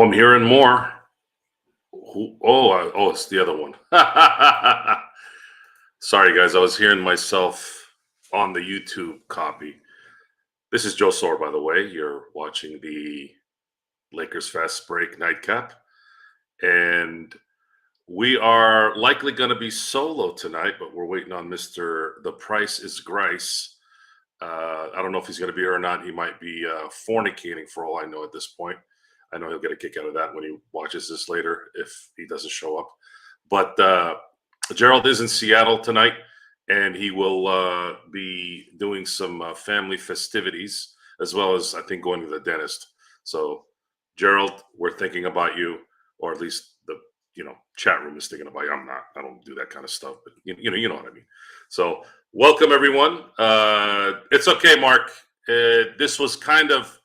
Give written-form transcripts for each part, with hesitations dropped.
Oh, I'm hearing more. Oh, it's the other one. Sorry, guys. I was hearing myself on the YouTube copy. This is Joe Soro, by the way. You're watching the Lakers Fast Break Nightcap. And we are likely going to be solo tonight, but we're waiting on Mr. The Price is Grice. I don't know if he's going to be here or not. He might be fornicating for all I know at this point. I know he'll get a kick out of that when he watches this later if he doesn't show up. But Gerald is in Seattle tonight, and he will be doing some family festivities as well as, I think, going to the dentist. So, Gerald, we're thinking about you, or at least the chat room is thinking about you. I'm not. I don't do that kind of stuff, but you know what I mean. So, welcome everyone. It's okay, Mark. This was kind of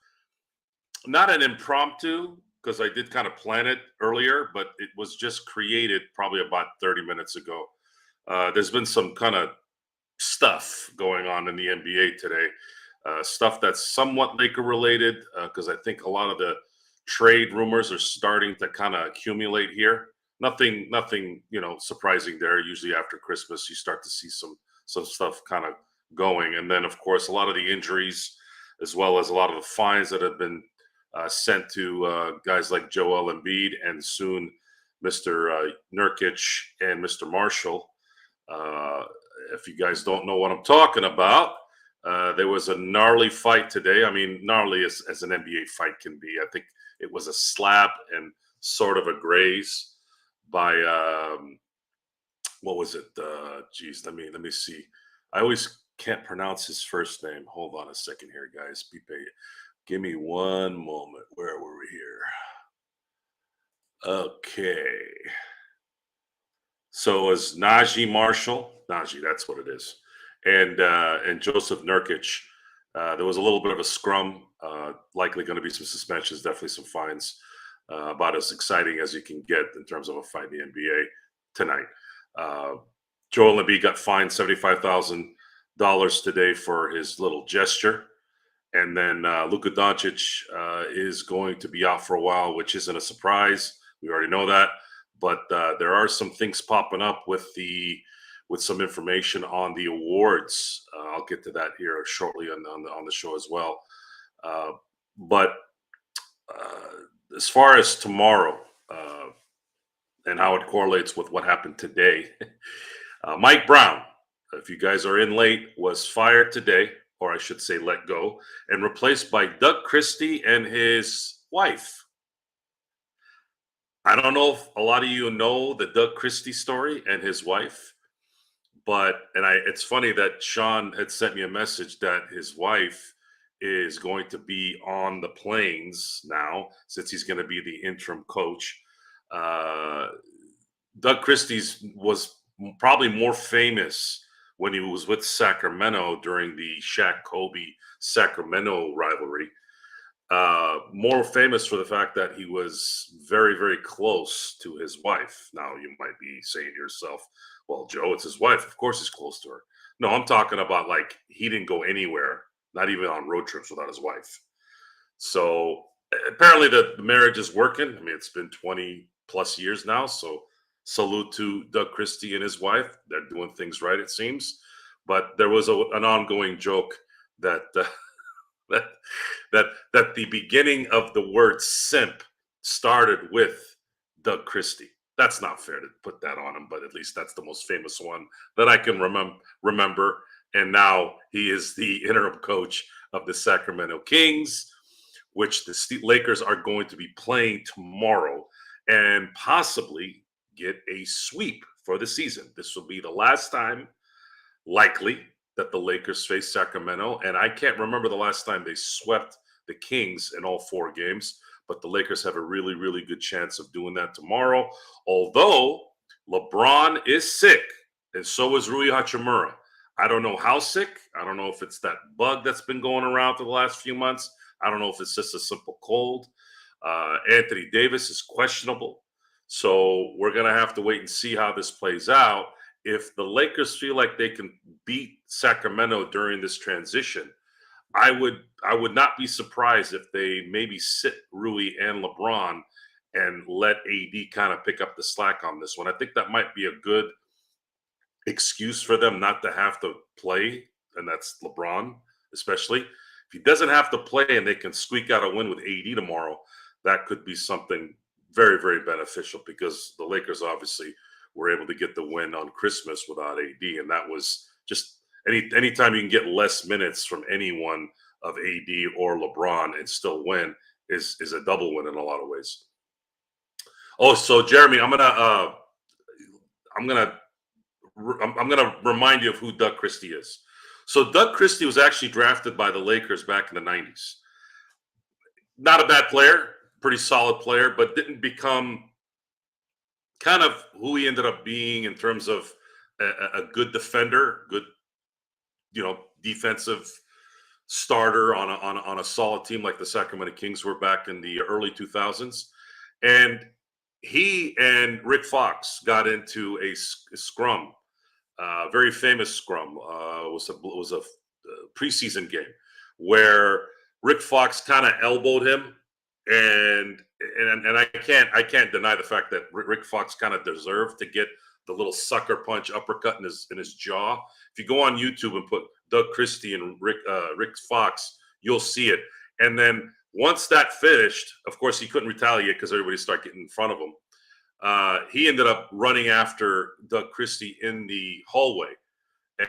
not an impromptu because I did kind of plan it earlier, but it was just created probably about 30 minutes ago. There's been some kind of stuff going on in the NBA today, stuff that's somewhat Laker related because I think a lot of the trade rumors are starting to kind of accumulate here. Nothing, surprising there. Usually after Christmas, you start to see some stuff kind of going, and then of course a lot of the injuries, as well as a lot of the fines that have been sent to guys like Joel Embiid and soon Mr. Nurkic and Mr. Marshall. If you guys don't know what I'm talking about, there was a gnarly fight today. I mean, gnarly as an NBA fight can be. I think it was a slap and sort of a graze by what was it? Geez, let me see. I always can't pronounce his first name. Hold on a second here, guys. Be patient. Give me one moment. Where were we here? Okay. So it was Najee Marshall. Najee, that's what it is. And Joseph Nurkic. There was a little bit of a scrum. Likely going to be some suspensions, definitely some fines. About as exciting as you can get in terms of a fight in the NBA tonight. Joel Embiid got fined $75,000 today for his little gesture. And then Luka Doncic is going to be out for a while, which isn't a surprise. We already know that. But there are some things popping up with some information on the awards. I'll get to that here shortly on the show as well. But as far as tomorrow and how it correlates with what happened today, Mike Brown, if you guys are in late, was fired today, or I should say let go, and replaced by Doug Christie and his wife. I don't know if a lot of you know the Doug Christie story and his wife, it's funny that Sean had sent me a message that his wife is going to be on the planes now since he's going to be the interim coach. Doug Christie's was probably more famous when he was with Sacramento during the Shaq Kobe Sacramento rivalry. More famous for the fact that he was very, very close to his wife. Now, you might be saying to yourself, well, Joe, it's his wife. Of course he's close to her. No, I'm talking about like he didn't go anywhere, not even on road trips without his wife. So apparently the marriage is working. I mean, it's been 20 plus years now. So salute to Doug Christie and his wife. They're doing things right, it seems. But there was an ongoing joke that that the beginning of the word simp started with Doug Christie. That's not fair to put that on him, but at least that's the most famous one that I can remember. And now he is the interim coach of the Sacramento Kings, which the Lakers are going to be playing tomorrow and possibly get a sweep for the season. This will be the last time, likely, that the Lakers face Sacramento. And I can't remember the last time they swept the Kings in all 4 games, but the Lakers have a really, really good chance of doing that tomorrow. Although LeBron is sick, and so is Rui Hachimura. I don't know how sick. I don't know if it's that bug that's been going around for the last few months. I don't know if it's just a simple cold. Anthony Davis is questionable. So we're going to have to wait and see how this plays out. If the Lakers feel like they can beat Sacramento during this transition, I would not be surprised if they maybe sit Rui and LeBron and let AD kind of pick up the slack on this one. I think that might be a good excuse for them not to have to play, and that's LeBron, especially. If he doesn't have to play and they can squeak out a win with AD tomorrow, that could be something very, very beneficial because the Lakers obviously were able to get the win on Christmas without AD, and that was just anytime you can get less minutes from anyone of AD or LeBron and still win is a double win in a lot of ways. Oh, so Jeremy, I'm gonna I'm going to remind you of who Doug Christie is. So Doug Christie was actually drafted by the Lakers back in the 90s. Not a bad player, pretty solid player, but didn't become kind of who he ended up being in terms of a good defender, good, defensive starter on a solid team like the Sacramento Kings were back in the early 2000s. And he and Rick Fox got into a scrum, very famous scrum. Was a preseason game where Rick Fox kind of elbowed him, and I can't deny the fact that Rick Fox kind of deserved to get the little sucker punch uppercut in his jaw. If you go on YouTube and put Doug Christie and Rick Fox, you'll see it. And then once that finished, of course he couldn't retaliate because everybody started getting in front of him. He ended up running after Doug Christie in the hallway,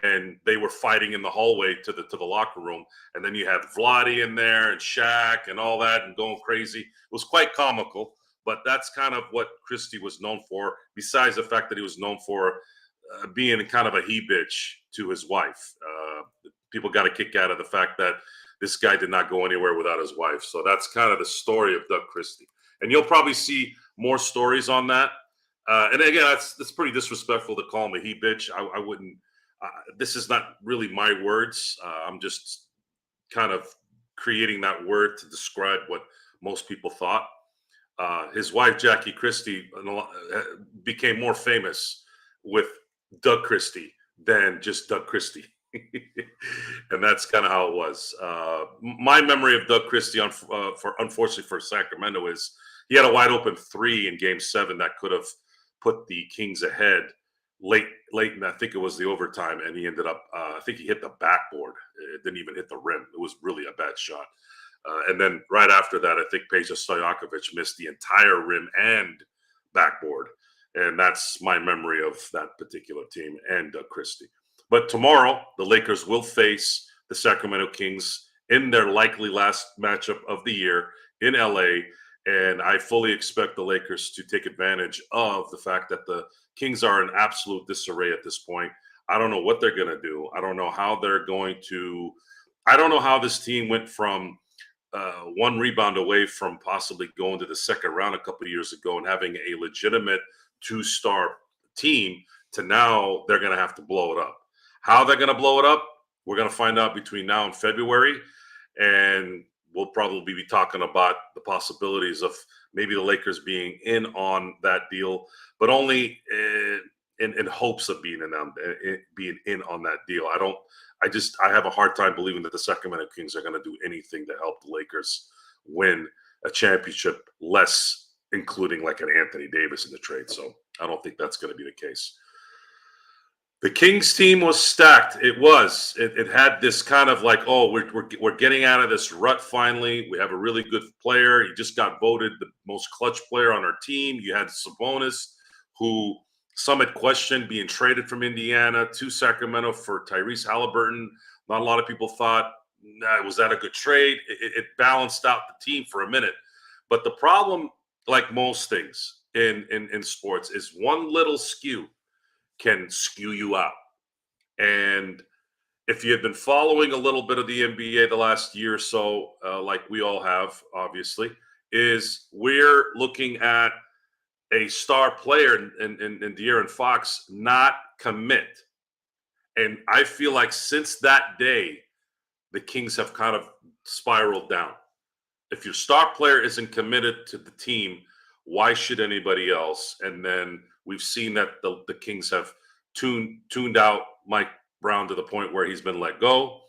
and they were fighting in the hallway to the locker room. And then you had Vlade in there and Shaq and all that and going crazy. It was quite comical, but that's kind of what Christie was known for, besides the fact that he was known for being kind of a he-bitch to his wife. People got a kick out of the fact that this guy did not go anywhere without his wife. So that's kind of the story of Doug Christie. And you'll probably see more stories on that. And again, that's pretty disrespectful to call him a he-bitch. I wouldn't. This is not really my words. I'm just kind of creating that word to describe what most people thought. His wife, Jackie Christie, became more famous with Doug Christie than just Doug Christie. And that's kind of how it was. My memory of Doug Christie, unfortunately for Sacramento, is he had a wide open three in Game 7 that could have put the Kings ahead late, and I think it was the overtime, and he ended up. I think he hit the backboard. It didn't even hit the rim. It was really a bad shot. And then right after that, I think Peja Stojakovic missed the entire rim and backboard. And that's my memory of that particular team and Doug Christie. But tomorrow, the Lakers will face the Sacramento Kings in their likely last matchup of the year in LA. And I fully expect the Lakers to take advantage of the fact that the Kings are in absolute disarray at this point. I don't know what they're going to do. I don't know how this team went from one rebound away from possibly going to the second round a couple of years ago and having a legitimate two-star team to now they're going to have to blow it up. How they're going to blow it up, we're going to find out between now and February. And we'll probably be talking about the possibilities of maybe the Lakers being in on that deal, but only in hopes of being in on that deal. I have a hard time believing that the Sacramento Kings are going to do anything to help the Lakers win a championship, less including like an Anthony Davis in the trade. So I don't think that's going to be the case. The Kings team was stacked. It had this kind of like, oh, we're getting out of this rut finally. We have a really good player. He just got voted the most clutch player on our team. You had Sabonis, who some had questioned being traded from Indiana to Sacramento for Tyrese Halliburton. Not a lot of people thought, was that a good trade? It balanced out the team for a minute. But the problem, like most things in sports, is one little skew can skew you out. And if you have been following a little bit of the NBA the last year or so, like we all have, obviously, is we're looking at a star player in De'Aaron Fox not commit. And I feel like since that day, the Kings have kind of spiraled down. If your star player isn't committed to the team, why should anybody else? And then we've seen that the Kings have tuned out Mike Brown to the point where he's been let go.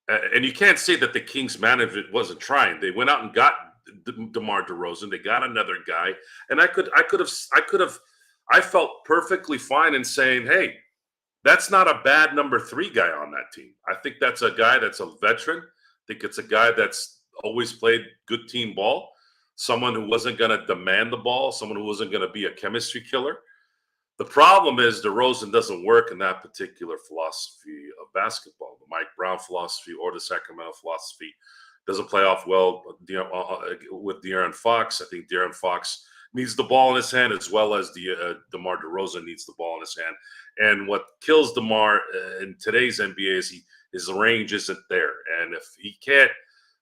And you can't say that the Kings management wasn't trying. They went out and got DeMar DeRozan. They got another guy, and I felt perfectly fine in saying, hey, that's not a bad number three guy on that team. I think that's a guy that's a veteran. I think it's a guy that's always played good team ball, someone who wasn't going to demand the ball, someone who wasn't going to be a chemistry killer. The problem is DeRozan doesn't work in that particular philosophy of basketball. The Mike Brown philosophy or the Sacramento philosophy doesn't play off well with De'Aaron Fox. I think De'Aaron Fox needs the ball in his hand as well as DeMar DeRozan needs the ball in his hand. And what kills DeMar in today's NBA is his range isn't there. And if he can't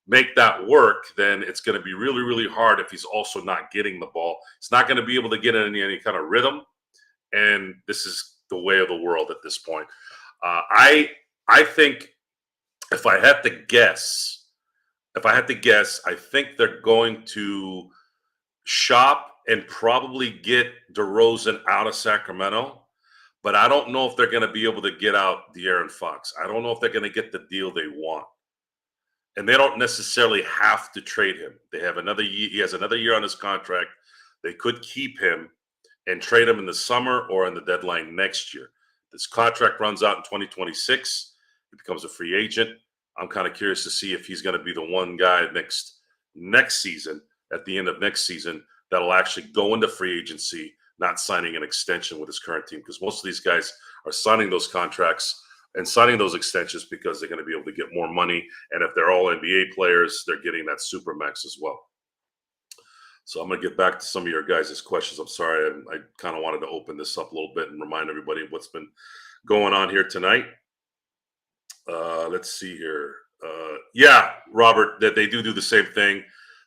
make that work, then it's going to be really, really hard if he's also not getting the ball. He's not going to be able to get in any kind of rhythm. And this is the way of the world at this point. I think if I had to guess, I think they're going to shop and probably get DeRozan out of Sacramento. But I don't know if they're going to be able to get out De'Aaron Fox. I don't know if they're going to get the deal they want. And they don't necessarily have to trade him. They have another year. He has another year on his contract. They could keep him and trade him in the summer or in the deadline next year. This contract runs out in 2026. He becomes a free agent. I'm kind of curious to see if he's going to be the one guy next season, at the end of next season, that'll actually go into free agency, not signing an extension with his current team, because most of these guys are signing those contracts and signing those extensions because they're going to be able to get more money. And if they're all NBA players, they're getting that super max as well. So I'm going to get back to some of your guys' questions. I'm sorry. I kind of wanted to open this up a little bit and remind everybody of what's been going on here tonight. Let's see here. Yeah, Robert, that they do the same thing.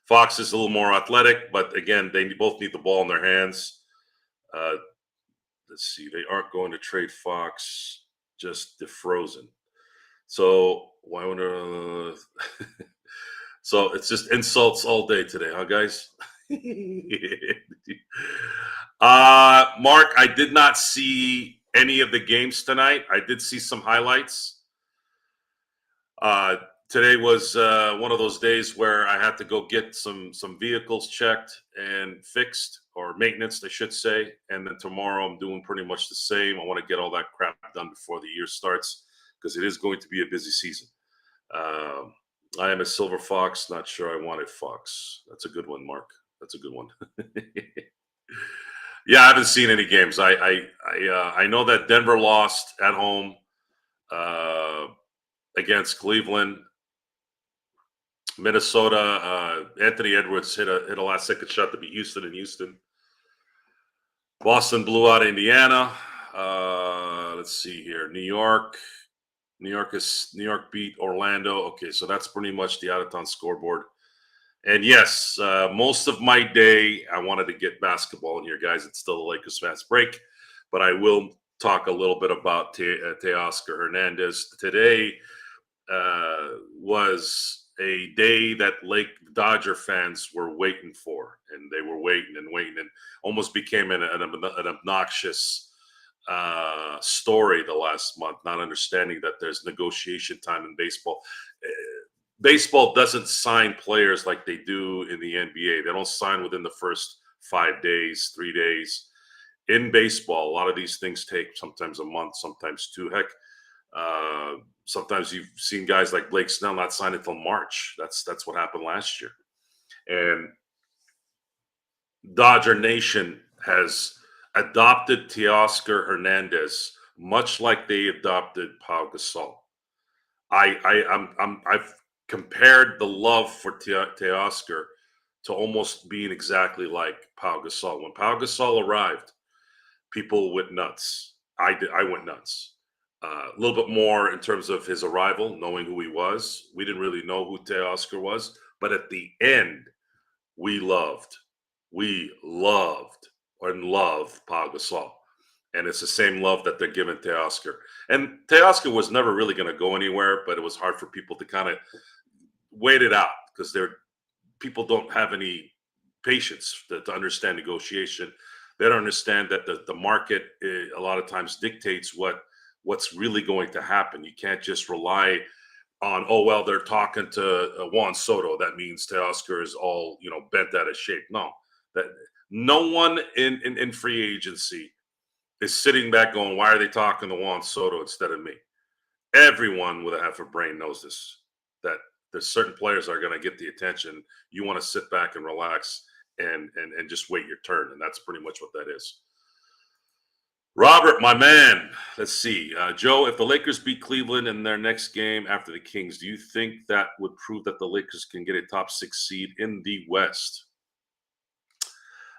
Fox is a little more athletic, but again, they both need the ball in their hands. Let's see. They aren't going to trade Fox, just DeFrozen. So why would So it's just insults all day today, huh, guys? Mark, I did not see any of the games tonight. I did see some highlights. Today was one of those days where I had to go get some vehicles checked and fixed, or maintenance, I should say. And then tomorrow I'm doing pretty much the same. I want to get all that crap done before the year starts, because it is going to be a busy season. I am a silver fox. Not sure I wanted fox. That's a good one, Mark. That's a good one. Yeah, I haven't seen any games. I know that Denver lost at home against Cleveland. Minnesota, Anthony Edwards hit a last second shot to beat Houston in Houston. Boston blew out Indiana. Let's see here. New York beat Orlando. Okay, so that's pretty much the out-of-town scoreboard. And yes, most of my day, I wanted to get basketball in here, guys. It's still the Lakers fast break, but I will talk a little bit about Teoscar Hernandez. Today was a day that Dodger fans were waiting for, and they were waiting and almost became an obnoxious story the last month, not understanding that there's negotiation time in baseball. Baseball doesn't sign players like they do in the NBA. They don't sign within the first 5 days, 3 days. In baseball, a lot of these things take sometimes a month, sometimes two. Heck, sometimes you've seen guys like Blake Snell not sign until March. That's what happened last year. And Dodger Nation has adopted Teoscar Hernandez much like they adopted Pau Gasol. I've compared the love for Teoscar to almost being exactly like Pau Gasol. When Pau Gasol arrived, people went nuts. I went nuts. A little bit more in terms of his arrival, knowing who he was. We didn't really know who Teoscar was, but at the end, we loved and love Pau Gasol. And it's the same love that they're giving Teoscar. And Teoscar was never really going to go anywhere, but it was hard for people to kind of wait it out, because people don't have any patience to understand negotiation. They don't understand that the market a lot of times dictates what's really going to happen. You can't just rely on, oh well, they're talking to Juan Soto. That means Teoscar is all bent out of shape. No, that no one in free agency is sitting back going, why are they talking to Juan Soto instead of me? Everyone with a half a brain knows this. That there's certain players that are going to get the attention. You want to sit back and relax and just wait your turn, and that's pretty much what that is. Robert, my man. Let's see. Joe, if the Lakers beat Cleveland in their next game after the Kings, do you think that would prove that the Lakers can get a top 6 seed in the West?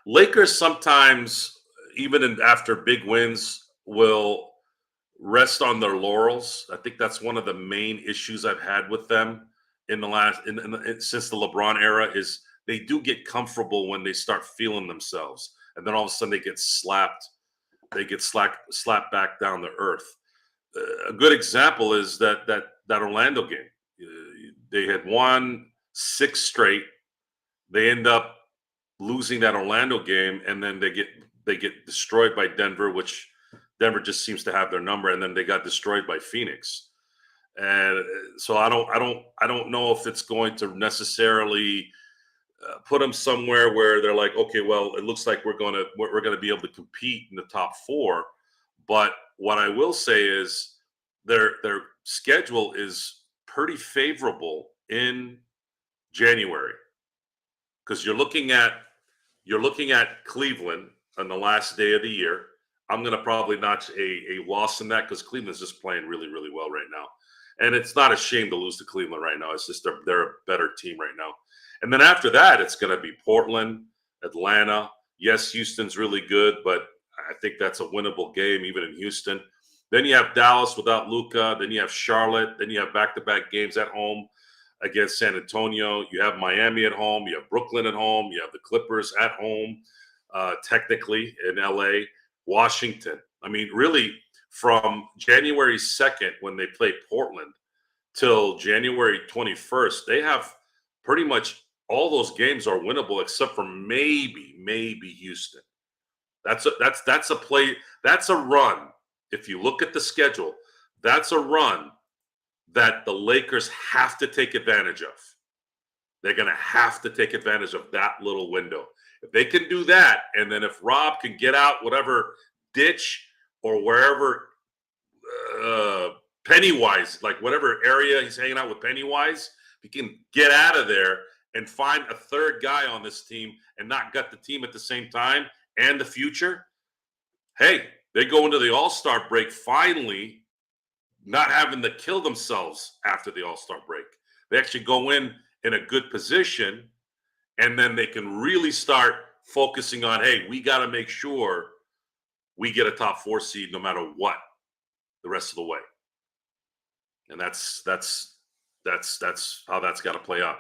Lakers sometimes, even after big wins, will rest on their laurels. I think that's one of the main issues I've had with them in the last since the LeBron era is they do get comfortable when they start feeling themselves, and then all of a sudden they get slapped. They get slapped back down to earth. A good example is that Orlando game. They had won 6 straight. They end up losing that Orlando game, and then they get destroyed by Denver, which Denver just seems to have their number, and then they got destroyed by Phoenix. And so I don't know if it's going to necessarily put them somewhere where they're like, okay, well, it looks like we're gonna be able to compete in the top 4. But what I will say is their schedule is pretty favorable in January because you're looking at Cleveland on the last day of the year. I'm going to probably notch a loss in that because Cleveland's just playing really, really well right now. And it's not a shame to lose to Cleveland right now. It's just they're a better team right now. And then after that, it's going to be Portland, Atlanta. Yes, Houston's really good, but I think that's a winnable game even in Houston. Then you have Dallas without Luka. Then you have Charlotte. Then you have back-to-back games at home against San Antonio. You have Miami at home. You have Brooklyn at home. You have the Clippers at home, technically in LA. Washington. I mean, really, from January 2nd when they play Portland till January 21st, they have pretty much all those games are winnable except for maybe Houston. That's a play. That's a run. If you look at the schedule, that's a run that the Lakers have to take advantage of. They're going to have to take advantage of that little window. If they can do that, and then if Rob can get out whatever ditch or wherever Pennywise, like whatever area he's hanging out with Pennywise, if he can get out of there and find a third guy on this team and not gut the team at the same time and the future, hey, they go into the All-Star break finally not having to kill themselves after the All-Star break. They actually go in a good position, and then they can really start focusing on, hey, we got to make sure we get a top 4 seed no matter what the rest of the way. And that's how that's got to play out.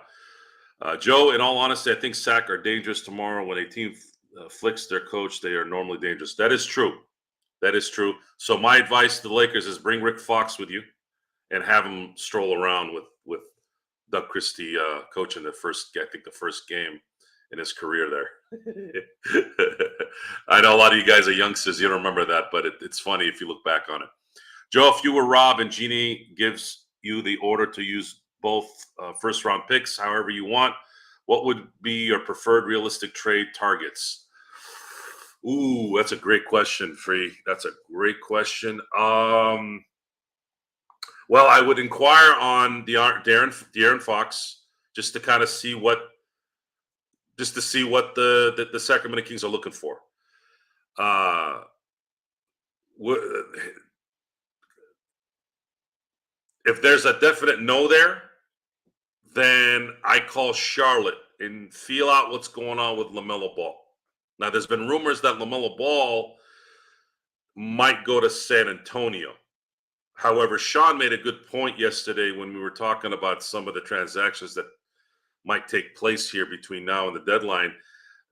Joe, in all honesty, I think SAC are dangerous tomorrow. When a team flicks their coach, they are normally dangerous. That is true. That is true. So my advice to the Lakers is bring Rick Fox with you and have him stroll around with Doug Christie coaching the first game in his career there. I know a lot of you guys are youngsters. You don't remember that, but it's funny if you look back on it. Joe, if you were Rob and Jeannie gives you the order to use both first-round picks however you want, what would be your preferred realistic trade targets? Ooh, that's a great question, Free. That's a great question. Well, I would inquire on De'Aaron Fox just to kind of see what the Sacramento Kings are looking for. If there's a definite no there, then I call Charlotte and feel out what's going on with LaMelo Ball. Now, there's been rumors that LaMelo Ball might go to San Antonio. However, Sean made a good point yesterday when we were talking about some of the transactions that might take place here between now and the deadline.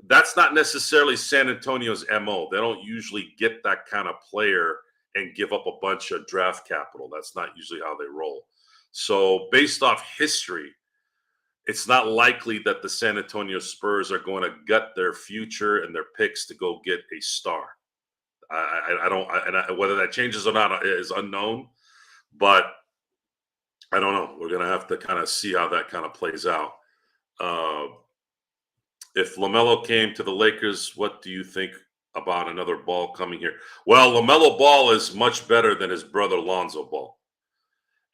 That's not necessarily San Antonio's MO. They don't usually get that kind of player and give up a bunch of draft capital. That's not usually how they roll. So based off history, it's not likely that the San Antonio Spurs are going to gut their future and their picks to go get a star. I don't, whether that changes or not is unknown. But I don't know. We're gonna have to kind of see how that kind of plays out. Uh, if LaMelo came to the Lakers, what do you think about another Ball coming here? Well, LaMelo Ball is much better than his brother Lonzo Ball.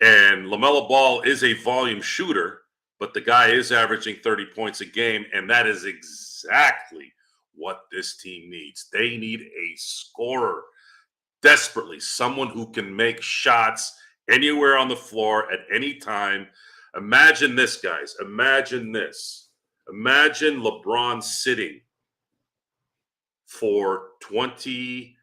And LaMelo Ball is a volume shooter, but the guy is averaging 30 points a game. And that is exactly what this team needs. They need a scorer desperately, someone who can make shots anywhere on the floor at any time. Imagine this, guys. Imagine this. Imagine LeBron sitting for 20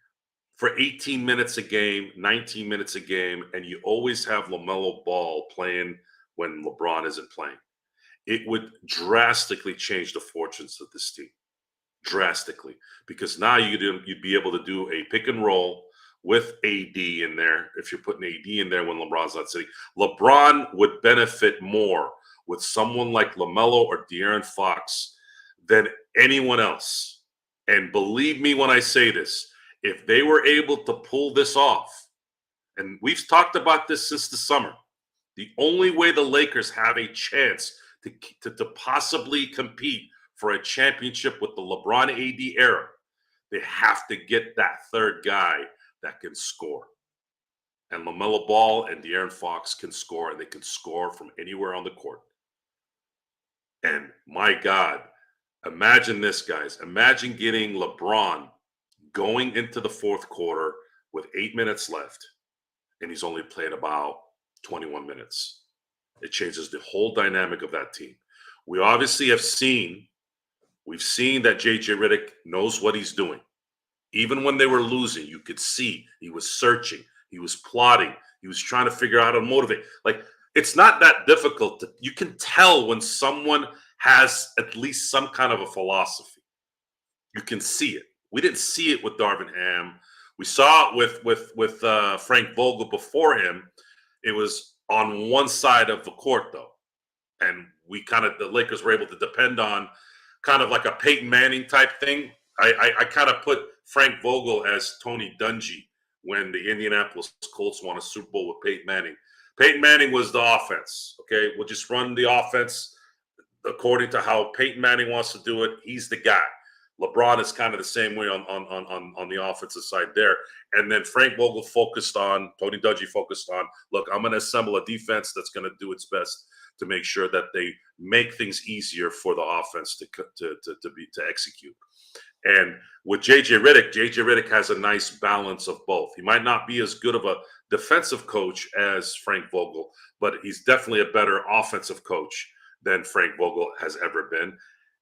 for 18 minutes a game, 19 minutes a game, and you always have LaMelo Ball playing when LeBron isn't playing. It would drastically change the fortunes of this team. Drastically. Because now you'd be able to do a pick and roll with AD in there. If you're putting AD in there when LeBron's not sitting, LeBron would benefit more with someone like LaMelo or De'Aaron Fox than anyone else. And believe me when I say this, if they were able to pull this off, and we've talked about this since the summer, the only way the Lakers have a chance to possibly compete for a championship with the LeBron AD era, they have to get that third guy that can score. And LaMelo Ball and De'Aaron Fox can score, and they can score from anywhere on the court. And my God, imagine this, guys. Imagine getting LeBron going into the fourth quarter with 8 minutes left, and he's only played about 21 minutes. It changes the whole dynamic of that team. We obviously we've seen that JJ Redick knows what he's doing. Even when they were losing, you could see he was searching, he was plotting, he was trying to figure out how to motivate. Like, it's not that difficult. You can tell when someone has at least some kind of a philosophy. You can see it. We didn't see it with Darvin Ham. We saw it with Frank Vogel before him. It was on one side of the court though, and the Lakers were able to depend on kind of like a Peyton Manning type thing. I kind of put Frank Vogel as Tony Dungy when the Indianapolis Colts won a Super Bowl with Peyton Manning. Peyton Manning was the offense. Okay, we'll just run the offense according to how Peyton Manning wants to do it. He's the guy. LeBron is kind of the same way on the offensive side there. And then Frank Vogel Tony Dungy focused on, look, I'm going to assemble a defense that's going to do its best to make sure that they make things easier for the offense to execute. And with JJ Redick has a nice balance of both. He might not be as good of a defensive coach as Frank Vogel, but he's definitely a better offensive coach than Frank Vogel has ever been.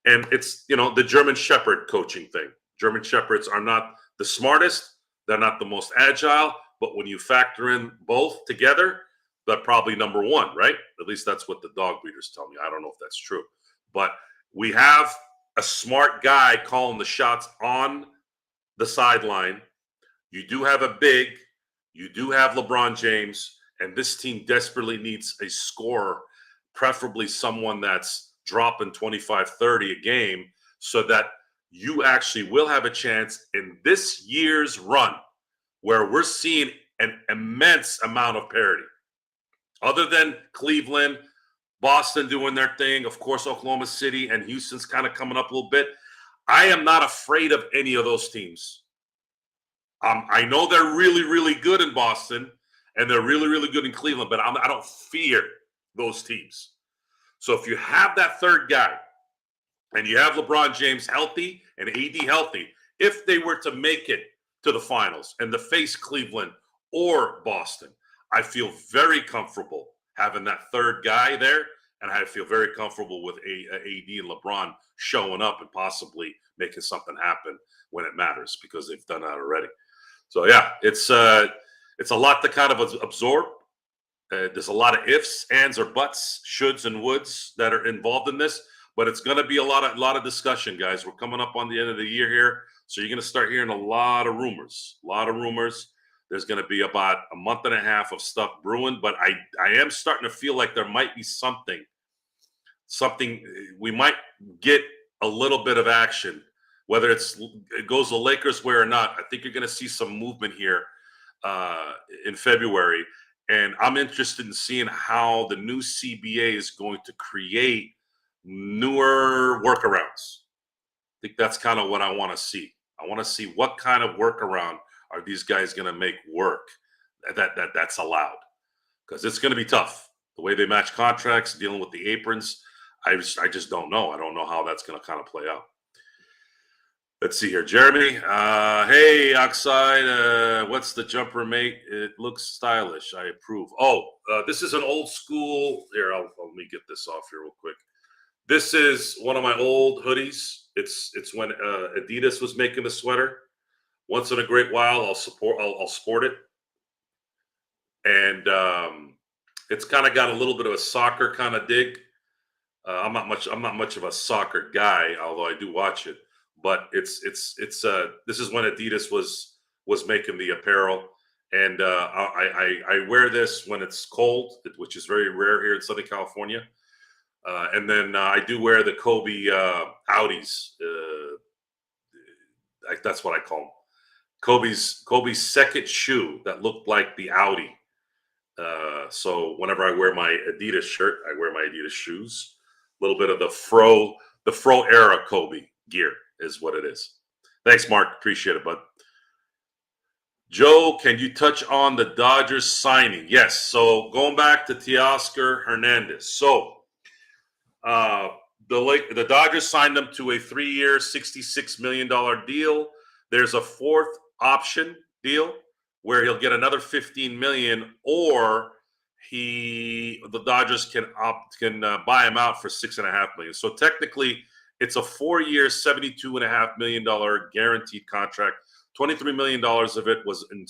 And it's, the German Shepherd coaching thing. German Shepherds are not the smartest. They're not the most agile. But when you factor in both together, they're probably number one, right? At least that's what the dog breeders tell me. I don't know if that's true. But we have a smart guy calling the shots on the sideline. You do have a big. You do have LeBron James. And this team desperately needs a scorer, preferably someone that's dropping 25, 30 a game, so that you actually will have a chance in this year's run where we're seeing an immense amount of parity. Other than Cleveland, Boston doing their thing, of course, Oklahoma City and Houston's kind of coming up a little bit. I am not afraid of any of those teams. I know they're really, really good in Boston and they're really, really good in Cleveland, but I don't fear those teams. So if you have that third guy and you have LeBron James healthy and AD healthy, if they were to make it to the finals and to face Cleveland or Boston, I feel very comfortable having that third guy there. And I feel very comfortable with AD and LeBron showing up and possibly making something happen when it matters, because they've done that already. So, yeah, it's a lot to kind of absorb. There's a lot of ifs, ands, or buts, shoulds, and woulds that are involved in this, but it's going to be a lot of discussion, guys. We're coming up on the end of the year here, so you're going to start hearing a lot of rumors. There's going to be about a month and a half of stuff brewing, but I am starting to feel like there might be something we might get a little bit of action, whether it goes the Lakers way or not. I think you're going to see some movement here in February. And I'm interested in seeing how the new CBA is going to create newer workarounds. I think that's kind of what I want to see. I want to see what kind of workaround are these guys going to make work that's allowed, because it's going to be tough. The way they match contracts, dealing with the aprons, I just don't know. I don't know how that's going to kind of play out. Let's see here, Jeremy. Hey, Oxide. What's the jumper, mate? It looks stylish. I approve. Oh, this is an old school. Here, let me get this off here real quick. This is one of my old hoodies. It's when Adidas was making the sweater. Once in a great while, I'll sport it, and it's kind of got a little bit of a soccer kind of dig. I'm not much of a soccer guy, although I do watch it. But it's this is when Adidas was making the apparel, and I wear this when it's cold, which is very rare here in Southern California. And then I do wear the Kobe Audis. That's what I call them. Kobe's second shoe that looked like the Audi. So whenever I wear my Adidas shirt, I wear my Adidas shoes. A little bit of the fro era Kobe gear is what it is. Thanks, Mark. Appreciate it, bud. Joe, can you touch on the Dodgers signing? Yes. So going back to Teoscar Hernandez. So the Dodgers signed him to a 3-year, $66 million deal. There's a fourth option deal where he'll get another $15 million, or the Dodgers can buy him out for $6.5 million. So technically, it's a 4-year, $72.5 million guaranteed contract. $23 million of it was in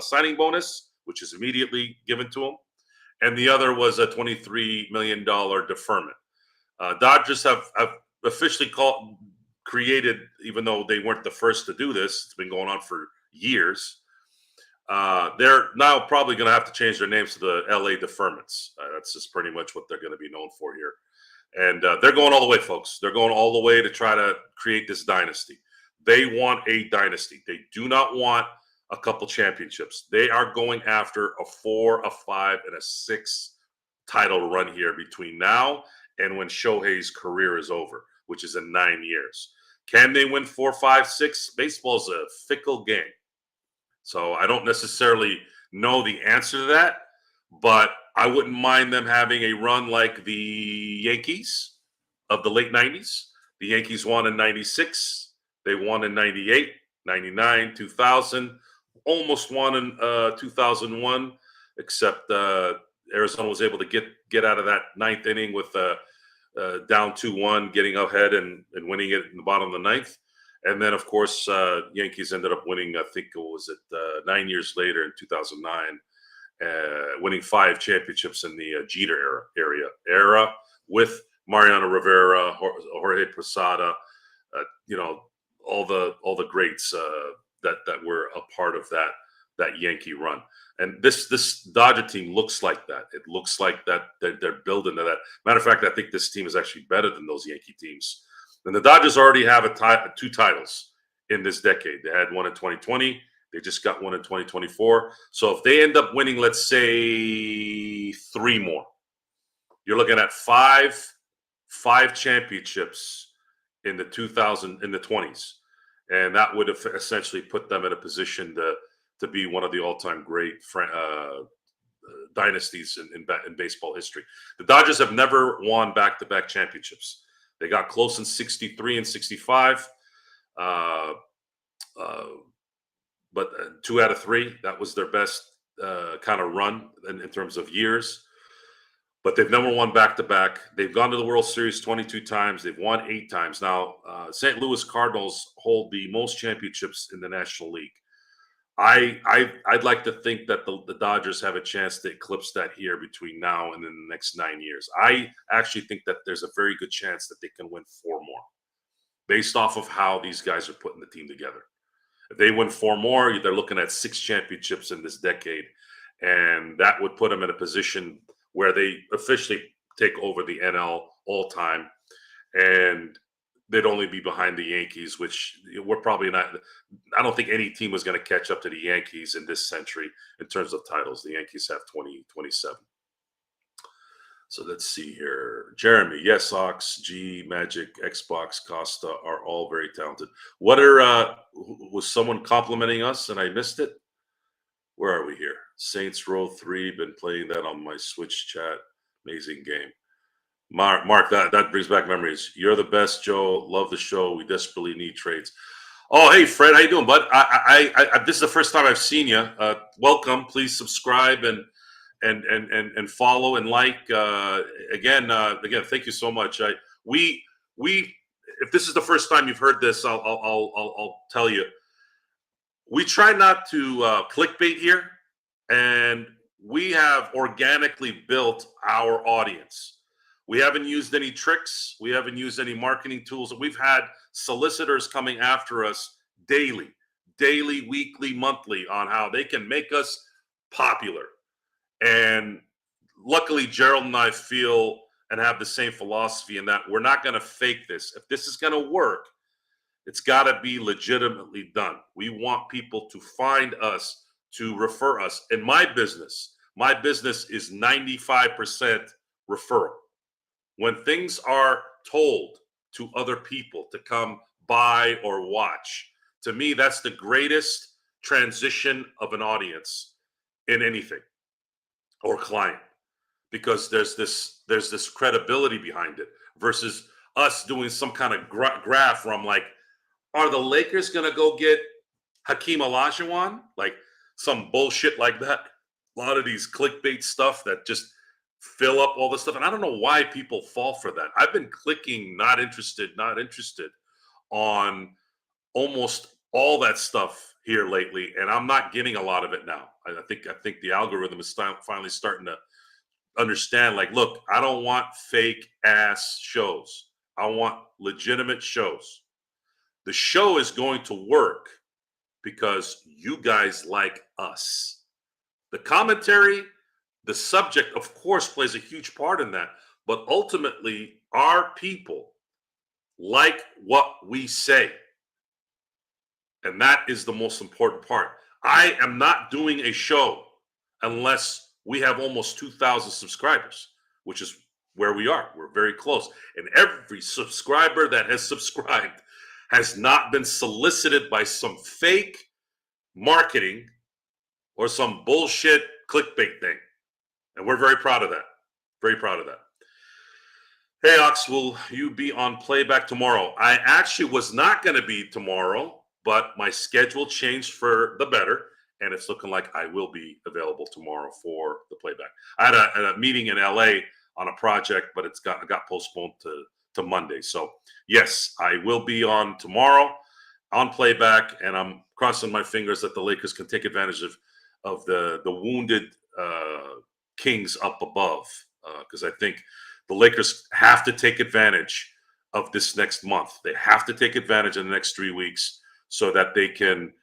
signing bonus, which is immediately given to him, and the other was a $23 million deferment. Dodgers have officially created, even though they weren't the first to do this, it's been going on for years. They're now probably going to have to change their names to the LA Deferments. That's just pretty much what they're going to be known for here. And they're going all the way, folks. They're going all the way to try to create this dynasty. They want a dynasty. They do not want a couple championships. They are going after a 4, a 5, and a 6 title run here between now and when Shohei's career is over, which is in 9 years. Can they win 4, 5, 6? Baseball is a fickle game. So I don't necessarily know the answer to that, but I wouldn't mind them having a run like the Yankees of the late 90s. The Yankees won in 96. They won in 98, 99, 2000, almost won in 2001, except Arizona was able to get out of that ninth inning with down 2-1, getting ahead and winning it in the bottom of the ninth. And then, of course, Yankees ended up winning, I think it was 9 years later in 2009, winning 5 championships in the Jeter era with Mariano Rivera, Jorge Posada, all the greats that were a part of that Yankee run. And this Dodger team looks like that. It looks like that they're building to that. Matter of fact, I think this team is actually better than those Yankee teams. And the Dodgers already have 2 titles in this decade. They had one in 2020. They just got one in 2024. So if they end up winning, let's say 3 more, you're looking at five championships in the 20s, and that would have essentially put them in a position to be one of the all-time great dynasties in baseball history. The Dodgers have never won back-to-back championships. They got close in 63 and 65, but 2 out of 3, that was their best kind of run in terms of years. But they've never won back-to-back. They've gone to the World Series 22 times. They've won 8 times. Now, St. Louis Cardinals hold the most championships in the National League. I'd like to think that the Dodgers have a chance to eclipse that here between now and in the next 9 years. I actually think that there's a very good chance that they can win 4 more based off of how these guys are putting the team together. If they win 4 more, they're looking at 6 championships in this decade, and that would put them in a position where they officially take over the NL all time. And they'd only be behind the Yankees, which we're probably not. I don't think any team was going to catch up to the Yankees in this century in terms of titles. The Yankees have 20, 27. So let's see here. Jeremy, yes, Sox, G, Magic, Xbox, Costa are all very talented. What are was someone complimenting us and I missed it? Where are we here? Saints Row 3, been playing that on my Switch chat. Amazing game. Mark, that brings back memories. You're the best, Joe. Love the show. We desperately need trades. Oh, hey, Fred, how you doing, bud? This is the first time I've seen you. Welcome. Please subscribe and follow and like. Again, thank you so much. We if this is the first time you've heard this, I'll tell you. We try not to clickbait here, and we have organically built our audience. We haven't used any tricks. We haven't used any marketing tools. We've had solicitors coming after us daily, weekly, monthly on how they can make us popular. And luckily, Gerald and I feel and have the same philosophy in that we're not going to fake this. If this is going to work, it's got to be legitimately done. We want people to find us, to refer us. In my business is 95% referral. When things are told to other people to come buy or watch, to me, that's the greatest transition of an audience in anything or client, because there's this credibility behind it versus us doing some kind of graph where I'm like, are the Lakers going to go get Hakeem Olajuwon? Like some bullshit like that. A lot of these clickbait stuff that just fill up all this stuff. And I don't know why people fall for that. I've been clicking not interested on almost all that stuff here lately. And I'm not getting a lot of it now. I think the algorithm is finally starting to understand, like, look, I don't want fake ass shows. I want legitimate shows. The show is going to work because you guys like us. The commentary, the subject, of course, plays a huge part in that. But ultimately, our people like what we say. And that is the most important part. I am not doing a show unless we have almost 2,000 subscribers, which is where we are. We're very close. And every subscriber that has subscribed has not been solicited by some fake marketing or some bullshit clickbait thing. And we're very proud of that. Very proud of that. Hey, Ox, will you be on playback tomorrow? I actually was not going to be tomorrow, but my schedule changed for the better. And it's looking like I will be available tomorrow for the playback. I had a meeting in LA on a project, but it got postponed to Monday. So yes, I will be on tomorrow on playback, and I'm crossing my fingers that the Lakers can take advantage of the wounded Kings up above, because I think the Lakers have to take advantage of this next month. They have to take advantage of the next 3 weeks so that they can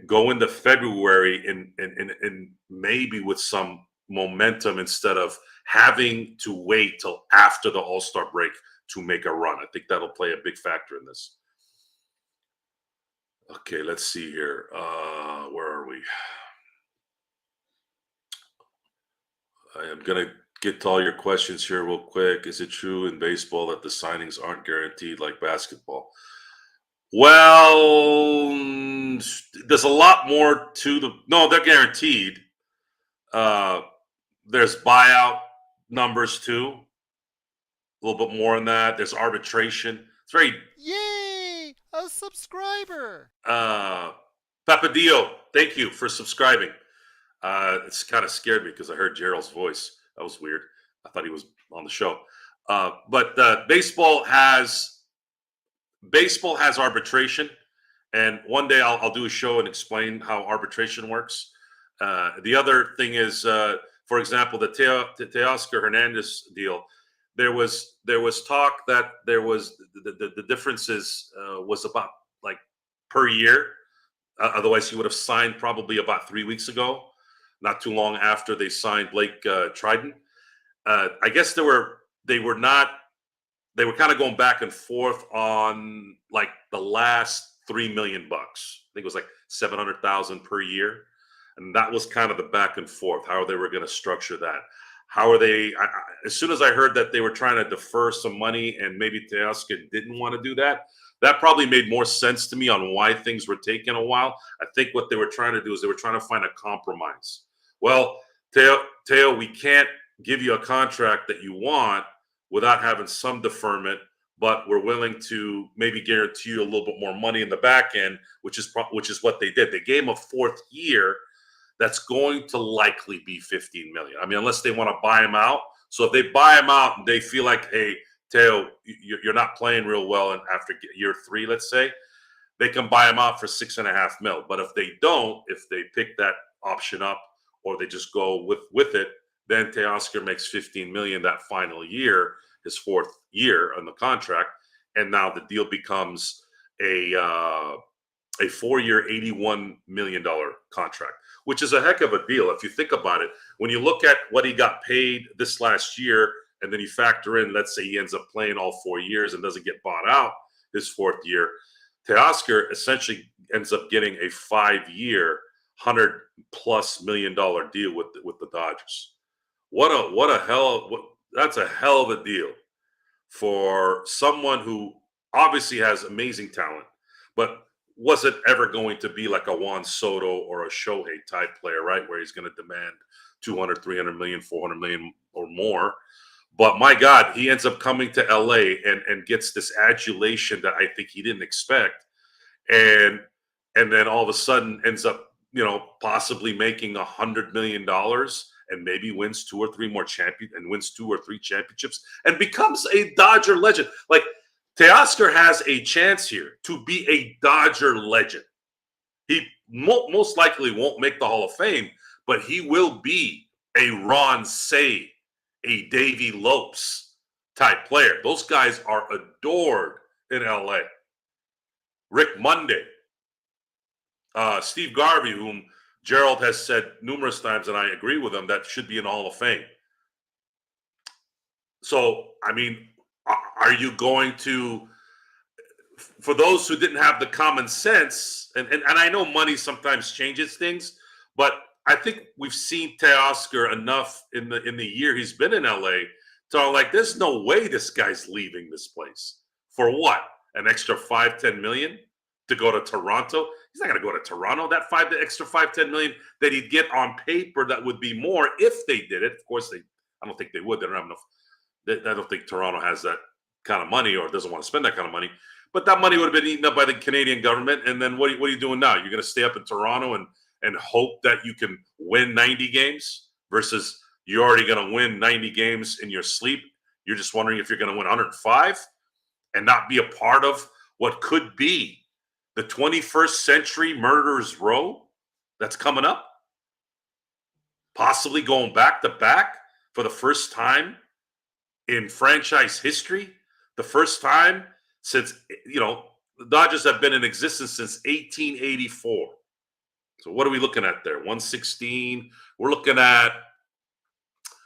go into February and maybe with some momentum instead of having to wait till after the All-Star break to make a run. I think that'll play a big factor in this. Okay, let's see here. Where are we? I am going to get to all your questions here real quick. Is it true in baseball that the signings aren't guaranteed like basketball? Well, there's a lot more to no, they're guaranteed. There's buyout numbers too. A little bit more on that. There's arbitration. It's very Yay! A subscriber! Papadillo, thank you for subscribing. It's kind of scared me because I heard Gerald's voice. That was weird. I thought he was on the show. But baseball has arbitration, and one day I'll do a show and explain how arbitration works. The other thing is, for example, the Teo Hernandez deal. There was talk that there was the differences was about like per year. Otherwise, he would have signed probably about 3 weeks ago, not too long after they signed Blake Triton. I guess they were not they were kind of going back and forth on like the last $3 million. I think it was like 700,000 per year, and that was kind of the back and forth how they were going to structure that. How are they? As soon as I heard that they were trying to defer some money and maybe Teoscar didn't want to do that, that probably made more sense to me on why things were taking a while. I think what they were trying to do is they were trying to find a compromise. Well, Teo, we can't give you a contract that you want without having some deferment, but we're willing to maybe guarantee you a little bit more money in the back end, which is what they did. They gave him a fourth year that's going to likely be 15 million. I mean, unless they want to buy him out. So if they buy him out and they feel like, hey, Teo, you're not playing real well, and after year 3, let's say, they can buy him out for 6.5 mil. But if they don't, if they pick that option up or they just go with it, then Teoscar makes 15 million that final year, his fourth year on the contract, and now the deal becomes a 4-year, $81 million contract, which is a heck of a deal if you think about it. When you look at what he got paid this last year, and then you factor in, let's say he ends up playing all 4 years and doesn't get bought out his fourth year, Teoscar essentially ends up getting a 5-year, $100+ million deal with the Dodgers. That's a hell of a deal for someone who obviously has amazing talent, but wasn't ever going to be like a Juan Soto or a Shohei type player, right? Where he's going to demand 200, 300 million, 400 million or more. But my God, he ends up coming to LA and gets this adulation that I think he didn't expect. And then all of a sudden ends up, possibly making $100 million and maybe wins 2 or 3 more wins 2 or 3 championships and becomes a Dodger legend. Like, Teoscar has a chance here to be a Dodger legend. He most likely won't make the Hall of Fame, but he will be a Ron Cey, a Davey Lopes type player. Those guys are adored in LA. Rick Monday, Steve Garvey, whom Gerald has said numerous times, and I agree with him, that should be in the Hall of Fame. So, I mean, are you going to, for those who didn't have the common sense, and I know money sometimes changes things, but I think we've seen Teoscar enough in the year he's been in LA to like, there's no way this guy's leaving this place. For what? An extra 5-10 million to go to Toronto? He's not going to go to Toronto. That extra 5-10 million that he'd get on paper, that would be more if they did it. Of course, I don't think they would. They don't have enough. I don't think Toronto has that kind of money or doesn't want to spend that kind of money. But that money would have been eaten up by the Canadian government. And then what are you doing now? You're going to stay up in Toronto and hope that you can win 90 games versus you're already going to win 90 games in your sleep. You're just wondering if you're going to win 105 and not be a part of what could be the 21st century murderers row that's coming up, possibly going back to back for the first time in franchise history, the first time since, the Dodgers have been in existence since 1884. So what are we looking at there? 116. We're looking at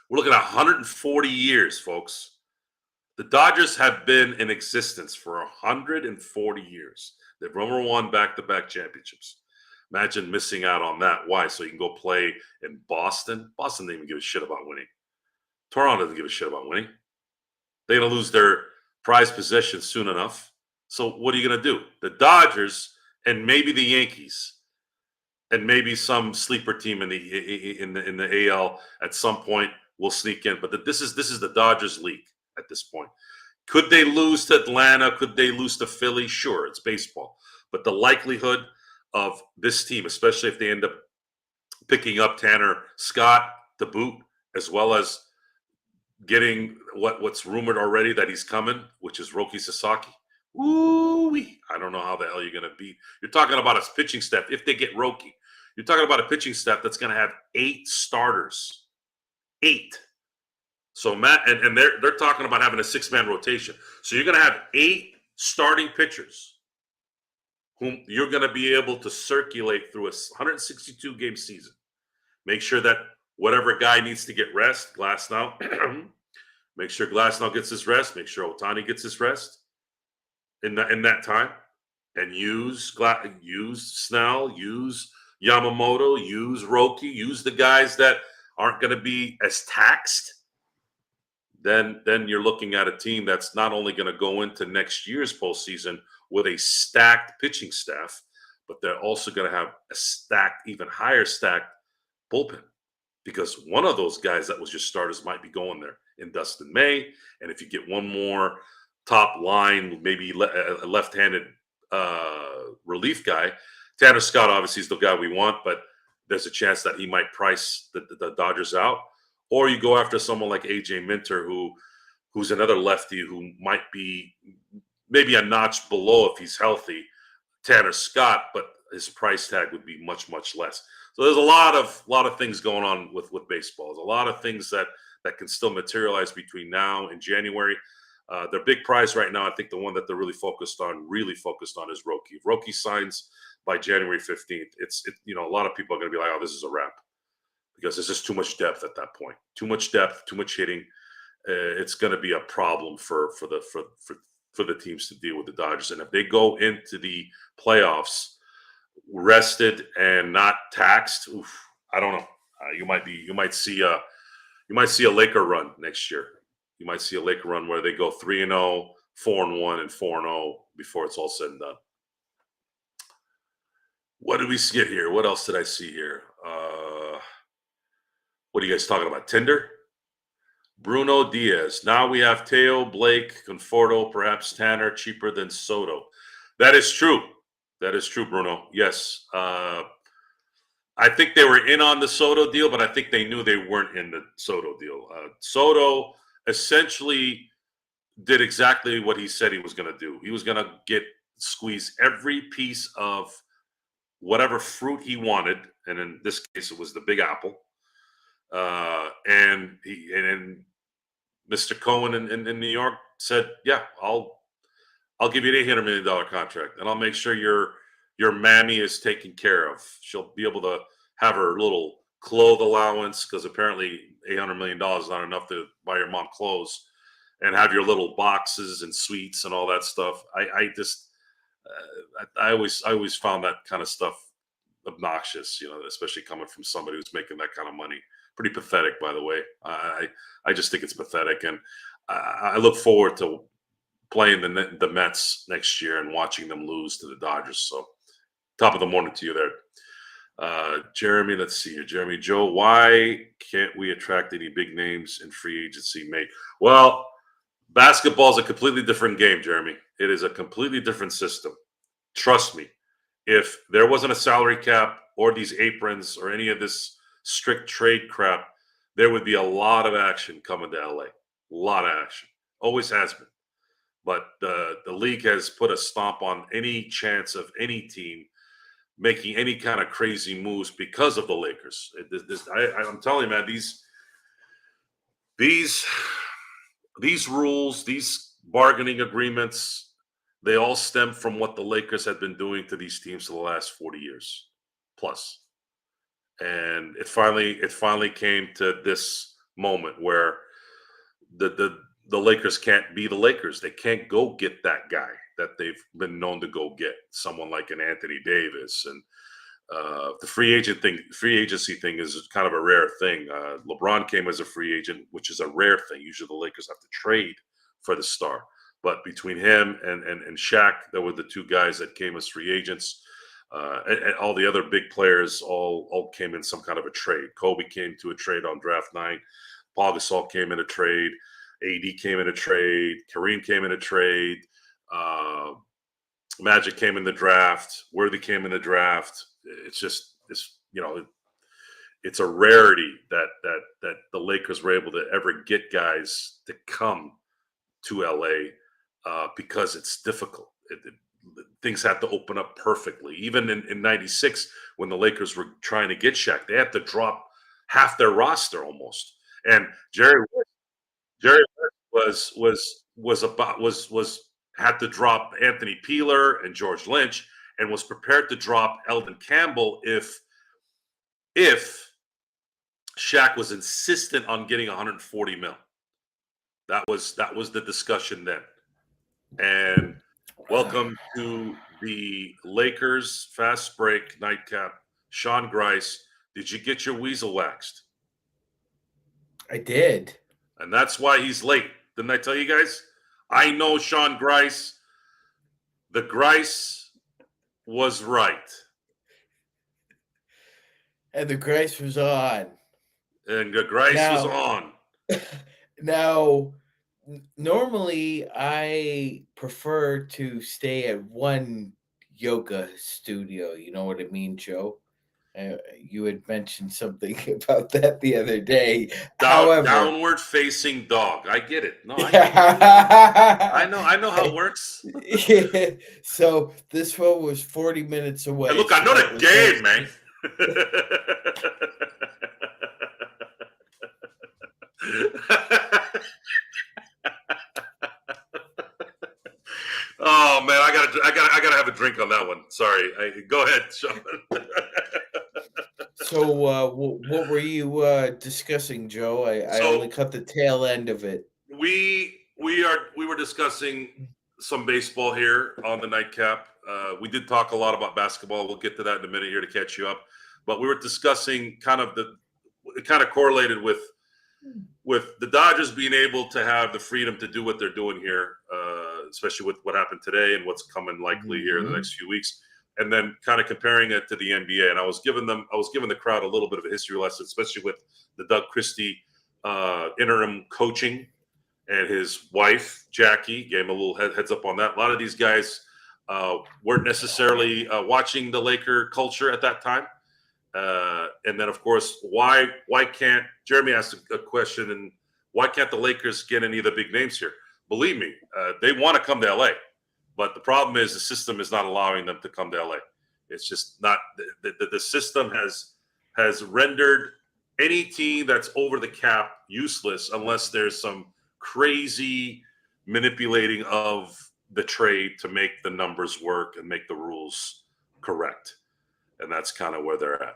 140 years, folks. The Dodgers have been in existence for 140 years. They've won back-to-back championships. Imagine missing out on that. Why? So you can go play in Boston. Boston doesn't even give a shit about winning. Toronto doesn't give a shit about winning. They're going to lose their prized possession soon enough. So what are you going to do? The Dodgers and maybe the Yankees and maybe some sleeper team in the AL at some point will sneak in. But this is the Dodgers league at this point. Could they lose to Atlanta? Could they lose to Philly? Sure, it's baseball. But the likelihood of this team, especially if they end up picking up Tanner Scott to boot, as well as getting what's rumored already that he's coming, which is Roki Sasaki. Ooh-wee. I don't know how the hell you're going to beat. You're talking about a pitching staff. If they get Roki, you're talking about a pitching staff that's going to have 8 starters. 8. So Matt, and they're talking about having a 6-man rotation. So you're going to have 8 starting pitchers whom you're going to be able to circulate through a 162-game season. Make sure that whatever guy needs to get rest, Glass now, Make sure Glasnow gets his rest. Make sure Otani gets his rest in that time, and use Snell, use Yamamoto, use Roki, use the guys that aren't going to be as taxed. Then you're looking at a team that's not only going to go into next year's postseason with a stacked pitching staff, but they're also going to have a stacked, even higher stacked bullpen, because one of those guys that was your starters might be going there in Dustin May. And if you get one more top line, maybe a left-handed relief guy, Tanner Scott obviously is the guy we want, but there's a chance that he might price the Dodgers out. Or you go after someone like AJ Minter, who's another lefty who might be maybe a notch below if he's healthy Tanner Scott, but his price tag would be much, much less. So there's a lot of things going on with baseball. There's a lot of things that can still materialize between now and January. Their big prize right now, I think the one that they're really focused on is Roki. If Roki signs by January 15th, a lot of people are going to be like, oh, this is a wrap, because there's just too much depth at that point. Too much depth, too much hitting. It's going to be a problem for the teams to deal with the Dodgers. And if they go into the playoffs rested and not taxed, I don't know. You might see a Laker run next year. You might see a Laker run where they go 3-0, 4-1, and 4-0 before it's all said and done. What did we get here? What else did I see here? What are you guys talking about? Tinder? Bruno Diaz. Now we have Teo, Blake, Conforto, perhaps Tanner, cheaper than Soto. That is true. That is true, Bruno. Yes. I think they were in on the Soto deal, but I think they knew they weren't in the Soto deal. Soto essentially did exactly what he said he was going to do. He was going to squeeze every piece of whatever fruit he wanted, and in this case, it was the Big Apple. And Mr. Cohen in New York said, "Yeah, I'll give you an $800 million contract, and I'll make sure your mammy is taken care of. She'll be able to have her little clothes allowance, because apparently $800 million is not enough to buy your mom clothes, and have your little boxes and suites and all that stuff." I always found that kind of stuff obnoxious, especially coming from somebody who's making that kind of money. Pretty pathetic, by the way. I just think it's pathetic, and I look forward to playing the Mets next year and watching them lose to the Dodgers. So, top of the morning to you there, Jeremy. Let's see here, Jeremy. Joe, why can't we attract any big names in free agency, mate? Well, basketball is a completely different game, Jeremy. It is a completely different system. Trust me. If there wasn't a salary cap or these aprons or any of this strict trade crap, there would be a lot of action coming to LA. A lot of action. Always has been. But the league has put a stomp on any chance of any team making any kind of crazy moves because of the Lakers. I'm telling you, man, these rules, these bargaining agreements, they all stem from what the Lakers had been doing to these teams for the last 40 years plus. And it finally came to this moment where the Lakers can't be the Lakers. They can't go get that guy that they've been known to go get, someone like an Anthony Davis. And the free agency thing is kind of a rare thing. LeBron came as a free agent, which is a rare thing. Usually the Lakers have to trade for the star. But between him and Shaq, there were the two guys that came as free agents. And all the other big players all came in some kind of a trade. Kobe came to a trade on draft night. Paul Gasol came in a trade. AD came in a trade. Kareem came in a trade. Magic came in the draft. Worthy came in the draft. It's a rarity that the Lakers were able to ever get guys to come to LA because it's difficult. Things have to open up perfectly. Even in '96, when the Lakers were trying to get Shaq, they had to drop half their roster almost. And Jerry West had to drop Anthony Peeler and George Lynch, and was prepared to drop Eldon Campbell if Shaq was insistent on getting 140 mil. That was the discussion then. And welcome to the Lakers Fast Break Nightcap. Sean Grice, did you get your weasel waxed? I did. And that's why he's late. Didn't I tell you guys? I know Sean Grice. The Grice was right. And the Grice was on. And the Grice was on. Now, normally I prefer to stay at one yoga studio. You know what I mean, Joe? You had mentioned something about that the other day. However, downward facing dog. I get it. No, I know how it works. So this one was 40 minutes away. Hey, look, I know the game, man. Oh man, I gotta have a drink on that one. Sorry, go ahead, Sean. So, what were you discussing, Joe? I only cut the tail end of it. We were discussing some baseball here on the Nightcap. We did talk a lot about basketball. We'll get to that in a minute here to catch you up. But we were discussing it kind of correlated with the Dodgers being able to have the freedom to do what they're doing here, especially with what happened today and what's coming likely here in the next few weeks. And then kind of comparing it to the NBA. And I was giving the crowd a little bit of a history lesson, especially with the Doug Christie interim coaching, and his wife, Jackie, gave him a little heads up on that. A lot of these guys weren't necessarily watching the Laker culture at that time. And then, of course, why can't – Jeremy asked a question, and why can't the Lakers get any of the big names here? Believe me, they want to come to L.A., but the problem is the system is not allowing them to come to LA. It's just not the system has rendered any team that's over the cap useless unless there's some crazy manipulating of the trade to make the numbers work and make the rules correct. And that's kind of where they're at.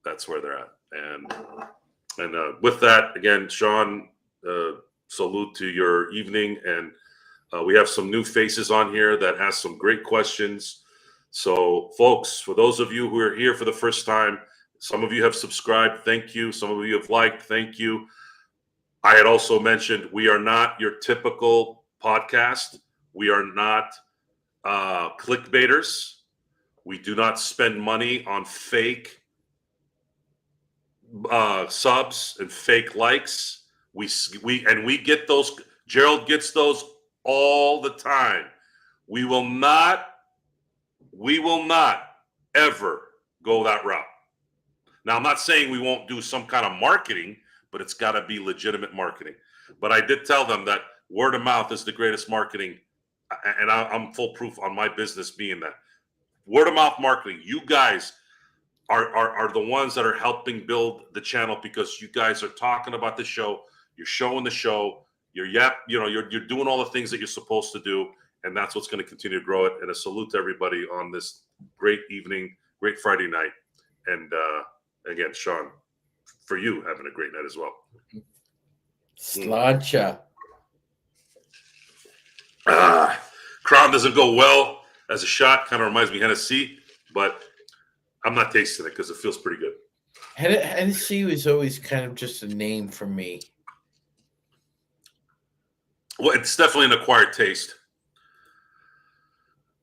That's where they're at. And with that, again, Sean, salute to your evening. And we have some new faces on here that ask some great questions. So, folks, for those of you who are here for the first time, some of you have subscribed. Thank you. Some of you have liked. Thank you. I had also mentioned we are not your typical podcast. We are not clickbaiters. We do not spend money on fake subs and fake likes. We get those. Gerald gets those all the time. We will not ever go that route. Now, I'm not saying we won't do some kind of marketing, but it's got to be legitimate marketing. But I did tell them that word of mouth is the greatest marketing, and I'm full proof on my business being that. Word of mouth marketing. You guys are the ones that are helping build the channel because you guys are talking about the show. You're showing the show. You're doing all the things that you're supposed to do, and that's what's going to continue to grow it. And a salute to everybody on this great evening, great Friday night. And again, Sean, for you having a great night as well. Slancha. Crown doesn't go well as a shot. Kind of reminds me of Hennessy, but I'm not tasting it because it feels pretty good. Hennessy was always kind of just a name for me. Well, it's definitely an acquired taste.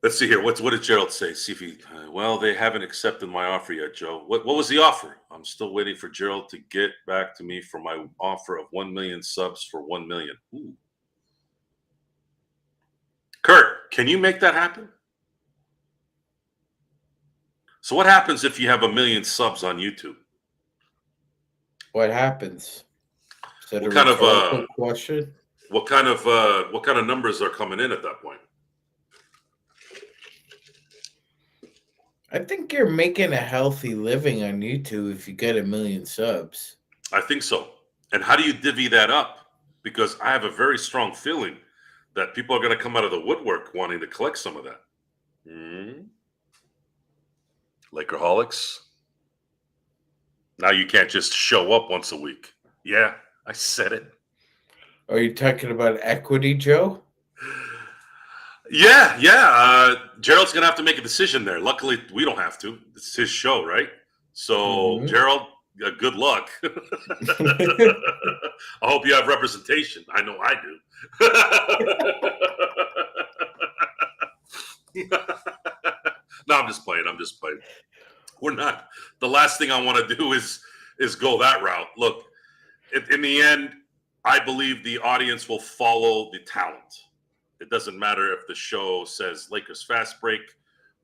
Let's see here. What did Gerald say? See if he. Well, they haven't accepted my offer yet, Joe. What was the offer? I'm still waiting for Gerald to get back to me for my offer of 1 million subs for 1 million. Ooh. Kurt, can you make that happen? So what happens if you have 1 million subs on YouTube? What happens? Is that what a kind rhetorical of question? What kind of numbers are coming in at that point? I think you're making a healthy living on YouTube if you get 1 million subs. I think so. And how do you divvy that up? Because I have a very strong feeling that people are going to come out of the woodwork wanting to collect some of that. Lakerholics. Now you can't just show up once a week. Yeah, I said it. Are you talking about equity, Joe? Yeah. Gerald's gonna have to make a decision there. Luckily, we don't have to. It's his show, right? So, Mhm. Gerald, good luck. I hope you have representation. I know I do. No, I'm just playing. We're not. The last thing I want to do is go that route. Look, in the end, I believe the audience will follow the talent. It doesn't matter if the show says Lakers Fast Break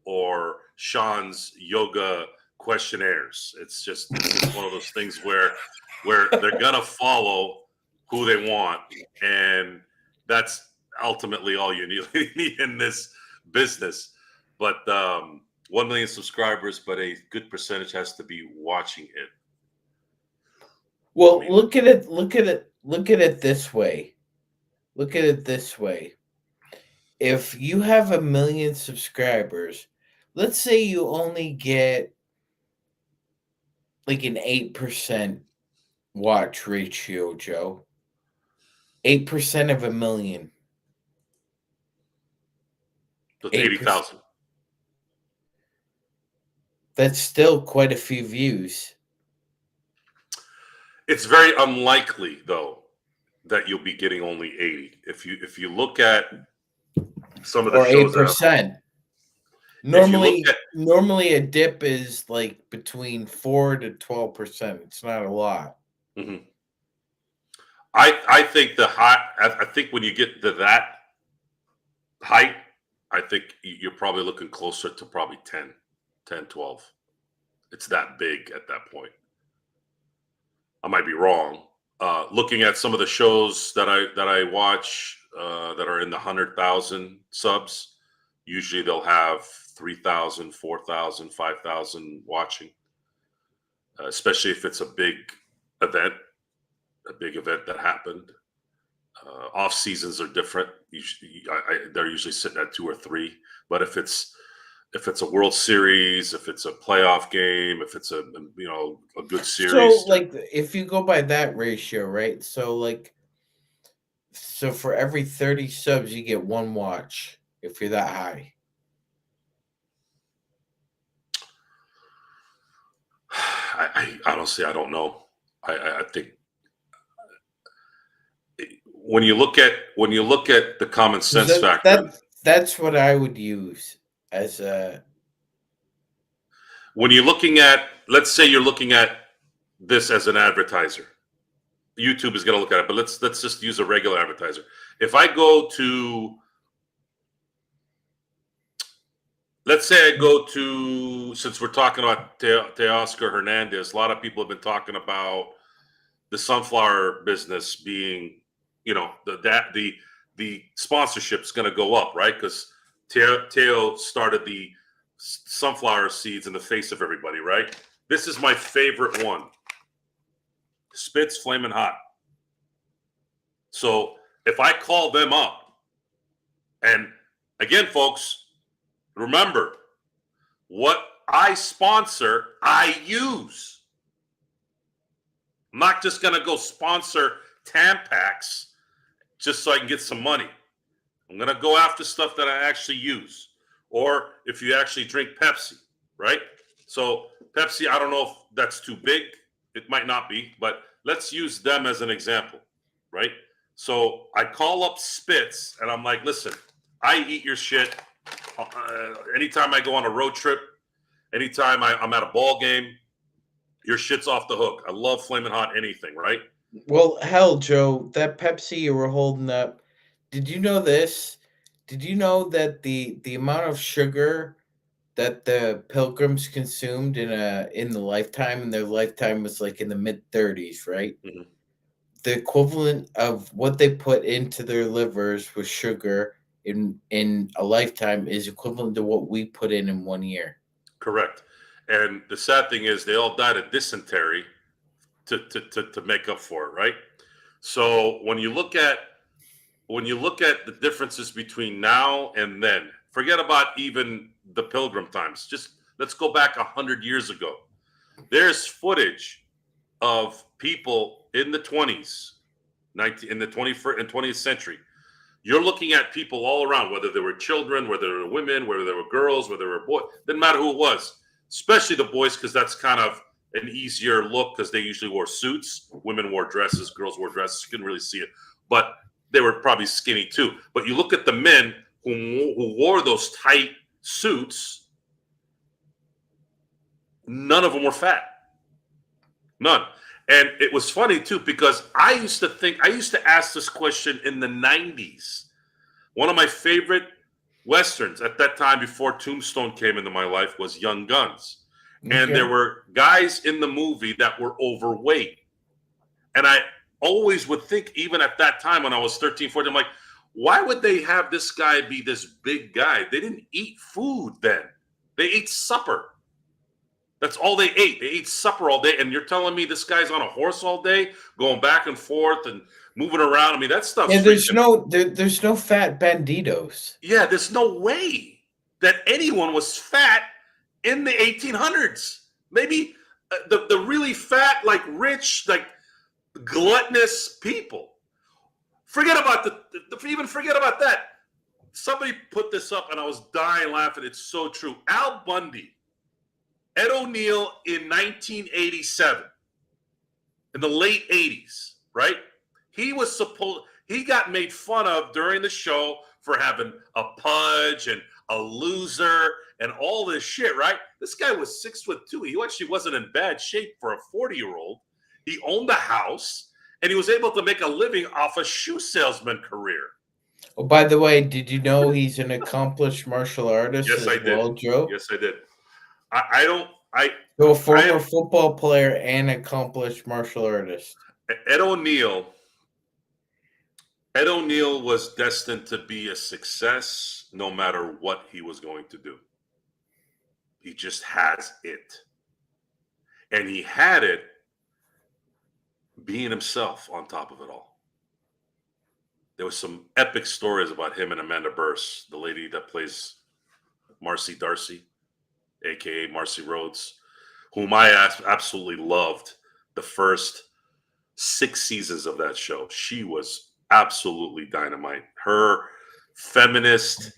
or Sean's yoga questionnaires. It's one of those things where they're gonna follow who they want, and that's ultimately all you need in this business. But 1 million subscribers, but a good percentage has to be watching it. Well, I mean, look at it. Look at it this way. Look at it this way. If you have 1 million subscribers, let's say you only get like an 8% watch ratio, Joe. 8% of 1 million. that's 8%. 80,000. That's still quite a few views. It's very unlikely, though, that you'll be getting only 80. If you look at some of the Or shows that have, 8%. if you look at, Normally a dip is like between 4 to 12%. It's not a lot. mhm. I think the high. I think when you get to that height, I think you're probably looking closer to probably 10, 12. It's that big at that point. I might be wrong. Looking at some of the shows that I watch that are in the 100,000 subs, usually they'll have 3,000, 4,000, 5,000 watching, especially if it's event, a big event that happened. Off seasons are different. They're usually sitting at 2 or 3. But if it's a World Series, if it's a playoff game, if it's a good So series, like if you go by that ratio, right? So for every 30 subs you get one watch if you're that high. I honestly I don't know. I think when you look at the common 'Cause sense factor, that's what I would use as a when you're looking at, let's say you're looking at this as an advertiser, YouTube is going to look at it, but let's just use a regular advertiser. If I go to, let's say I go to, since we're talking about Teoscar Hernandez, a lot of people have been talking about the sunflower business being, the sponsorship is going to go up, right? Because Teo started the sunflower seeds in the face of everybody, right? This is my favorite one. Spits Flamin' Hot. So if I call them up, and again, folks, remember what I sponsor, I use. I'm not just going to go sponsor Tampax just so I can get some money. I'm going to go after stuff that I actually use. Or if you actually drink Pepsi, right? So Pepsi, I don't know if that's too big. It might not be, but let's use them as an example, right? So I call up Spitz and I'm like, listen, I eat your shit. Anytime I go on a road trip, anytime I'm at a ball game, your shit's off the hook. I love Flamin' Hot anything, right? well, hell, Joe, that Pepsi you were holding up. Did you know this? Did you know that the amount of sugar that the pilgrims consumed in the lifetime in their lifetime was like in the mid 30s, right? Mhm. The equivalent of what they put into their livers with sugar in a lifetime is equivalent to what we put in 1 year. Correct. And the sad thing is they all died of dysentery to make up for it, right? So when you look at the differences between now and then, forget about even the pilgrim times. Just let's go back 100 years ago. There's footage of people in the 20s in the 21st and 20th century. You're looking at people all around, whether they were children, whether they were women, whether they were girls, whether they were boys. Didn't matter who it was, especially the boys, because that's kind of an easier look because they usually wore suits. Women wore dresses, girls wore dresses. You couldn't really see it, but they were probably skinny too. But you look at the men who wore those tight suits, none of them were fat. None. And it was funny too, because I used to ask this question in the 90s. One of my favorite Westerns at that time before Tombstone came into my life was Young Guns. And there were guys in the movie that were overweight. And I always would think, even at that time when I was 13, 14, I'm like, why would they have this guy be this big guy? They didn't eat food then. They ate supper. That's all they ate. They ate supper all day. And you're telling me this guy's on a horse all day, going back and forth and moving around. I mean, that stuff. Yeah, there's no fat banditos. Yeah, there's no way that anyone was fat in the 1800s. Maybe the really fat, like rich, like gluttonous people. Forget about forget about that. Somebody put this up and I was dying laughing. It's so true. Al Bundy, Ed O'Neill in 1987, in the late 80s, right? He got made fun of during the show for having a pudge and a loser and all this shit, right? This guy was 6'2". He actually wasn't in bad shape for a 40-year-old. He owned a house and he was able to make a living off a shoe salesman career. Oh, by the way, did you know he's an accomplished martial artist Yes, I well, did. Joe? Yes, I did. So a former football player and accomplished martial artist. Ed O'Neill was destined to be a success no matter what he was going to do. He just has it. And he had it being himself on top of it all. There was some epic stories about him and Amanda Burse, the lady that plays Marcy Darcy, a.k.a. Marcy Rhodes, whom I absolutely loved the first 6 seasons of that show. She was absolutely dynamite. Her feminist,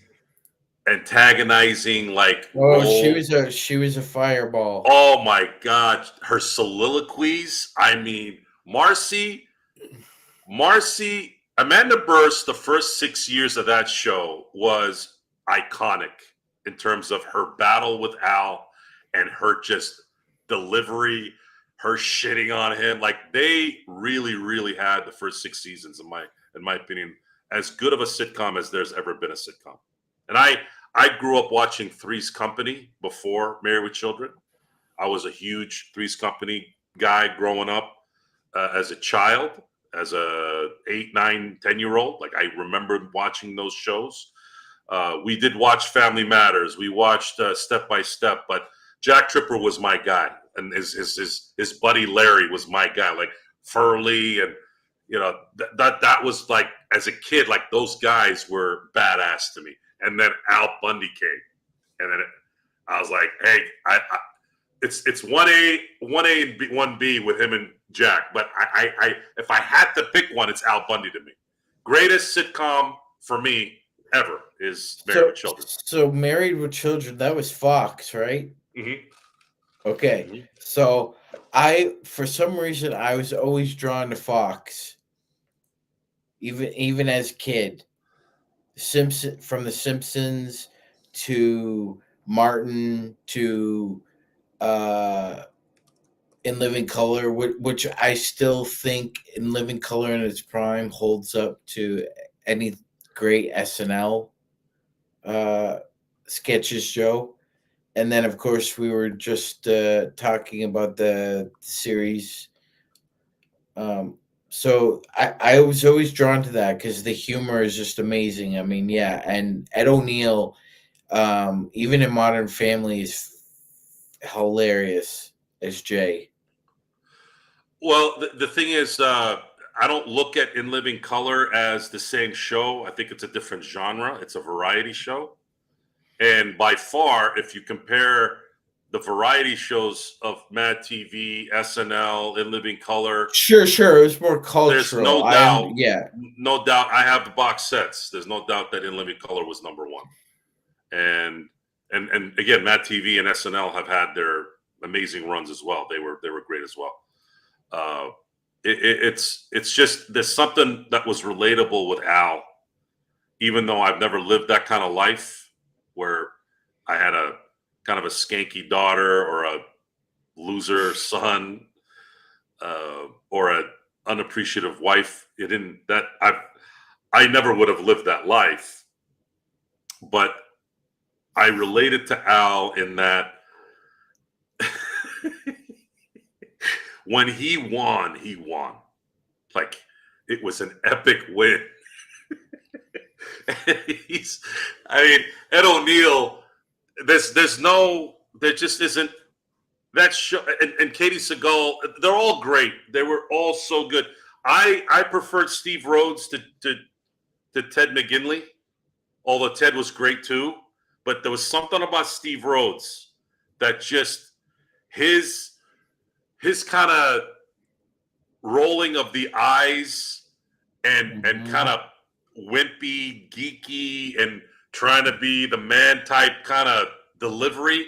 antagonizing, like, Oh, role. she was a fireball. Oh my God. Her soliloquies. I mean, Amanda Burse, the first 6 years of that show was iconic in terms of her battle with Al and her just delivery, her shitting on him. Like, they really, really had the first 6 seasons, in my opinion, as good of a sitcom as there's ever been a sitcom. And I grew up watching Three's Company before Married with Children. I was a huge Three's Company guy growing up as a child, as a 8, 9, 10-year-old. Like, I remember watching those shows. We did watch Family Matters. We watched Step by Step, but Jack Tripper was my guy, and his buddy Larry was my guy. Like Furley, and that was, like, as a kid, like, those guys were badass to me. And then Al Bundy came, and then I was like, hey, it's 1A, and 1B with him and Jack. But I if I had to pick one, it's Al Bundy to me. Greatest sitcom for me ever is Married with Children. So Married with Children, that was Fox, right? Mm-hmm. Okay. Mm-hmm. So for some reason, I was always drawn to Fox, even as a kid. From The Simpsons to Martin to In Living Color, which I still think In Living Color in its prime holds up to any great SNL sketches, Joe. And then, of course, we were just talking about the series. So I was always drawn to that because the humor is just amazing. I mean, yeah, and Ed O'Neill, even in Modern Family, is hilarious as Jay. Well, the thing is, I don't look at In Living Color as the same show. I think it's a different genre. It's a variety show. And by far, if you compare the variety shows of Mad TV, SNL, In Living Color. Sure. It was more There's cultural. no doubt, Yeah. no doubt. I have the box sets. There's no doubt that In Living Color was number one. And again, Mad TV and SNL have had their amazing runs as well. They were great as well. It's just there's something that was relatable with Al, even though I've never lived that kind of life where I had a kind of a skanky daughter or a loser son or an unappreciative wife. It didn't that I never would have lived that life, but I related to Al in that when he won. Like it was an epic win. I mean, Ed O'Neill. There just isn't that show. And Katie Seagal, they're all great. They were all so good. I preferred Steve Rhodes to Ted McGinley, although Ted was great too. But there was something about Steve Rhodes that just his kind of rolling of the eyes and kind of wimpy, geeky, and trying to be the man type kind of delivery,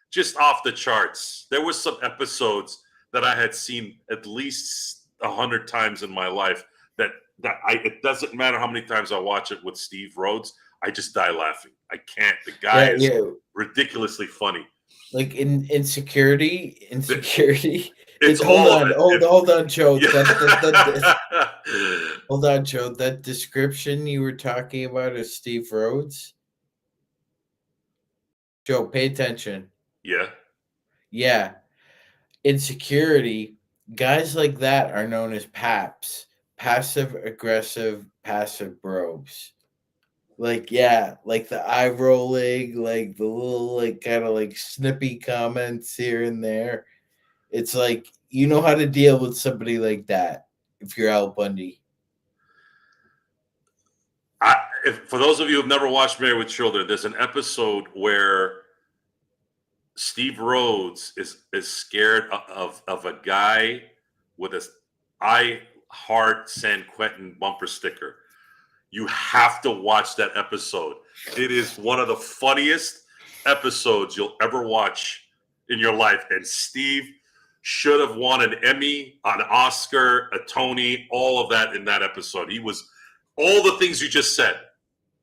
just off the charts. There were some episodes that I had seen at least 100 times in my life that it doesn't matter how many times I watch it with Steve Rhodes, I just die laughing. I can't. The guy is ridiculoly funny. Like in Insecurity. It's hold on, Joe. Yeah. Hold on, Joe. That description you were talking about of Steve Rhodes. Joe, pay attention. Yeah. Insecurity. Guys like that are known as PAPs, passive aggressive passive probes. Like, yeah, like the eye rolling, like the little, like kind of like snippy comments here and there. It's like you know how to deal with somebody like that if you're Al Bundy. For those of you who've never watched Married with Children, there's an episode where Steve Rhodes is scared of a guy with a I Heart San Quentin bumper sticker. You have to watch that episode. It is one of the funniest episodes you'll ever watch in your life. And Steve should have won an Emmy, an Oscar, a Tony, all of that in that episode. He was all the things you just said,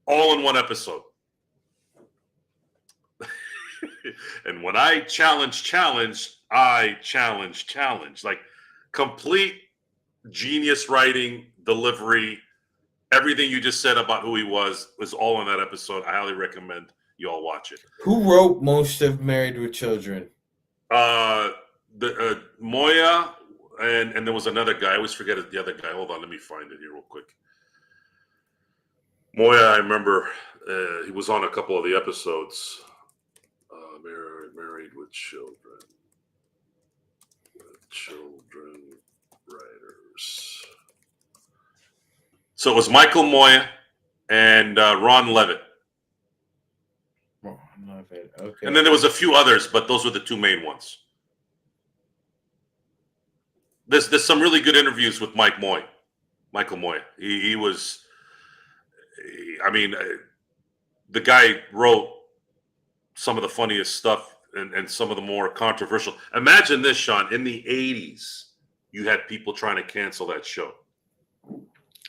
all in one episode. And when I challenge, I challenge. Like complete genius writing, delivery. Everything you just said about who he was all in that episode. I highly recommend you all watch it. Who wrote most of Married with Children? Moya, and there was another guy. I always forget the other guy. Hold on, let me find it here real quick. Moya, I remember he was on a couple of the episodes. Married with Children. Children writers. So it was Michael Moya and Ron Levitt. Okay. And then there was a few others, but those were the two main ones. There's some really good interviews with Michael Moya. He was, I mean, the guy wrote some of the funniest stuff and some of the more controversial. Imagine this, Sean. In the 80s, you had people trying to cancel that show.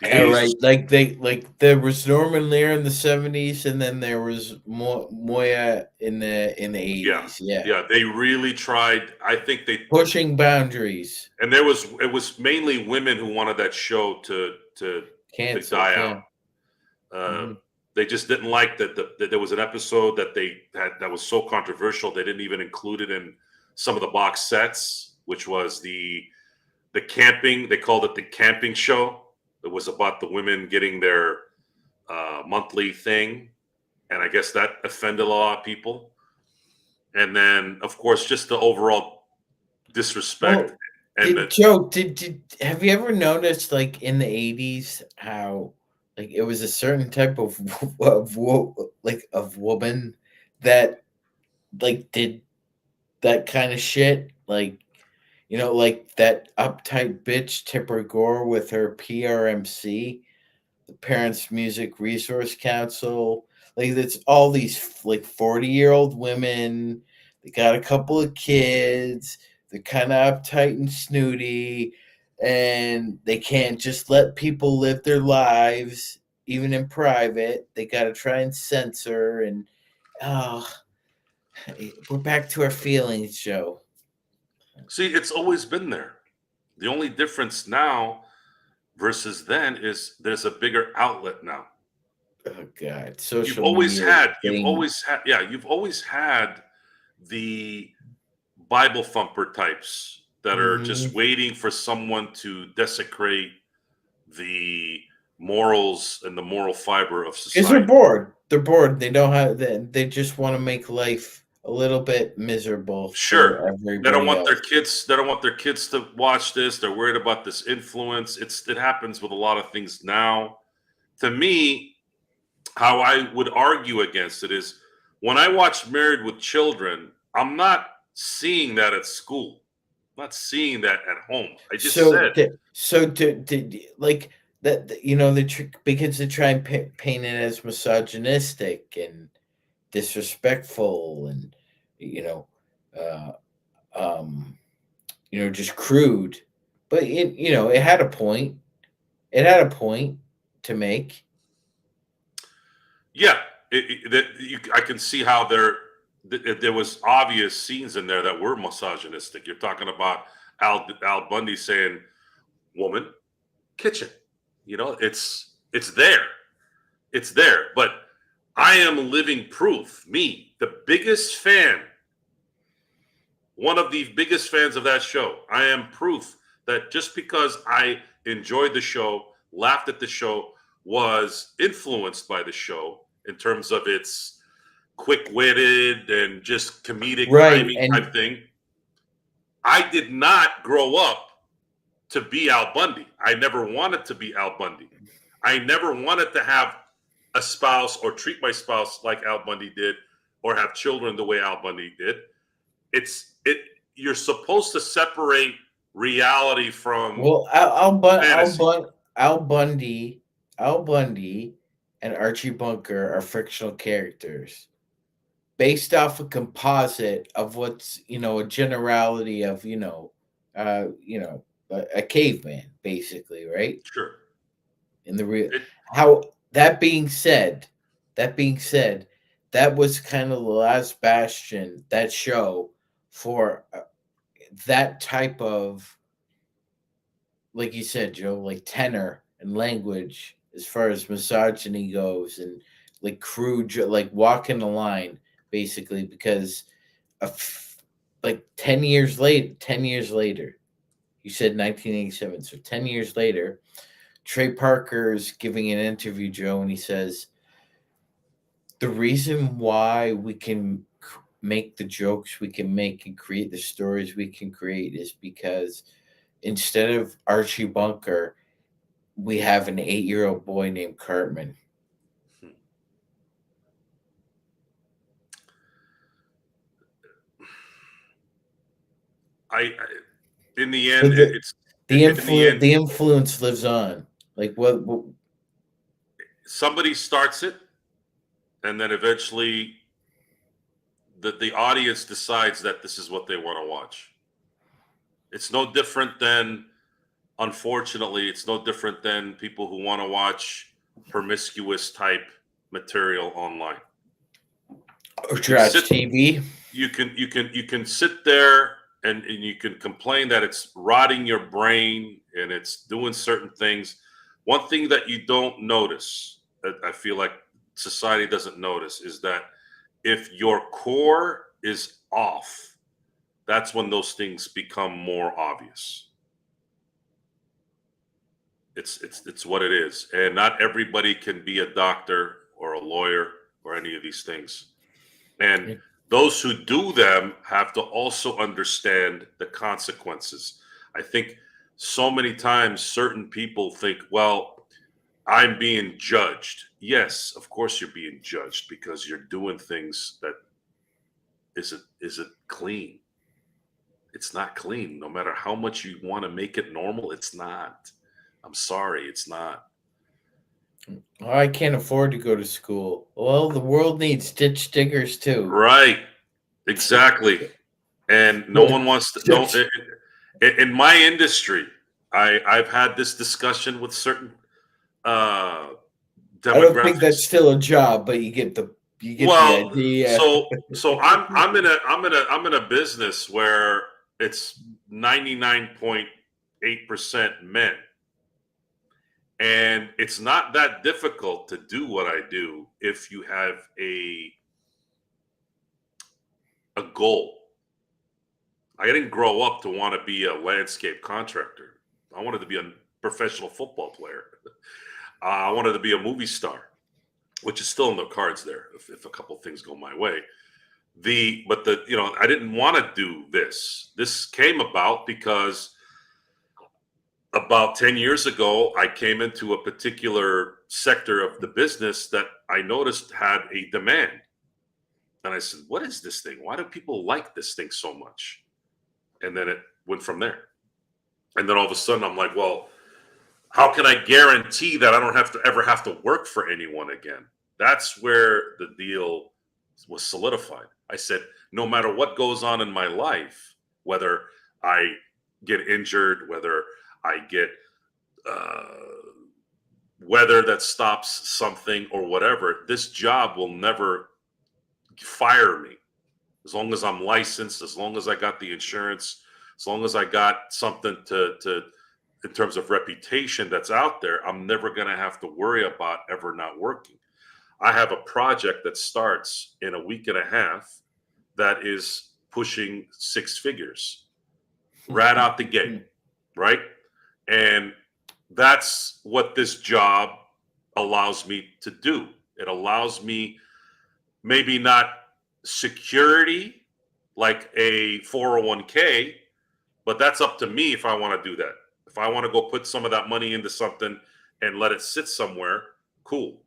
Yeah, right. Like there was Norman Lear in the 70s, and then there was Moya in the 80s. Yeah. They really tried. I think they pushing boundaries. And it was mainly women who wanted that show to die out. They just didn't like that there was an episode that they had that was so controversial. They didn't even include it in some of the box sets, which was the camping. They called it the camping show. It was about the women getting their monthly thing. And I guess that offended a lot of people. And then, of course, just the overall disrespect. Joe, have you ever noticed, like, in the 80s, how, like, it was a certain type of woman that, like, did that kind of shit. Like, like that uptight bitch Tipper Gore with her PRMC, the Parents Music Resource Council. Like, it's all these like 40-year-old women. They got a couple of kids. They're kind of uptight and snooty, and they can't just let people live their lives, even in private. They got to try and censor. And oh, we're back to our feelings, Joe. See, it's always been there. The only difference now versus then is there's a bigger outlet now. Oh God, You've social always media is had, getting. you've always had the Bible thumper types that are just Mhm. waiting for someone to desecrate the morals and the moral fiber of Because they're society. bored. They're bored. They don't have. They just want to make life a little bit miserable Sure, for they don't everybody want their else. kids. They don't want their kids to watch this. They're worried about this influence. It happens with a lot of things now. To me, how I would argue against it is when I watch Married with Children, I'm not seeing that at school. I'm not seeing that at home. I just So, said, like that. Because they try and paint it as misogynistic and disrespectful, and you know, uh, um, just crude. But it had a point. It had a point to make. yeah, I can see how there was obvious scenes in there that were misogynistic. You're talking about Al Bundy saying, "Woman, kitchen." It's there. It's there. But I am living proof. Me, the biggest fan, one of the biggest fans of that show. I am proof that just because I enjoyed the show, laughed at the show, was influenced by the show in terms of its quick-witted and just comedic Right, timing and type thing. I did not grow up to be Al Bundy. I never wanted to be Al Bundy. I never wanted to have a spouse or treat my spouse like Al Bundy did or have children the way Al Bundy did. It's it You're supposed to separate reality from well, fantasy. Al Bundy, Al Bundy, and Archie Bunker are fictional characters based off a composite of what's a generality of a caveman, basically, right? Sure. In the real, It how that being said, that was kind of the last bastion, that show, for that type of, like you said, Joe, like tenor and language as far as misogyny goes, and like crude, like walking the line, basically, because like 10 years later, you said 1987, so 10 years later, Trey Parker's giving an interview, Joe, and he says the reason why we can make the jokes we can make and create the stories we can create is because instead of Archie Bunker, we have an 8-year-old boy named Cartman. in the So end, it's in the end, the influence lives on. Like what somebody starts it, and then eventually the audience decides that this is what they want to watch. It's no different than, unfortunately, it's no different than people who want to watch promiscuous type material online. or You can sit trash TV. you can sit there and you can complain that it's rotting your brain and it's doing certain things. One thing that you don't notice, that I feel like society doesn't notice, is that if your core is off, that's when those things become more obvious. It's what it is, and not everybody can be a doctor or a lawyer or any of these things. And those who do them have to also understand the consequences. I think so many times certain people think, well, I'm being judged. Yes, of course you're being judged because you're doing things that isn't clean. It's not clean. No matter how much you want to make it normal, it's not. I'm sorry, it's not. Oh, I can't afford to go to school. Well, the world needs ditch stickers too. Right. Exactly. And no one wants to. No, in my industry, I've had this discussion with certain uh, I don't think that's demographics. still a job, but you get the Well, idea. so I'm in a business where it's 99.8% men, and it's not that difficult to do what I do if you have a goal. I didn't grow up to want to be a landscape contractor. I wanted to be a professional football player. I wanted to be a movie star, which is still in the cards there if a couple things go my way. I didn't want to do this. This came about because about 10 years ago, I came into a particular sector of the business that I noticed had a demand. And I said, what is this thing? Why do people like this thing so much? And then it went from there. And then all of a sudden, I'm like, well, how can I guarantee that I don't have to ever have to work for anyone again? That's where the deal was solidified. I said, no matter what goes on in my life, whether I get injured, whether I get weather that stops something or whatever, this job will never fire me. As long as I'm licensed, as long as I got the insurance, as long as I got something to in terms of reputation that's out there, I'm never going to have to worry about ever not working. I have a project that starts in a week and a half that is pushing six figures right out the gate, right? And that's what this job allows me to do. It allows me maybe not security like a 401k, but that's up to me if I want to do that. If I want to go put some of that money into something and let it sit somewhere, cool.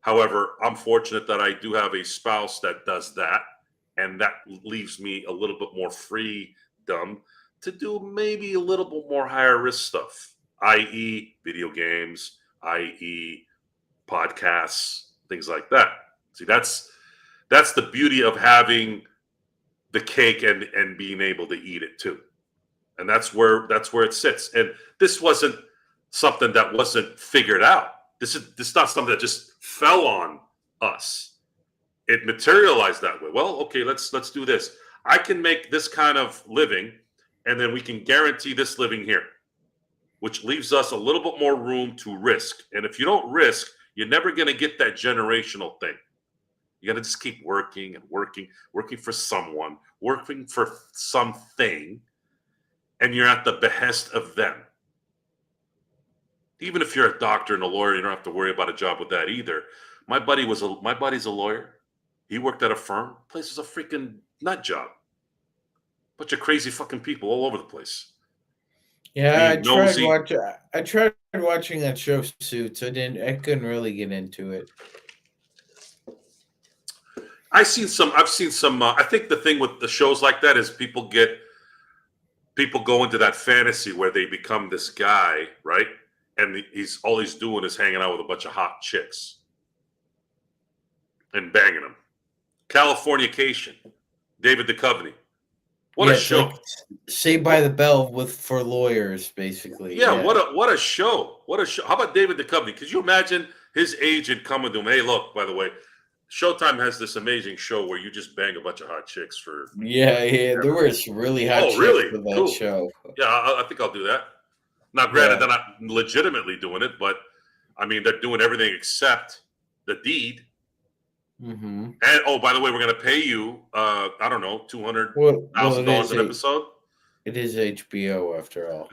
However, I'm fortunate that I do have a spouse that does that, and that leaves me a little bit more freedom to do maybe a little bit more higher risk stuff, i.e., video games, i.e., podcasts, things like that. See, that's the beauty of having the cake and being able to eat it too. And that's where it sits. And this wasn't something that wasn't figured out. This is not something that just fell on us. It materialized that way. Well, okay, let's do this. I can make this kind of living, and then we can guarantee this living here, which leaves us a little bit more room to risk. And if you don't risk, you're never going to get that generational thing. You got to just keep working and working, working for someone, working for something, and you're at the behest of them. Even if you're a doctor and a lawyer, you don't have to worry about a job with that either. My buddy's a lawyer. He worked at a firm. Place is a freaking nut job. Bunch of crazy fucking people all over the place. Yeah, Being nosy. I tried watching that show Suits. I couldn't really get into it. I've seen some. I think the thing with the shows like that is people go into that fantasy where they become this guy, right? And he's doing is hanging out with a bunch of hot chicks and banging them. Californication, David Duchovny. What Yeah, a it's show! like Saved by the Bell for lawyers, basically. Yeah, Yeah. what a show! What a show! How about David Duchovny? Could you imagine his agent coming to him? Hey, look, by the way, Showtime has this amazing show where you just bang a bunch of hot chicks for. Yeah, there were some really hot Oh, chicks really? for that Cool. show. Yeah, I think I'll do that. Now, granted, Yeah. they're not legitimately doing it, but I mean, they're doing everything except the deed. Mm-hmm. And oh, by the way, we're going to pay you, I don't know, Well, $200,000 an episode. it is HBO after all.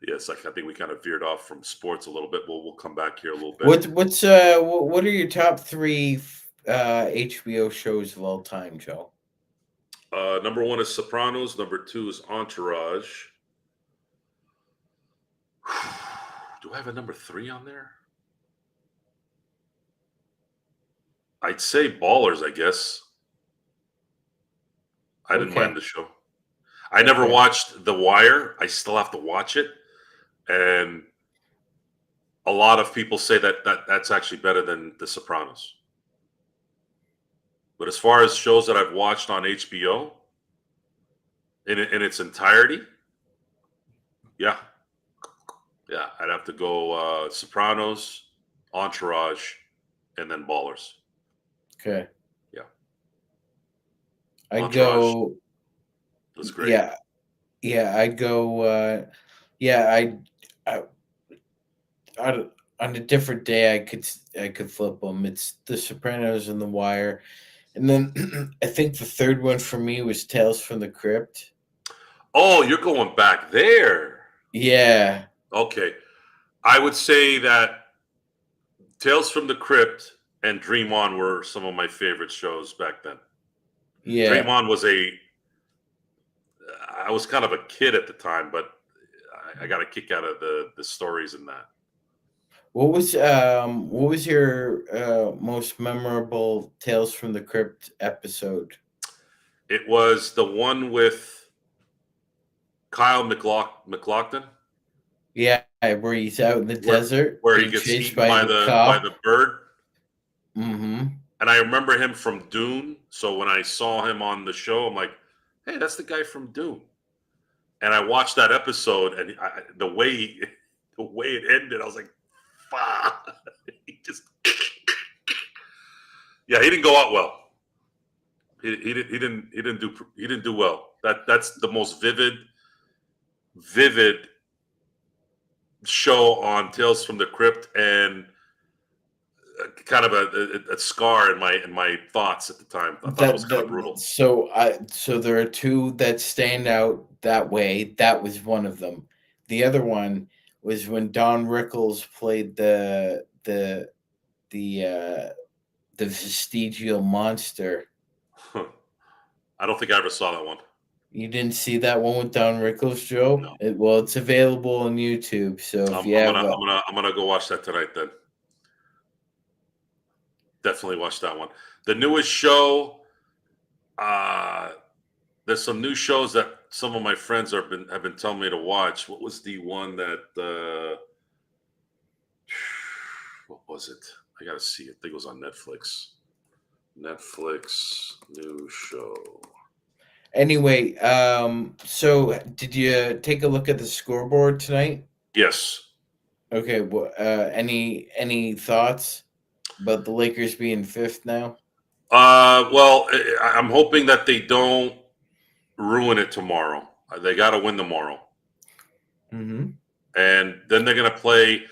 Yes, I think we kind of veered off from sports a little bit. We'll come back here a little bit. What are your top three HBO shows of all time, Joe? Number one is Sopranos. Number two is Entourage. Do I have a number three on there? I'd say Ballers, I guess. I didn't Okay. mind the show. I never Okay. watched The Wire. I still have to watch it, and a lot of people say that's actually better than The Sopranos. But as far as shows that I've watched on HBO in its entirety, yeah, yeah, I'd have to go Sopranos, Entourage, and then Ballers. Okay. Yeah, I Entourage go. was great. Yeah. Yeah. I go. Yeah. I on a different day, I could flip them. It's The Sopranos and The Wire, and then I think the third one for me was Tales from the Crypt. Oh, you're going back there. Yeah. Okay, I would say that Tales from the Crypt and Dream On were some of my favorite shows back then. Dream Yeah. On was I was kind of a kid at the time, but I got a kick out of the stories in that. What was your most memorable Tales from the Crypt episode? It was the one with Kyle McLaughlin, Yeah, where he's out in the where desert where he being gets chased eaten by by the the cop. bird. Mm-hmm. And I remember him from Dune. So when I saw him on the show, I'm like, hey, that's the guy from Dune. And I watched that episode, and the way the way it ended, I was like, fuck. He just yeah, he didn't go out well. He didn't do well. That's the most vivid show on Tales from the Crypt, and kind of a scar in my thoughts at the time. I thought it was kind of brutal. So there are two that stand out that way. That was one of them. The other one was when Don Rickles played the vestigial monster. I don't think I ever saw that one. You didn't see that one with Don Rickles, Joe? No, Well, it's available on YouTube. So if you have a I'm gonna go watch that tonight. Then definitely watch that one. The newest show. Uh, there's some new shows that some of my friends have been telling me to watch. What was the one that? What was it? I gotta see it. I think it was on Netflix. Netflix new show. anyway, so did you take a look at the scoreboard tonight? Yes. Okay, well, any thoughts about the Lakers being fifth now? Well, I'm hoping that they don't ruin it tomorrow. They got to win tomorrow, Mm-hmm. and then they're gonna play.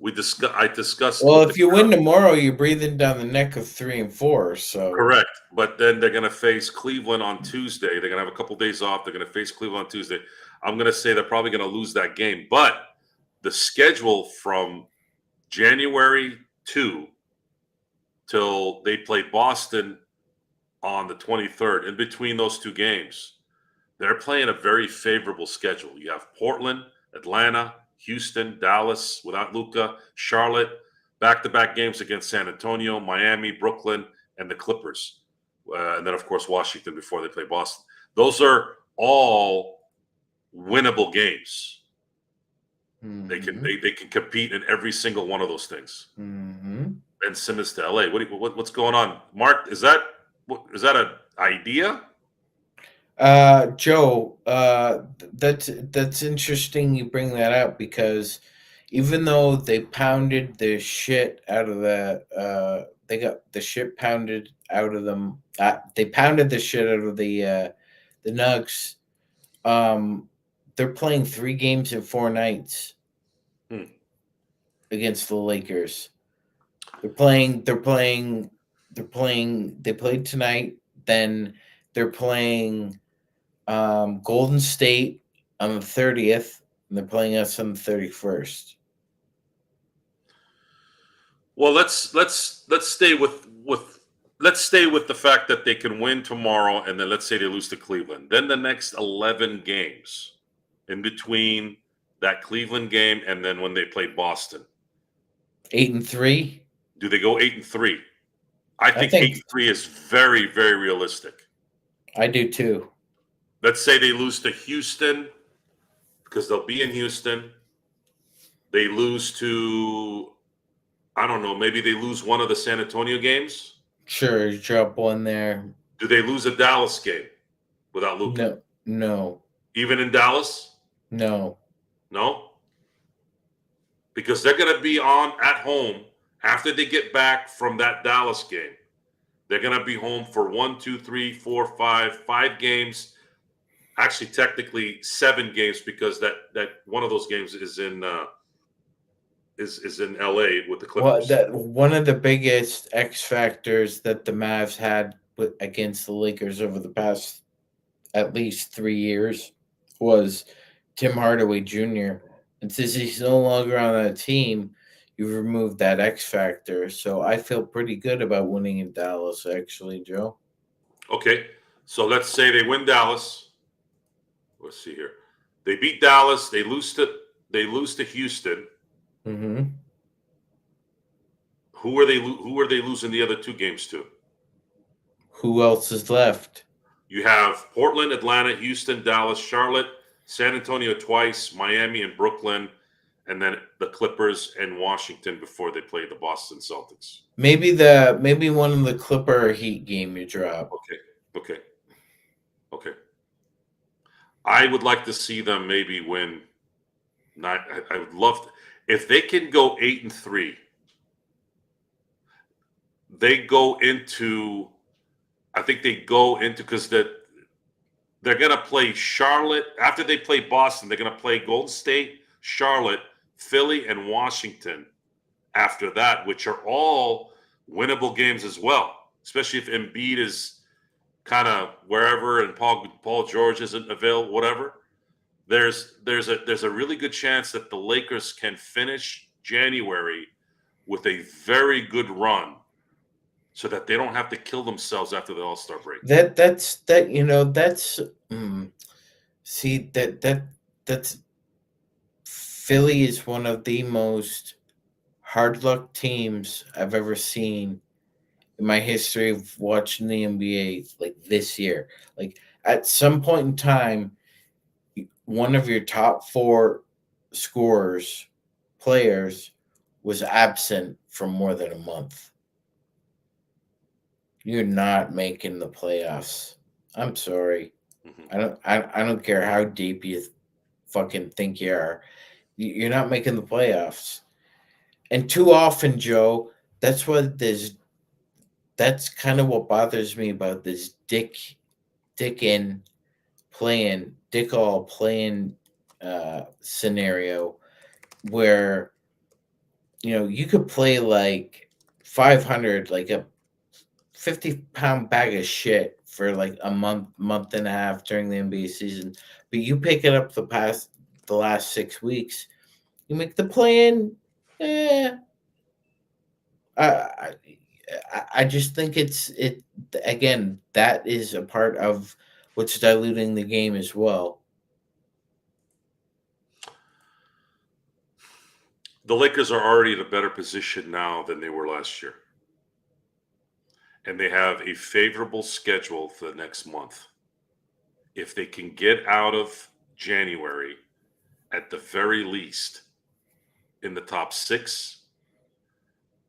I discussed Well, with the if you win tomorrow, you're breathing down the neck of 3 and 4. So correct, but then they're gonna face Cleveland on Tuesday. They're gonna have a couple days off. They're gonna face Cleveland on Tuesday. I'm gonna say they're probably gonna lose that game, but the schedule from January 2 till they play Boston on the 23rd. In between those two games, they're playing a very favorable schedule. You have Portland, Atlanta, Houston, Dallas without Luka, Charlotte, back-to-back games against San Antonio, Miami, Brooklyn, and the Clippers. And then, of course, Washington before they play Boston. Those are all winnable games. mm-hmm. They can compete in every single one of those things. Mm-hmm. Ben Simmons to LA. What's going on, Mark? Is that an idea? Joe, that's interesting you bring that up because even though they pounded the shit out of they got the shit pounded out of them. They pounded the shit out of the Nugs. They're playing 3 games in 4 nights Hmm. against the Lakers. They're playing. They're playing. They're playing. They played tonight. Then they're playing Golden State on the 30th, and they're playing us on the 31st. Well, let's stay let's stay with the fact that they can win tomorrow, and then let's say they lose to Cleveland. Then the next 11 games in between that Cleveland game and then when they play Boston, 8-3. do they go 8-3? I I think eight think and three is very realistic. I do too. let's say they lose to Houston because they'll be in Houston. They lose to, I don't know, maybe they lose one of the San Antonio games. Sure, drop one there. Do they lose a Dallas game without Luka? No, Even in Dallas? no. No? Because they're going to be on at home after they get back from that Dallas game. They're going to be home for 5 games. Actually, technically 7 games because that one of those games is in is in LA with the Well, Clippers. that one of the biggest X factors that the Mavs had against the Lakers over the past at least 3 years was Tim Hardaway Jr. And since he's no longer on that team, you've removed that X factor. So I feel pretty good about winning in Dallas, actually, Joe. Okay, so let's say they win Dallas. Let's see here. They beat Dallas. They lose to Houston. Mm-hmm. Who are they losing the other 2 games to? Who else is left? You have Portland, Atlanta, Houston, Dallas, Charlotte, San Antonio twice, Miami and Brooklyn, and then the Clippers and Washington before they play the Boston Celtics. Maybe one of the Clipper Heat game you drop. Okay. I would like to see them maybe win. I would love if they can go 8-3. They go into. I think they go into because they're going to play Charlotte after they play Boston. They're going to play Golden State, Charlotte, Philly, and Washington after that, which are all winnable games as well. Especially if Embiid is kind of wherever and Paul George isn't available, whatever. There's a really good chance that the Lakers can finish January with a very good run, so that they don't have to kill themselves after the All-Star break. See that's Philly is one of the most hard luck teams I've ever seen in my history of watching the NBA, like this year. Like at some point in time, one of your top 4 players was absent for more than a month. You're not making the playoffs. I'm sorry. Mm-hmm. I don't care how deep you fucking think you are. You're not making the playoffs. And too often, Joe, that's kind of what bothers me about this dick all playing scenario where you could play like 500, like a 50-pound bag of shit for like a month and a half during the NBA season, but you pick it up the last 6 weeks, you make the play-in. I just think it again, that is a part of what's diluting the game as well. The Lakers are already in a better position now than they were last year. And they have a favorable schedule for the next month. If they can get out of January, at the very least, in the top 6,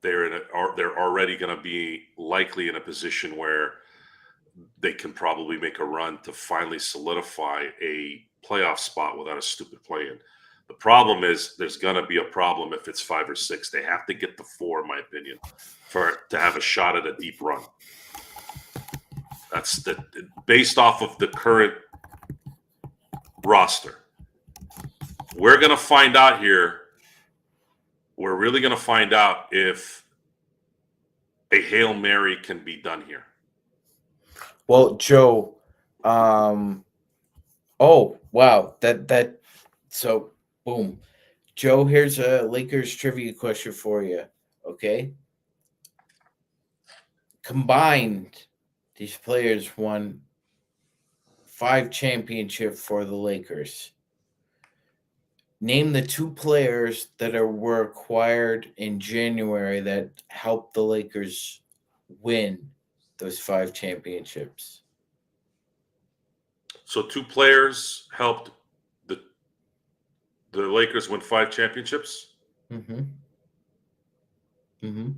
they're already going to be likely in a position where they can probably make a run to finally solidify a playoff spot without a stupid play-in. The problem is there's going to be a problem if it's 5 or 6. They have to get to 4, in my opinion, to have a shot at a deep run. That's based off of the current roster. We're going to find out here. We're really going to find out if a Hail Mary can be done here. Well, Joe, oh wow, so boom. Joe, here's a Lakers trivia question for you. Okay. Combined, these players won 5 championships for the Lakers. Name the 2 players that were acquired in January that helped the Lakers win those 5 championships. So two players helped the Lakers win 5 championships. Mm-hmm. Mm-hmm.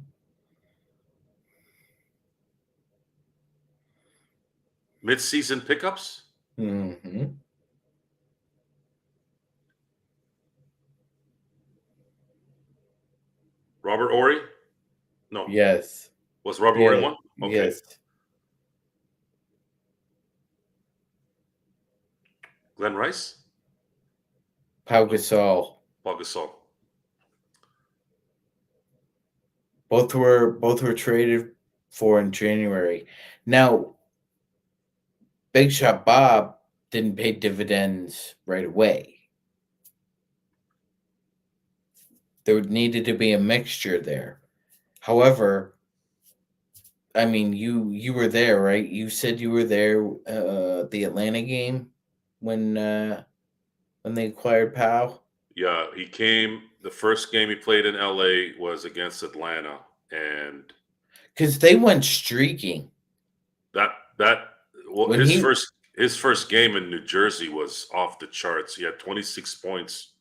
Mid-season pickups. Mm-hmm. Robert Ory. No, Yes. was Robert Ory Yeah. one? Okay. Yes. Glenn Rice. Pau Gasol. Paul Gasol. Both were traded for in January. Now, Big Shot Bob didn't pay dividends right away. There needed to be a mixture there. However, I mean, you were there, right? You said you were there the Atlanta game when they acquired Powell. Yeah, he came. The first game he played in LA was against Atlanta, and Because they went streaking. well, When his first game in New Jersey was off the charts. He had 26 points,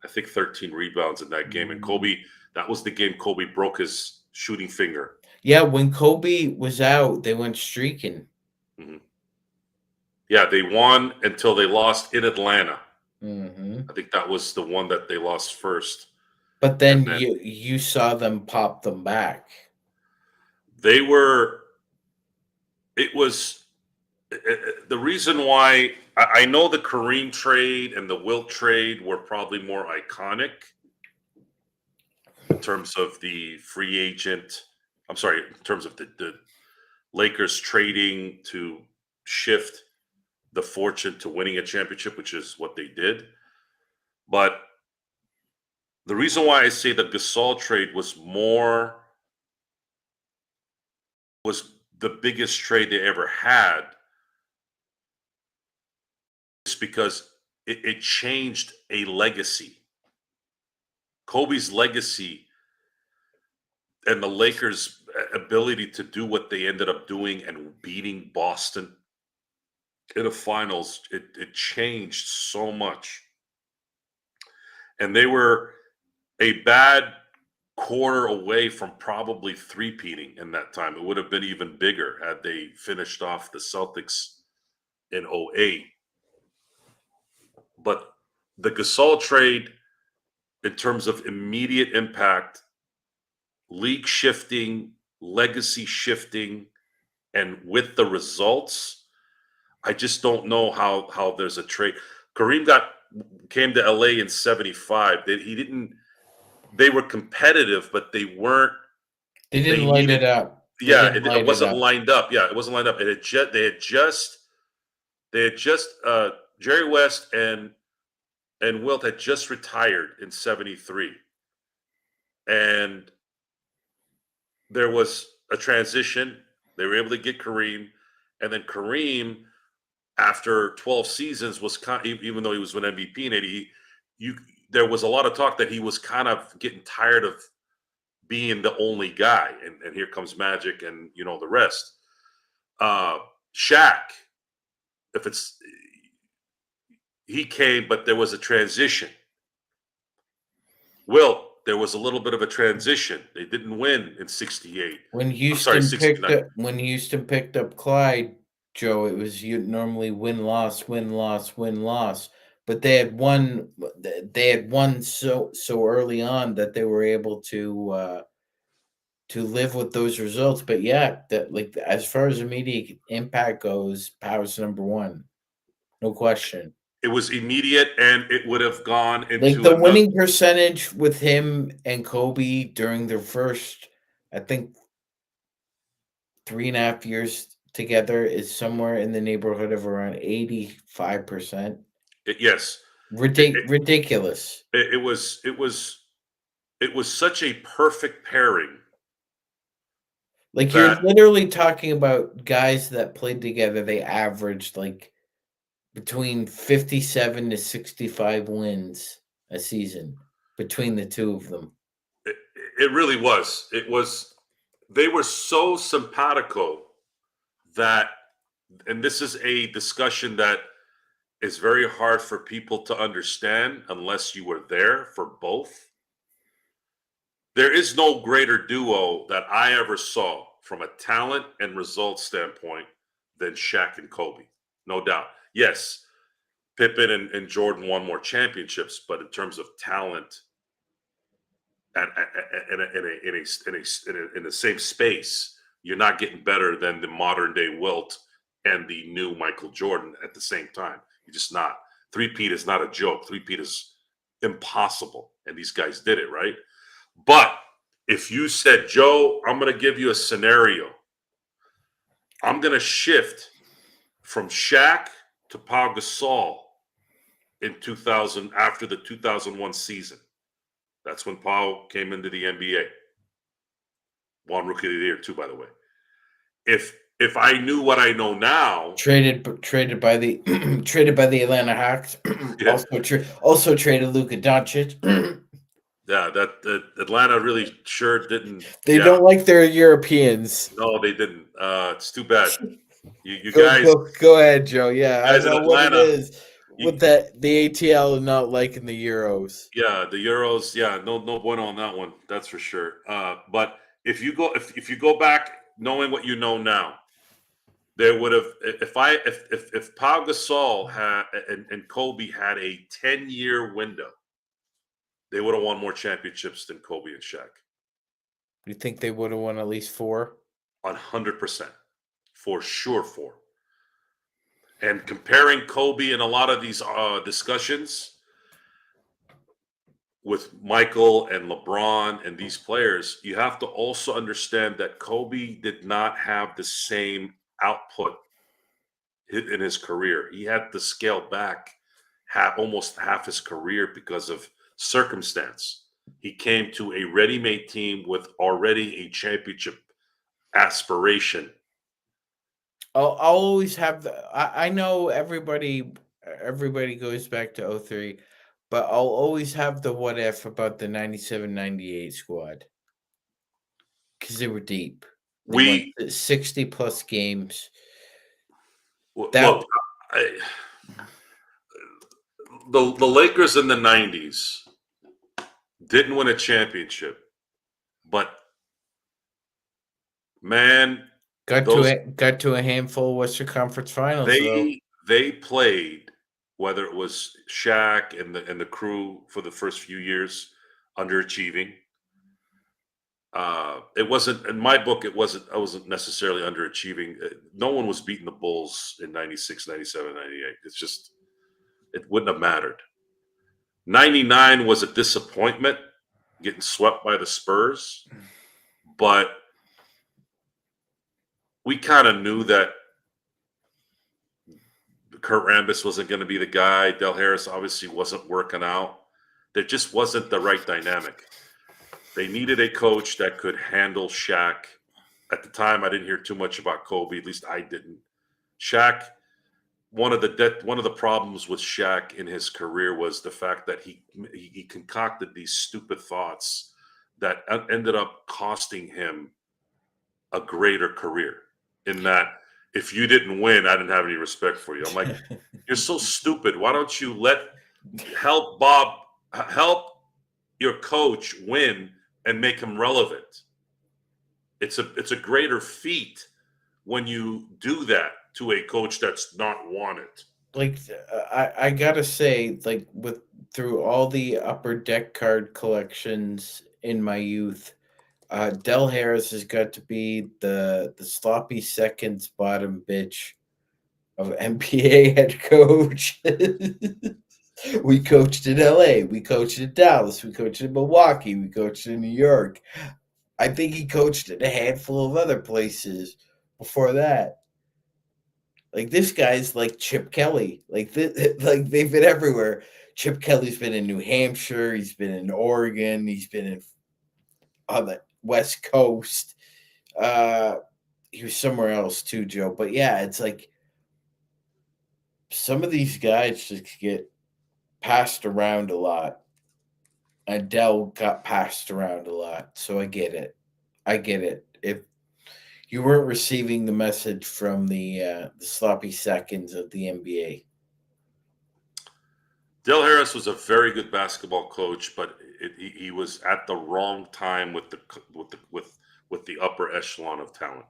I think 13 rebounds in that game. And Kobe, that was the game Kobe broke his shooting finger. Yeah, when Kobe was out, they went streaking. Mm-hmm. Yeah, they won until they lost in Atlanta. Mm-hmm. I think that was the one that they lost first. But then you saw them pop them back. They were. It was the reason why I know the Kareem trade and the Wilt trade were probably more iconic in terms of the free agent. I'm sorry, in terms of the Lakers trading to shift the fortune to winning a championship, which is what they did. But the reason why I say the Gasol trade was the biggest trade they ever had is because it changed a legacy. Kobe's legacy and the Lakers' ability to do what they ended up doing and beating Boston in the finals, it changed so much. And they were a bad quarter away from probably three-peating in that time. It would have been even bigger had they finished off the Celtics in 08. But the Gasol trade, in terms of immediate impact, league shifting, legacy shifting, and with the results, I just don't know how there's a trade. Kareem came to LA in 75. They were competitive, but they weren't. They didn't light it up. It wasn't lined up. Yeah, it wasn't lined up. They had just Jerry West and Wilt had just retired in 73. And there was a transition. They were able to get Kareem. And then Kareem, after 12 seasons, was even though he was an MVP in 80, there was a lot of talk that he was kind of getting tired of being the only guy. And here comes Magic and the rest. Shaq, he came, but there was a transition. Wilt, there was a little bit of a transition. They didn't win in 68. When Houston picked up Clyde, Joe, it was normally win-loss, win-loss, win-loss. But they had won so early on that they were able to live with those results. But yeah, as far as immediate impact goes, Powell's number one. No question. It was immediate, and it would have gone into like the winning percentage with him and Kobe during their first, I think, 3.5 years together is somewhere in the neighborhood of around 85%. Yes, ridiculous. It was such a perfect pairing. Like you're literally talking about guys that played together. They averaged like between 57 to 65 wins a season between the two of them. It really was. They were so simpatico that, and this is a discussion that is very hard for people to understand unless you were there for both. There is no greater duo that I ever saw from a talent and results standpoint than Shaq and Kobe. No doubt. Yes, Pippen and Jordan won more championships, but in terms of talent in the same space, you're not getting better than the modern day Wilt and the new Michael Jordan at the same time. You're just not. Three-peat is not a joke. Three-peat is impossible. And these guys did it, right? But if you said, Joe, I'm going to give you a scenario, I'm going to shift from Shaq to Pau Gasol in 2000 after the 2001 season. That's when Pau came into the NBA. Won Rookie of the Year too, by the way. If I knew what I know now, traded by the traded by the Atlanta Hawks, yeah, also traded Luka Doncic. yeah, that Atlanta really sure didn't. They Yeah, don't like their Europeans. no, they didn't. It's too bad. You Go guys, go ahead, Joe. Yeah, I guys in know what it Atlanta, is you, with that the ATL and not liking the Euros. yeah, the Euros, yeah, no bueno on that one, that's for sure. But if you go back knowing what you know now, there would have if Pau Gasol had and Kobe had a 10-year window, they would have won more championships than Kobe and Shaq. You think they would have won at least 4? 100%, for sure, 4. And comparing Kobe in a lot of these discussions with Michael and LeBron and these players, you have to also understand that Kobe did not have the same output in his career. He had to scale back almost half his career because of circumstance. He came to a ready-made team with already a championship aspiration. I'll always have I know everybody goes back to 03, but I'll always have the what if about the 97-98 squad. Because they were deep. They won We 60 plus games. That look, the Lakers in the 90s didn't win a championship, but man, got those to a handful of Western Conference Finals though. they played, whether it was Shaq and the crew for the first few years, underachieving. It wasn't in my book. I wasn't necessarily underachieving. No one was beating the Bulls in 96, 97, 98. It's just it wouldn't have mattered. 99 was a disappointment, getting swept by the Spurs, but we kind of knew that Kurt Rambis wasn't going to be the guy. Del Harris obviously wasn't working out. There just wasn't the right dynamic. They needed a coach that could handle Shaq. At the time, I didn't hear too much about Kobe. At least I didn't. Shaq, one of the problems with Shaq in his career was the fact that he concocted these stupid thoughts that ended up costing him a greater career. In that, if you didn't win, I didn't have any respect for you. I'm like, you're so stupid. Why don't you help your coach win and make him relevant? It's a greater feat when you do that to a coach that's not wanted. Like I gotta say, like through all the upper deck card collections in my youth, Del Harris has got to be the sloppy seconds bottom bitch of NBA head coach. We coached in LA, we coached in Dallas, we coached in Milwaukee, we coached in New York. I think he coached in a handful of other places before that. Like this guy's like Chip Kelly. Like like they've been everywhere. Chip Kelly's been in New Hampshire, he's been in Oregon, he's been on the West Coast. He was somewhere else too, Joe. But yeah, it's like some of these guys just get passed around a lot. Adele got passed around a lot, so I get it. I get it. If you weren't receiving the message from the sloppy seconds of the NBA. Dale Harris was a very good basketball coach, but he was at the wrong time with the upper echelon of talent.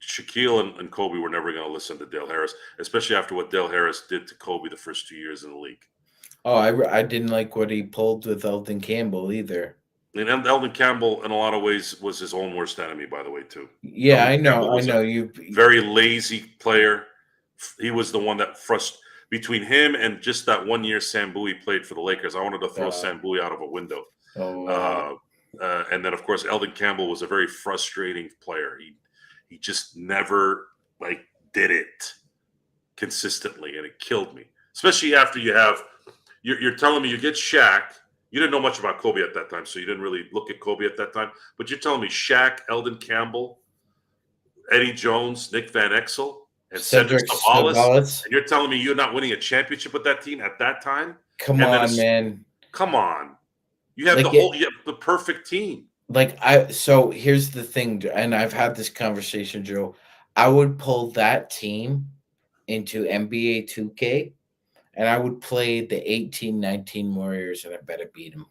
Shaquille and Kobe were never going to listen to Dale Harris, especially after what Dale Harris did to Kobe the first 2 years in the league. Oh, I didn't like what he pulled with Elton Campbell either. And Elvin Campbell, in a lot of ways, was his own worst enemy, by the way, too. Yeah, Elvin Campbell I was know a you. very lazy player. He was the one that between him and just that 1 year Sam Bowie played for the Lakers. I wanted to throw Sam Bowie out of a window. Oh, And then, of course, Elvin Campbell was a very frustrating player. He just never did it consistently, and it killed me. Especially after you're telling me you get Shaq. You didn't know much about Kobe at that time, so you didn't really look at Kobe at that time. But you're telling me Shaq, Eldon Campbell, Eddie Jones, Nick Van Exel, and Cedric Sabalas, and you're telling me you're not winning a championship with that team at that time? Come on, man. Come on. You have you have the perfect team. So here's the thing, and I've had this conversation, Joe. I would pull that team into NBA 2K, and I would play the 18-19 Warriors, and I better beat them.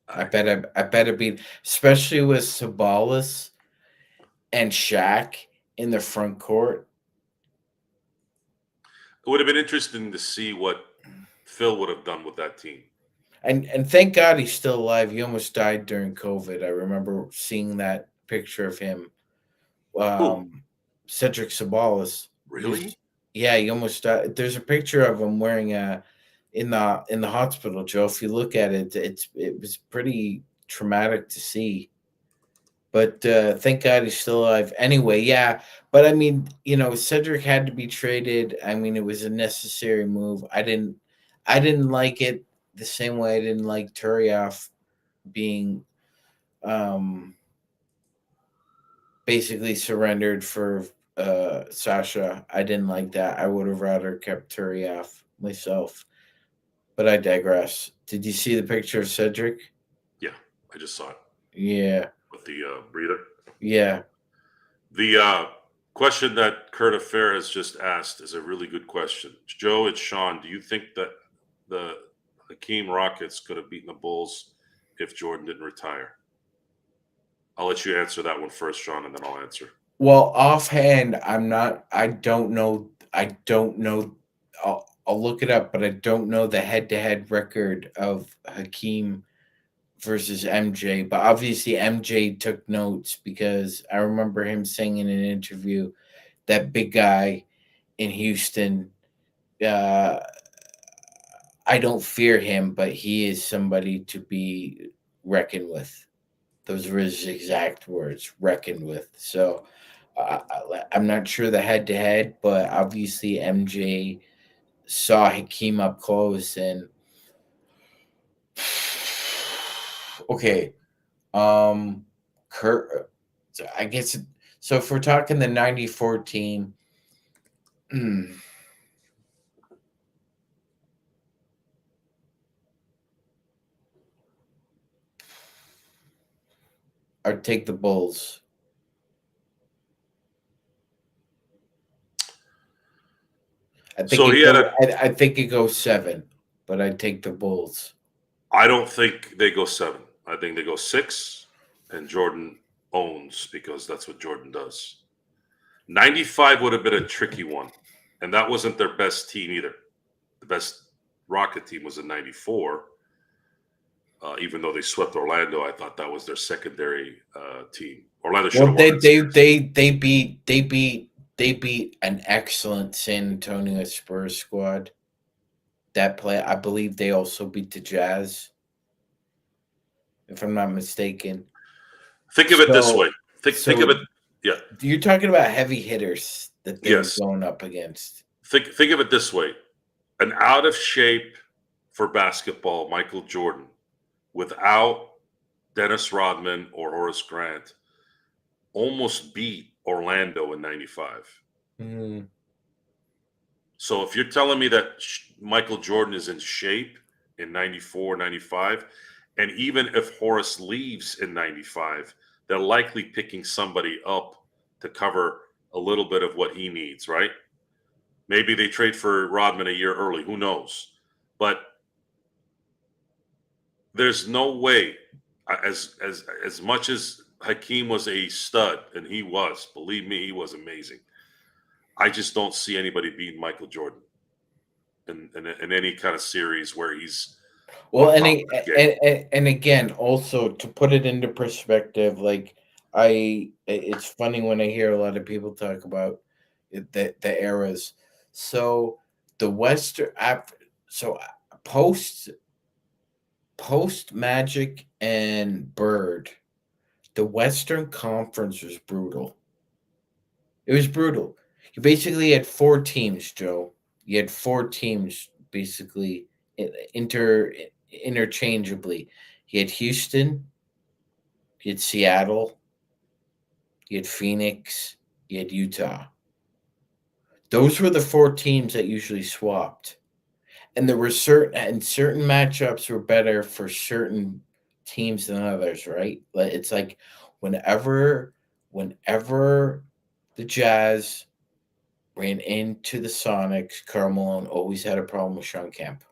I better beat, especially with Sabalas and Shaq in the front court. It would have been interesting to see what Phil would have done with that team. And thank God he's still alive. He almost died during COVID. I remember seeing that picture of him. Cedric Sabalas. Really? Yeah, he almost died. There's a picture of him wearing in the hospital, Joe. If you look at it, it was pretty traumatic to see. But thank God he's still alive. Anyway, yeah. But I mean, Cedric had to be traded. I mean, it was a necessary move. I didn't like it the same way I didn't like Turioff being basically surrendered for Sasha. I didn't like that. I would have rather kept Turioff myself. But I digress. Did you see the picture of Cedric? Yeah, I just saw it. Yeah. With the breather? Yeah. The question that Kurt Affair has just asked is a really good question. Joe and Sean, do you think that the Hakeem Rockets could have beaten the Bulls if Jordan didn't retire? I'll let you answer that one first, Sean, and then I'll answer. Well, offhand, I don't know. I'll look it up, but I don't know the head-to-head record of Hakeem versus MJ. But obviously, MJ took notes because I remember him saying in an interview that big guy in Houston, I don't fear him, but he is somebody to be reckoned with. Those were his exact words, reckoned with. So I'm not sure the head to head, but obviously MJ saw Hakeem up close and okay. Kurt, so I guess so. If we're talking the 94 team, I'd take the Bulls. I think it goes 7, but I'd take the Bulls. I don't think they go 7. I think they go 6, and Jordan owns because that's what Jordan does. 95 would have been a tricky one, and that wasn't their best team either. The best Rocket team was in 94. Even though they swept Orlando, I thought that was their secondary team. Orlando should have won. They beat an excellent San Antonio Spurs squad. That play, I believe they also beat the Jazz, if I'm not mistaken. Think of it this way. Think of it. Yeah. You're talking about heavy hitters that they're going up against. Think of it this way. An out of shape for basketball Michael Jordan without Dennis Rodman or Horace Grant almost beat Orlando in 95. Mm. So if you're telling me that Michael Jordan is in shape in 94, 95, and even if Horace leaves in 95, they're likely picking somebody up to cover a little bit of what he needs, right? Maybe they trade for Rodman a year early. Who knows? But there's no way. As much as Hakeem was a stud, and he was, believe me, he was amazing. I just don't see anybody beating Michael Jordan in any kind of series where he's Well, on top of his game. and again, also to put it into perspective, like it's funny when I hear a lot of people talk about the eras. So the Western, so post Magic and Bird, the Western Conference was brutal. It was brutal. You basically had four teams, Joe. You had four teams basically interchangeably. You had Houston, you had Seattle, you had Phoenix, you had Utah. Those were the four teams that usually swapped. And there were certain matchups were better for certain teams than others, right? Like it's like whenever the Jazz ran into the Sonics, Karl Malone always had a problem with Sean Kemp.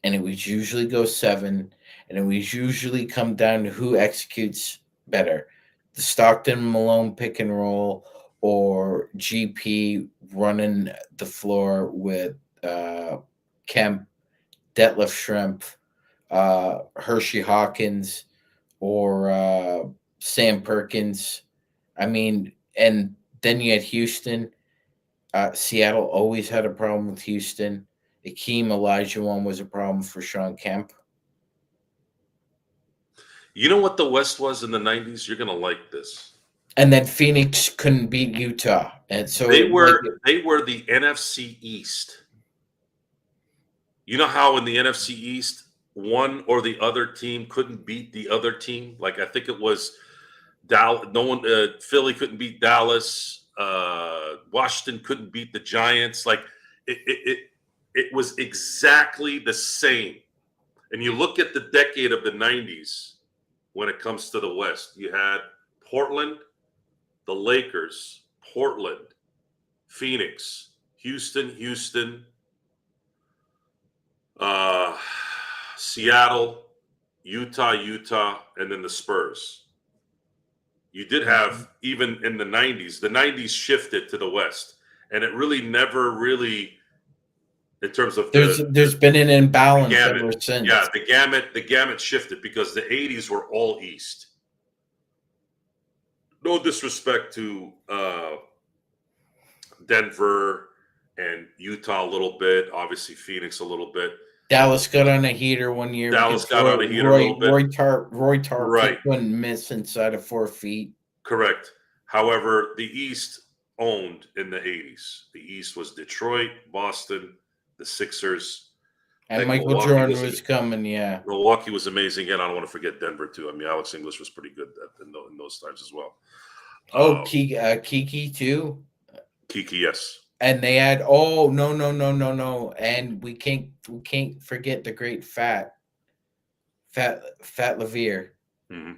And it would usually go 7, and it would usually come down to who executes better. The Stockton Malone pick and roll or GP running the floor with Kemp, Detlef Schrempf, Hershey Hawkins, or Sam Perkins. I mean, and then you had Houston. Seattle always had a problem with Houston. Akeem Olajuwon was a problem for Sean Kemp. You know what the West was in the '90s? You're gonna like this. And then Phoenix couldn't beat Utah. And so They were the NFC East. You know how in the NFC East, one or the other team couldn't beat the other team? Like I think it was Dallas. No one, Philly couldn't beat Dallas. Washington couldn't beat the Giants. Like it was exactly the same. And you look at the decade of the '90s when it comes to the West. You had Portland, the Lakers, Portland, Phoenix, Houston, Seattle, Utah, and then the Spurs. You did have, even in the '90s shifted to the West, and it really never really, in terms of there's been an imbalance gamut, ever since. yeah, the gamut shifted because the '80s were all East. No disrespect to Denver and Utah a little bit, obviously Phoenix a little bit. Dallas got on a heater one year. Dallas got on a heater a little bit. Roy Tarp Right. couldn't miss inside of 4 feet. Correct. However, the East owned in the '80s. The East was Detroit, Boston, the Sixers. And Like, Michael Milwaukee Jordan was was coming, yeah. Milwaukee was amazing, and I don't want to forget Denver too. I mean, Alex English was pretty good in those times as well. Oh, Kiki too. Kiki, yes. And they had no, and we can't forget the great Fat Levere, Mm-hmm.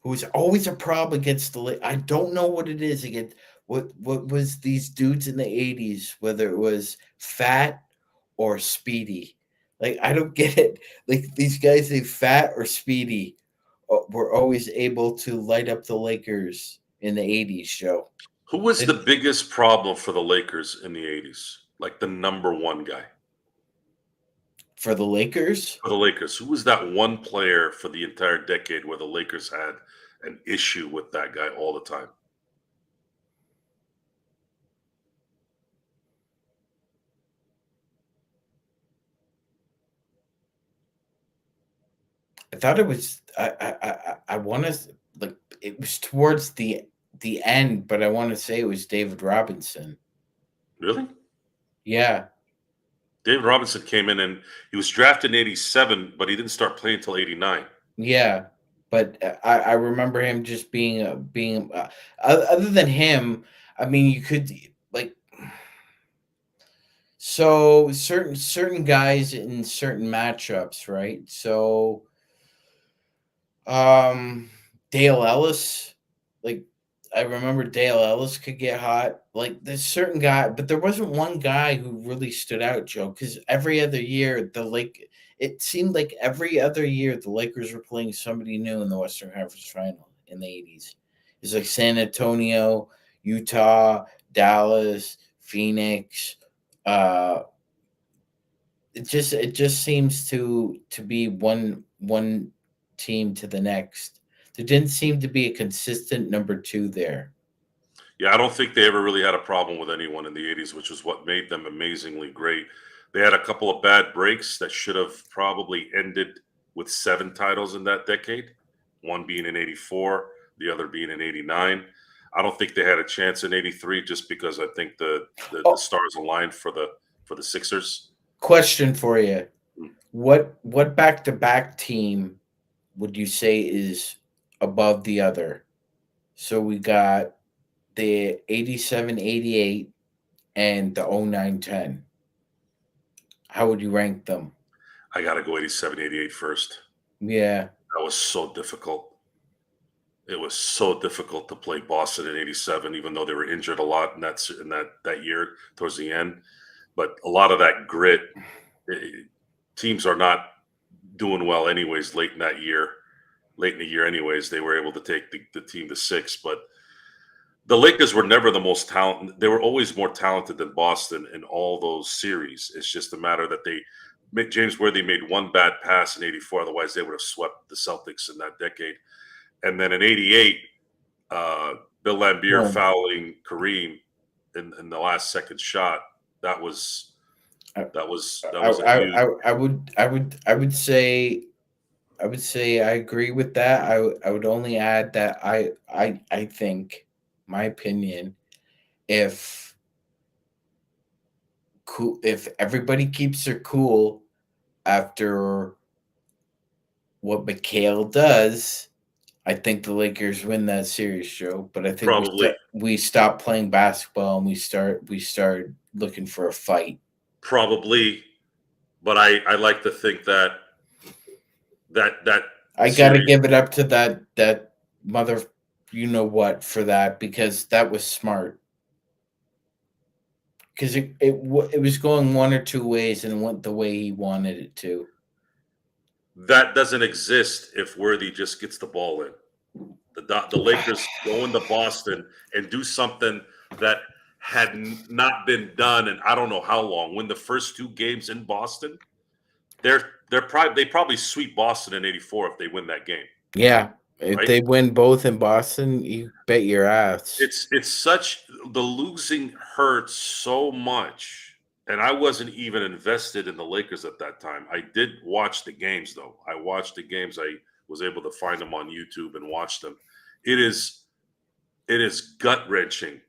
who's always a problem against the. I don't know what it is against what was these dudes in the '80s, whether it was Fat or Speedy. Like I don't get it. Like these guys, they Fat or Speedy, were always able to light up the Lakers in the '80s. Joe. Who was the biggest problem for the Lakers in the '80s? Like the number one guy For the Lakers? for the Lakers. Who was that one player for the entire decade where the Lakers had an issue with that guy all the time? I thought it was. I want to like it was towards the end, but I want to say it was David Robinson. Really? Yeah. David Robinson came in and he was drafted in '87, but he didn't start playing until '89. Yeah, but I remember him just being other than him. I mean, you could like so certain guys in certain matchups, right? So, Dale Ellis, like I remember Dale Ellis could get hot. Like there's certain guy, but there wasn't one guy who really stood out, Joe. Because every other year, it seemed like every other year the Lakers were playing somebody new in the Western Conference Final in the '80s. It's like San Antonio, Utah, Dallas, Phoenix. Uh, it just seems to be one team to the next. There didn't seem to be a consistent number two there. Yeah, I don't think they ever really had a problem with anyone in the 80s, which is what made them amazingly great. They had a couple of bad breaks that should have probably ended with 7 titles in that decade, one being in 84, the other being in 89. I don't think they had a chance in 83 just because I think the Oh, stars aligned for the Sixers. question for you. Mm. What back to back team would you say is above the other? So we got the 87-88 and the 09-10. How would you rank them? I got to go 87, 88 first. Yeah. That was so difficult. It was so difficult to play Boston in '87, even though they were injured a lot in that year towards the end. But a lot of that grit, eh, teams are not doing well anyways. Late in the year, anyways, they were able to take the team to 6. But the Lakers were never the most talented. They were always more talented than Boston in all those series. It's just a matter that James Worthy made one bad pass in '84. Otherwise, they would have swept the Celtics in that decade. And then in '88, Bill Laimbeer Well, fouling Kareem in the last second shot. That was I, that was a huge. I would say I agree with that. I would only add that I think, my opinion, if if everybody keeps their cool after what McHale does, I think the Lakers win that series, Joe. But I think Probably, we stop playing basketball and we start looking for a fight. probably, but I like to think that I got to series give it up to that mother, you know what, for that, because that was smart. Because it was going one or two ways and it went the way he wanted it to. that doesn't exist if Worthy just gets the ball in. The Lakers go into Boston and do something that had not been done in I don't know how long. Win the first 2 games in Boston. They probably sweep Boston in '84 if they win that game, Yeah, if right? they win both in Boston, you bet your ass. It's such the losing hurts so much, and I wasn't even invested in the Lakers at that time. I did watch the games though. I watched the games. I was able to find them on YouTube and watch them. It is it is gut wrenching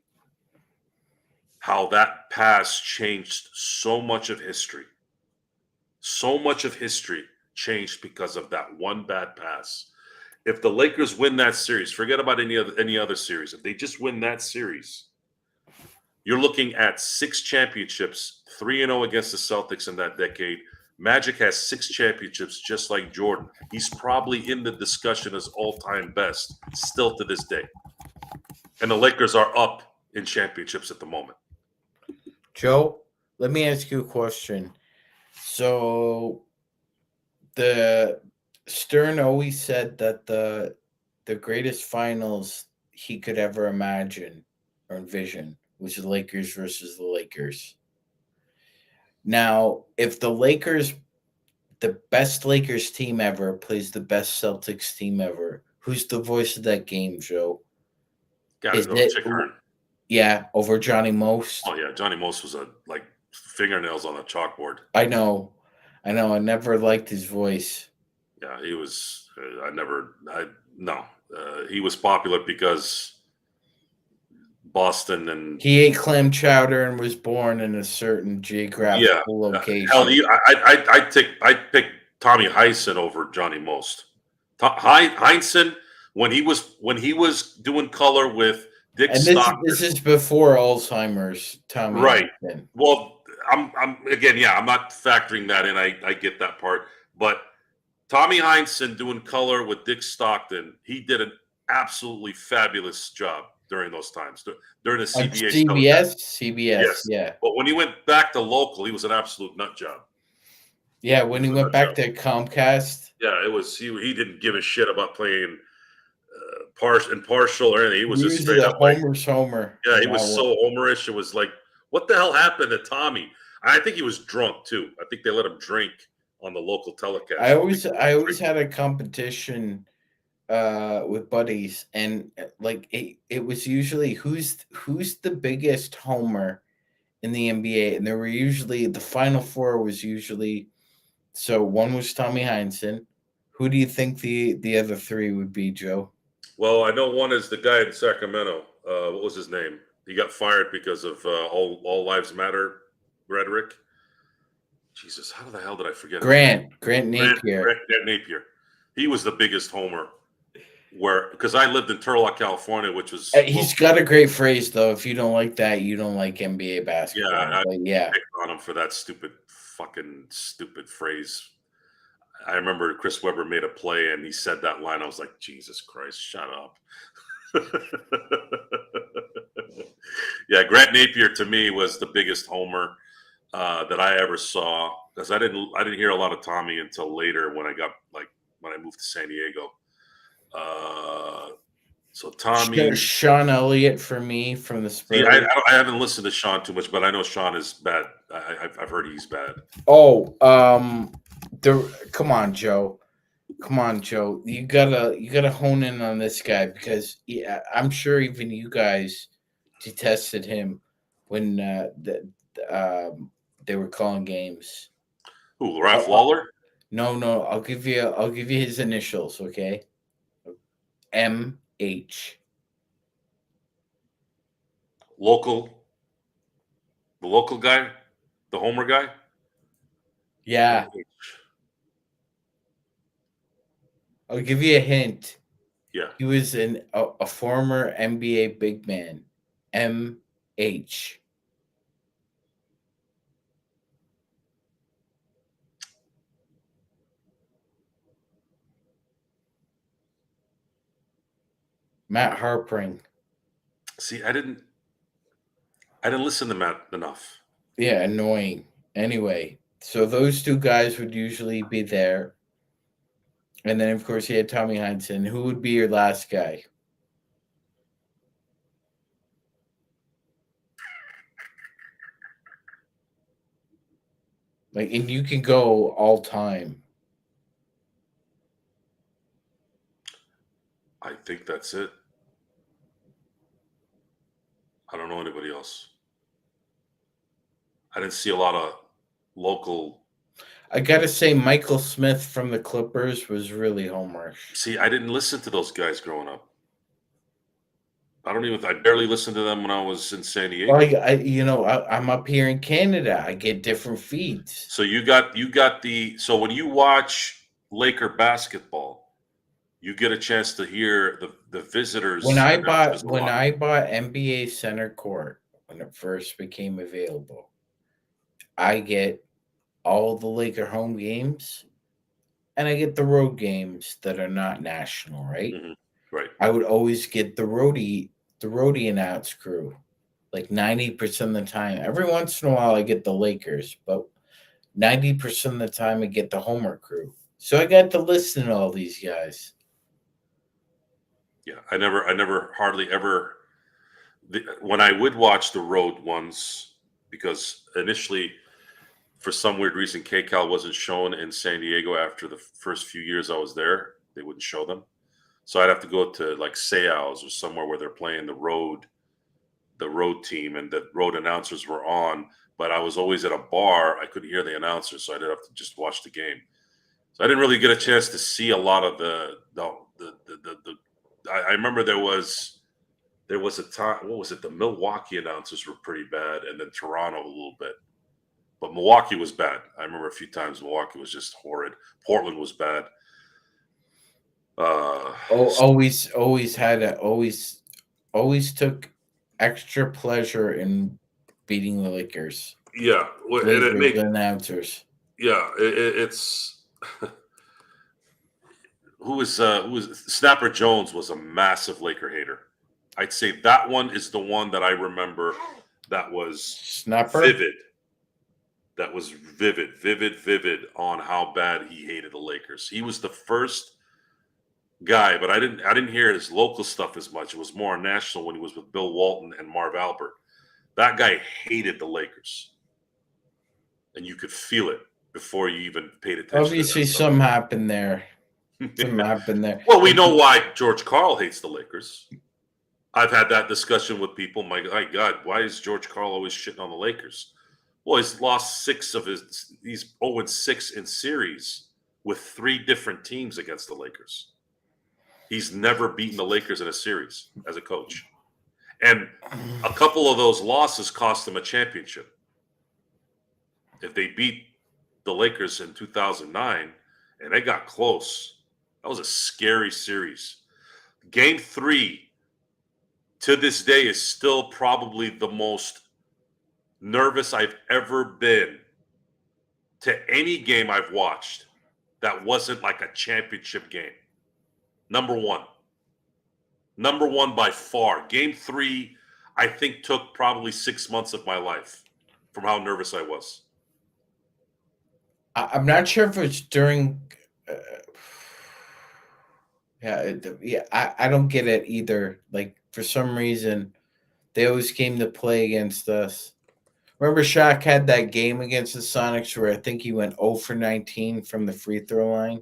how that pass changed so much of history. So much of history changed because of that one bad pass. If the Lakers win that series, forget about any other series. If they just win that series, you're looking at 6 championships, 3-0 against the Celtics in that decade. Magic has 6 championships, just like Jordan. He's probably in the discussion as all-time best still to this day. And the Lakers are up in championships at the moment. Joe, let me ask you a question. So the Stern always said that the greatest finals he could ever imagine or envision was the Lakers versus the Lakers. Now, if the best Lakers team ever plays the best Celtics team ever, who's the voice of that game, Joe? Got to Is go, it, Chick Hearn. yeah, over Johnny Most? Oh yeah, Johnny Most was like fingernails on a chalkboard. I know. I never liked his voice. Yeah, he was. No. He was popular because Boston and He ate clam chowder and was born in a certain yeah, geographical hell, location. I'd pick Tommy Heinsohn over Johnny Most. Heinsohn when he was doing color with Dick And this Stockton, is before Alzheimer's, Tommy right? Hudson. Well, I'm again, yeah, I'm not factoring that in. I get that part, but Tommy Heinsohn doing color with Dick Stockton, he did an absolutely fabulous job. during those times during the On CBA telecast. CBS, Yes, yeah. but when he went back to local, he was an absolute nut job. Yeah, He when he was a went nut back job. to Comcast, Yeah, it was he didn't give a shit about playing partial or anything. He was he just was straight the up like, Homer's Homer yeah, in he that was one. so homerish. It was like, what the hell happened to Tommy? I think he was drunk too. I think they let him drink on the local telecast. I think he was I always drinking. had a competition with buddies, and like it was usually who's the biggest homer in the NBA, and there were usually the final four was usually, so one was Tommy Heinsohn. Who do you think the other three would be, Joe? Well, I know one is the guy in Sacramento. What was his name? He got fired because of all lives matter rhetoric. Jesus, how the hell did I forget his name? Grant Napier. Grant Napier. He was the biggest homer. Where because I lived in Turlock, California, which was He's got a great phrase though. If you don't like that, you don't like NBA yeah, basketball. I But yeah, picked on him for that stupid phrase. I remember Chris Webber made a play and he said that line. I was like, Jesus Christ, shut up. Yeah, Grant Napier to me was the biggest homer that I ever saw because I didn't hear a lot of Tommy until later when I moved to San Diego. So Tommy, Sean Elliott for me from the see, Spurs. I haven't listened to Sean too much, but I know Sean is bad. I've heard he's bad. Oh, come on, Joe. Come on, Joe. You gotta hone in on this guy because yeah, I'm sure even you guys detested him when they were calling games. Who, Uh, Ralph uh, Lawler? no, I'll give you his initials, okay? MH. Local, the local guy, the Homer guy. Yeah, MH. I'll give you a hint. Yeah, He was a former NBA big man. MH. Matt Harpring. see, I didn't listen to Matt enough. Yeah, annoying. Anyway, so those two guys would usually be there. And then, of course, you had Tommy Heinsohn. Who would be your last guy? Like, and you can go all time. I think that's it. I don't know anybody else. I didn't see a lot of local. I gotta say, Michael Smith from the Clippers was really homerish. See, I didn't listen to those guys growing up. I barely listened to them when I was in San Diego. I'm up here in Canada. I get different feeds. So you got so when you watch Laker basketball, you get a chance to hear the visitors announcers a When lot. I bought NBA Center Court when it first became available, I get all the Laker home games and I get the road games that are not national, right? Mhm. Right. I would always get the roadie announce crew, like 90% of the time. Every once in a while, I get the Lakers, but 90% of the time, I get the Homer crew. So I got to listen to all these guys. Yeah. I never hardly ever when I would watch the road ones because initially for some weird reason KCAL wasn't shown in San Diego after the first few years I was there. They wouldn't show them. So I'd have to go to like Seals or somewhere where they're playing the road team, and the road announcers were on. But I was always at a bar; I couldn't hear the announcers, so I'd have to just watch the game. So I didn't really get a chance to see a lot of the I remember there was a time. What was it? The Milwaukee announcers were pretty bad, and then Toronto a little bit. But Milwaukee was bad. I remember a few times Milwaukee was just horrid. Portland was bad. Always took extra pleasure in beating the Lakers. Yeah, and it Lakers makes announcers. yeah. It's who was Snapper Jones was a massive Laker hater. I'd say that one is the one that I remember that was Snapper. vivid. That was vivid on how bad he hated the Lakers. He was the first guy, but I didn't hear his local stuff as much. It was more national when he was with Bill Walton and Marv Albert. That guy hated the Lakers, and you could feel it before you even paid attention. Obviously, to that something happened there. Something happened there. Well, we know why George Karl hates the Lakers. I've had that discussion with people. My God, why is George Karl always shitting on the Lakers? Well, he's lost 6 of his. He's 0-6 in series with 3 different teams against the Lakers. He's never beaten the Lakers in a series as a coach. And a couple of those losses cost him a championship. If they beat the Lakers in 2009 and they got close, that was a scary series. Game 3 to this day is still probably the most nervous I've ever been to any game I've watched that wasn't like a championship game. Number one by far. Game 3, I think, took probably 6 months of my life from how nervous I was. I'm not sure if it's during. I don't get it either. Like, for some reason, they always came to play against us. Remember, Shaq had that game against the Sonics where I think he went 0 for 19 from the free throw line.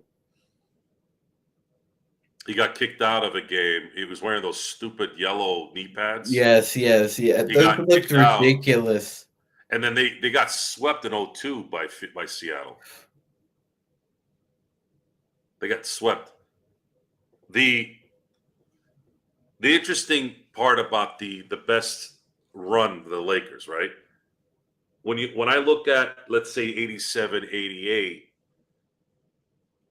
He got kicked out of a game. He was wearing those stupid yellow knee pads. Yes. Those looked ridiculous. And then they got swept in 0-2 by Seattle. They got swept. The interesting part about the best run of the Lakers, right? When I look at, let's say, 87, 88,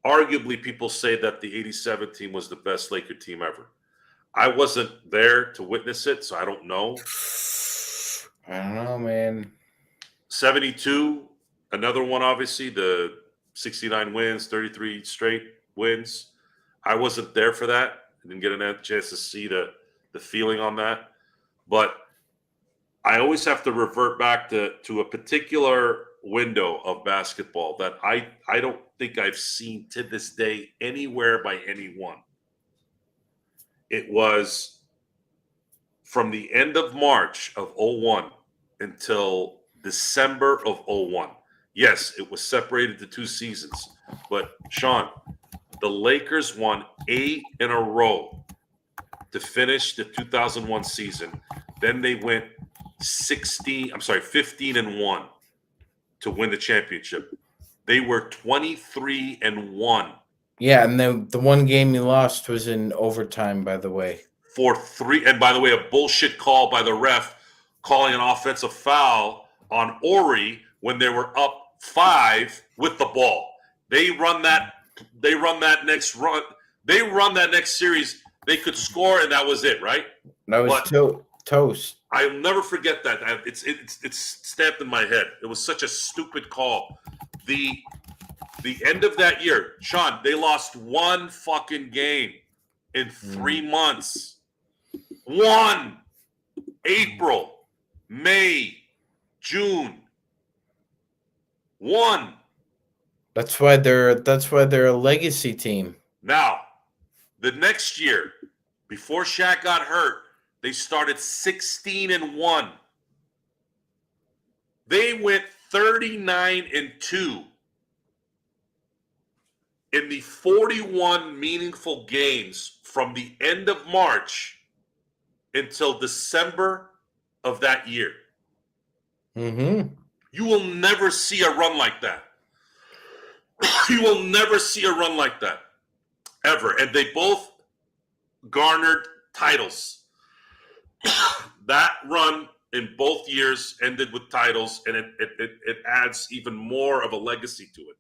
arguably people say that the 87 team was the best Laker team ever. I wasn't there to witness it, so I don't know. I don't know, man. 72, another one, obviously, the 69 wins, 33 straight wins. I wasn't there for that. I didn't get a chance to see the feeling on that. But I always have to revert back to a particular window of basketball that I don't think I've seen to this day anywhere by anyone. It was from the end of March of 01 until December of 01. Yes, it was separated to 2 seasons. But, Sean, the Lakers won 8 in a row to finish the 2001 season. Then they went 15-1 to win the championship. They were 23-1. Yeah, and the one game you lost was in overtime, by the way. For 3, and by the way, a bullshit call by the ref calling an offensive foul on Ori when they were up 5 with the ball. They run that next series. They could score, and that was it, right? That was toast. I'll never forget that. It's stamped in my head. It was such a stupid call. The end of that year, Sean, they lost 1 fucking game in 3 months. 1. April, May, June. 1. That's why they're a legacy team. Now, the next year, before Shaq got hurt, they started 16-1. They went 39-2 in the 41 meaningful games from the end of March until December of that year. Mm-hmm. You will never see a run like that. You will never see a run like that, ever. And they both garnered titles. That run in both years ended with titles, and it adds even more of a legacy to it.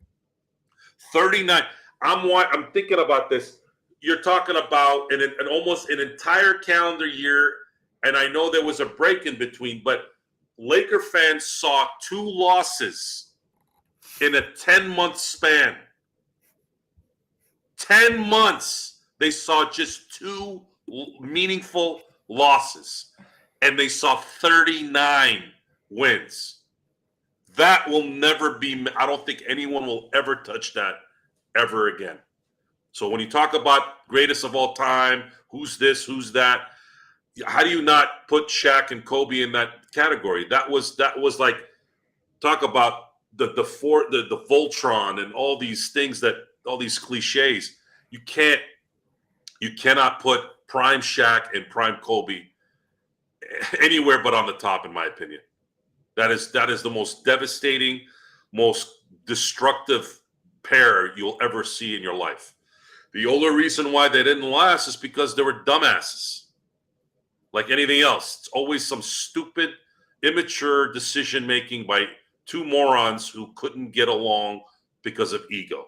39. I'm thinking about this. You're talking about an almost an entire calendar year, and I know there was a break in between, but Laker fans saw 2 losses in a 10-month span. 10 months, they saw just 2 meaningful losses, and they saw 39 wins. That will never be, I don't think anyone will ever touch that ever again. So when you talk about greatest of all time, who's this, who's that, how do you not put Shaq and Kobe in that category? That was like, talk about the Voltron and all these things, that all these cliches. You cannot put prime Shaq and prime Kobe anywhere but on the top, in my opinion. That is the most devastating, most destructive pair you'll ever see in your life. The only reason why they didn't last is because they were dumbasses. Like anything else, it's always some stupid, immature decision making by two morons who couldn't get along because of ego.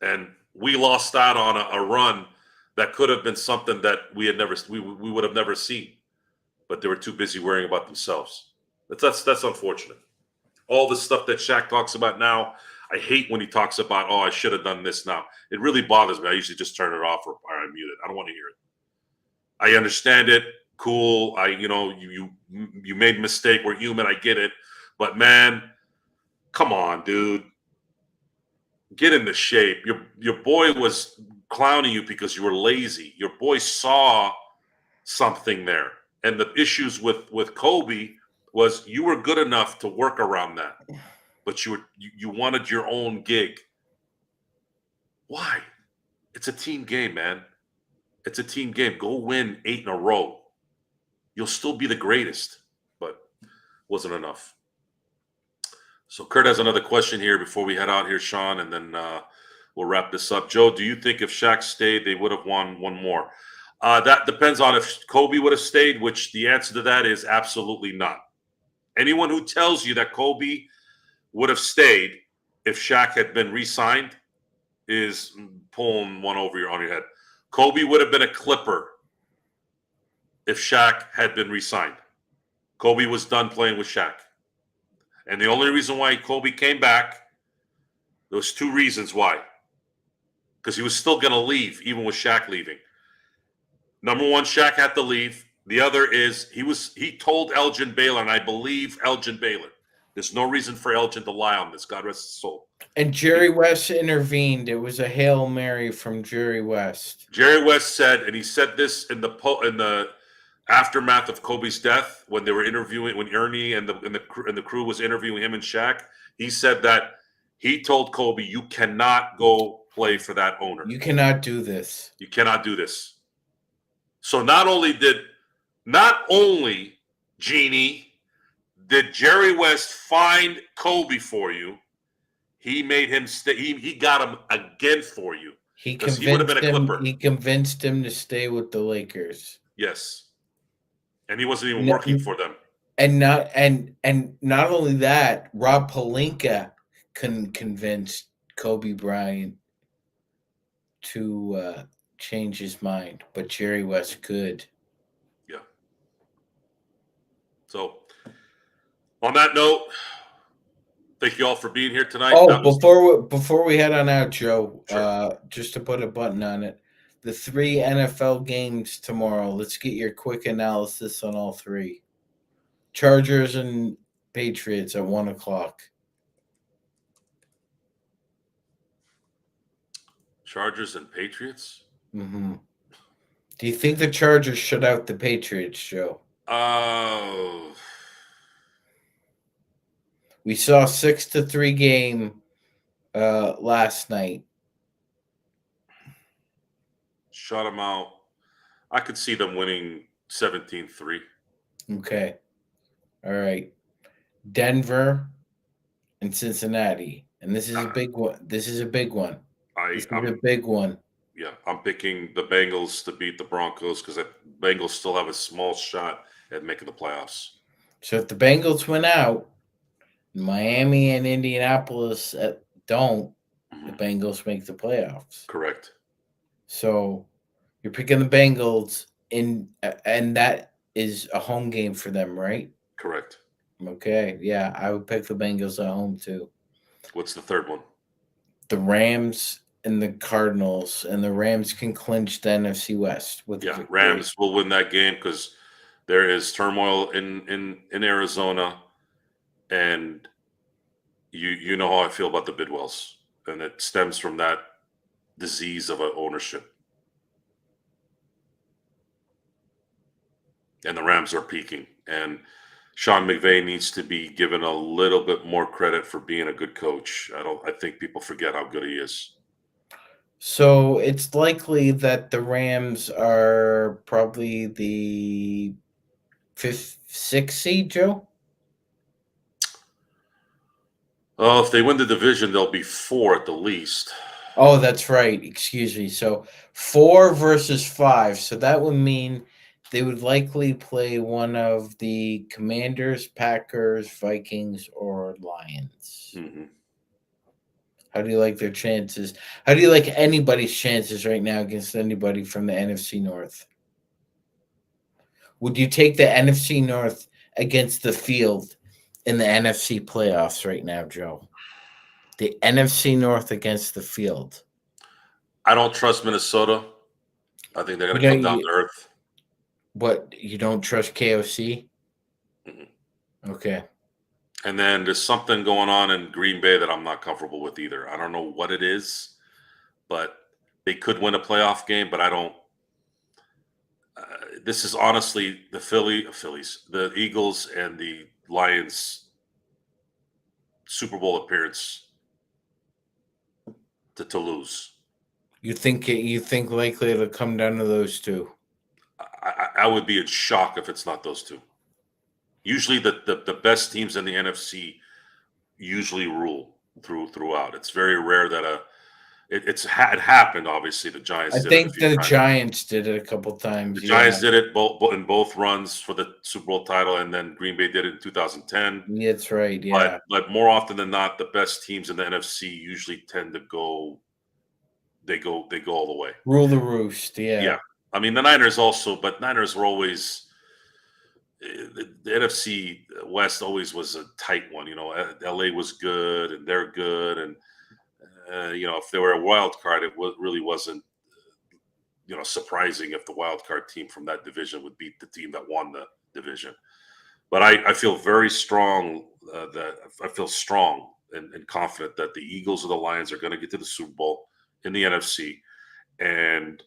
And we lost out on a run that could have been something that we would have never seen, but they were too busy worrying about themselves. That's unfortunate. All the stuff that Shaq talks about now, I hate when he talks about, oh, I should have done this now. It really bothers me. I usually just turn it off or I mute it. I don't want to hear it. I understand it. Cool. You made a mistake. We're human. I get it. But man, come on, dude. Get into shape. Your boy was clowning you because you were lazy. Your boy saw something there. And the issues with Kobe was you were good enough to work around that. But you wanted your own gig. Why? It's a team game, man. It's a team game. Go win 8 in a row. You'll still be the greatest, but wasn't enough. So Kurt has another question here before we head out here, Sean, and then we'll wrap this up. Joe, do you think if Shaq stayed, they would have won one more? That depends on if Kobe would have stayed, which the answer to that is absolutely not. Anyone who tells you that Kobe would have stayed if Shaq had been re-signed is pulling one on your head. Kobe would have been a Clipper if Shaq had been re-signed. Kobe was done playing with Shaq. And the only reason why Kobe came back, there was 2 reasons why. Because he was still going to leave, even with Shaq leaving. Number one, Shaq had to leave. The other is he told Elgin Baylor, and I believe Elgin Baylor. There's no reason for Elgin to lie on this. God rest his soul. And Jerry West intervened. It was a Hail Mary from Jerry West. Jerry West said, and he said this in the aftermath of Kobe's death, when they were interviewing, when Ernie and the crew was interviewing him and Shaq, he said that he told Kobe, "You cannot go play for that owner. You cannot do this. You cannot do this." So not only Genie did Jerry West find Kobe for you, he made him stay. He got him again for you. He He would have been a Clipper. He convinced him to stay with the Lakers. Yes. And he wasn't even working for them. And not only that, Rob Pelinka couldn't convince Kobe Bryant to change his mind, but Jerry West could. Yeah. So, on that note, thank you all for being here tonight. Before we head on out, Joe, Sure. Just to put a button on it, the 3 NFL games tomorrow. Let's get your quick analysis on all 3. Chargers and Patriots at 1:00. Chargers and Patriots? Mm-hmm. Do you think the Chargers shut out the Patriots, Joe? We saw 6-3 game last night. Shut them out. I could see them winning 17-3. Okay. All right. Denver and Cincinnati. And this is a big one. This is a big one. Yeah, I'm picking the Bengals to beat the Broncos because the Bengals still have a small shot at making the playoffs. So if the Bengals win out, Miami and Indianapolis don't, the Bengals make the playoffs. Correct. So you're picking the Bengals and that is a home game for them, right? Correct. Okay, yeah, I would pick the Bengals at home too. What's the third one? The Rams and the Cardinals, and the Rams can clinch the NFC West with a Yeah, victory. Rams will win that game because there is turmoil in Arizona, and you know how I feel about the Bidwells, and it stems from that disease of ownership. And the Rams are peaking, and Sean McVay needs to be given a little bit more credit for being a good coach. I think people forget how good he is. So it's likely that the Rams are probably the fifth, sixth seed, Joe. Oh, if they win the division, they'll be 4 at the least. Oh, that's right. Excuse me. So 4 versus 5. So that would mean they would likely play one of the Commanders, Packers, Vikings, or Lions. Mhm. How do you like their chances? How do you like anybody's chances right now against anybody from the NFC North? Would you take the NFC North against the field in the NFC playoffs right now, Joe? The NFC North against the field. I don't trust Minnesota. I think they're You going to know, come down to earth. you don't trust KOC? Mhm. Okay. And then there's something going on in Green Bay that I'm not comfortable with either. I don't know what it is, but they could win a playoff game, but I don't. This is honestly the Phillies, the Eagles, and the Lions Super Bowl appearance to lose. You think likely it'll come down to those two? I would be in shock if it's not those two. Usually, the best teams in the NFC usually rule throughout. It's very rare that it happened. Obviously, the I Giants did it a think few the times. Giants did it a couple The times. Yeah, Giants did it in both runs for the Super Bowl title, and then Green Bay did it in 2010. that's right. But Yeah, but more often than not, the best teams in the NFC usually tend to go. They go all the way. rule the roost. Yeah, Yeah, I mean the Niners also, but Niners were always the NFC West always was a tight one. LA was good and they're good, and if they were a wild card, really wasn't surprising if the wild card team from that division would beat the team that won the division. But I feel very strong that I feel strong and confident that the Eagles or the Lions are going to get to the Super Bowl in the NFC. And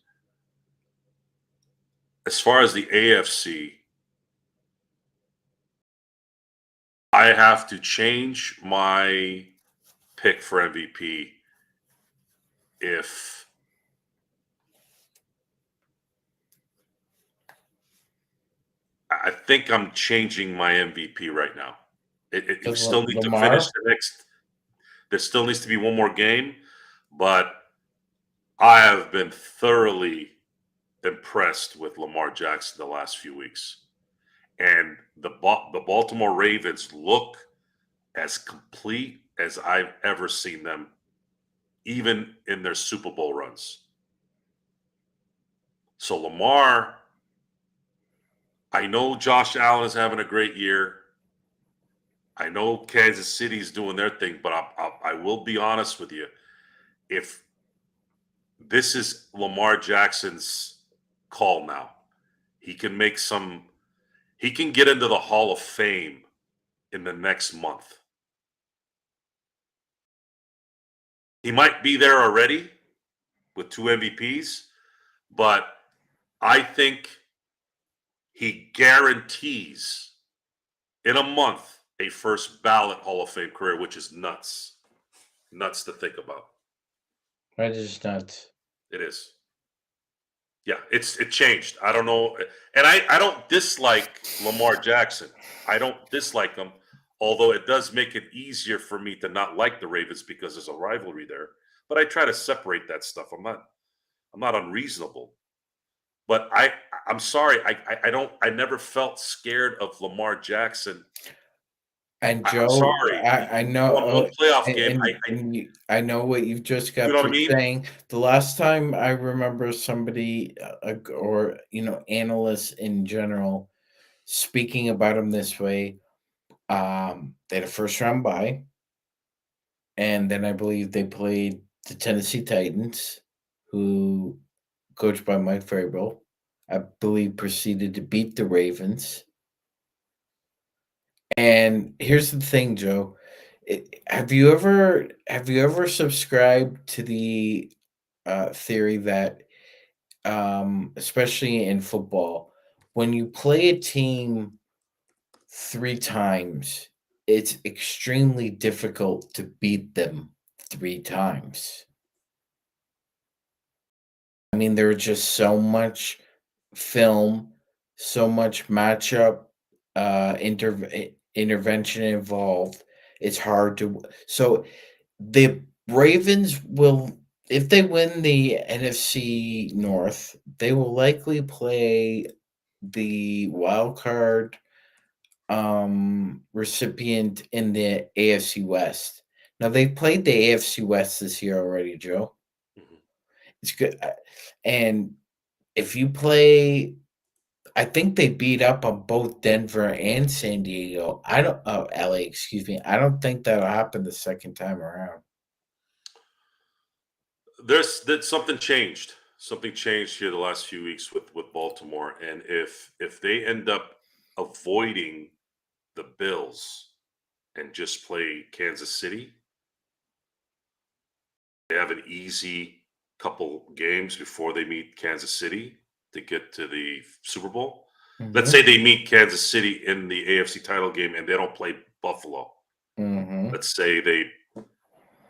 as far as the AFC, I have to change my pick for MVP if I think I'm changing my MVP right now. We still need to finish Lamar. the next. There still needs to be one more game, but I have been thoroughly impressed with Lamar Jackson the last few weeks, and the Baltimore Ravens look as complete as I've ever seen them, even in their Super Bowl runs. So Lamar, I know Josh Allen is having a great year. I know Kansas City's doing their thing, but I will be honest with you. If this is Lamar Jackson's call now, he can make some. He can get into the Hall of Fame in the next month. He might be there already with 2 MVPs, but I think he guarantees in a month a first ballot Hall of Fame career, which is nuts. Nuts to think about. That is nuts. It is. Yeah, it changed. I don't know. And I don't dislike Lamar Jackson. I don't dislike him, although it does make it easier for me to not like the Ravens because there's a rivalry there. But I try to separate that stuff. I'm not unreasonable. But I'm sorry. I don't I never felt scared of Lamar Jackson. And I'm Joe, sorry. I He know, won one playoff game. I know what you've just You got know what I through mean? saying. The last time I remember somebody, or analysts in general, speaking about him this way, they had a first round bye, and then I believe they played the Tennessee Titans, who coached by Mike Vrabel, I believe proceeded to beat the Ravens. And here's the thing, Joe. Have you ever subscribed to the theory that, especially in football, when you play a team 3 times, it's extremely difficult to beat them 3 times. I mean, there's just so much film, so much matchup intervention involved. It's hard to. So the Ravens will, if they win the NFC North, they will likely play the wild card recipient in the AFC West. Now they've played the AFC West this year already, Joe. Mhm. It's good. And if you play, I think they beat up on both Denver and San Diego. I don't, oh, LA, excuse me. I don't think that'll happen the second time around. There's that something changed. Something changed here the last few weeks with Baltimore, and if they end up avoiding the Bills and just play Kansas City, they have an easy couple games before they meet Kansas City to get to the Super Bowl. Let's say they meet Kansas City in the AFC title game and they don't play Buffalo. Mm-hmm. Let's say they,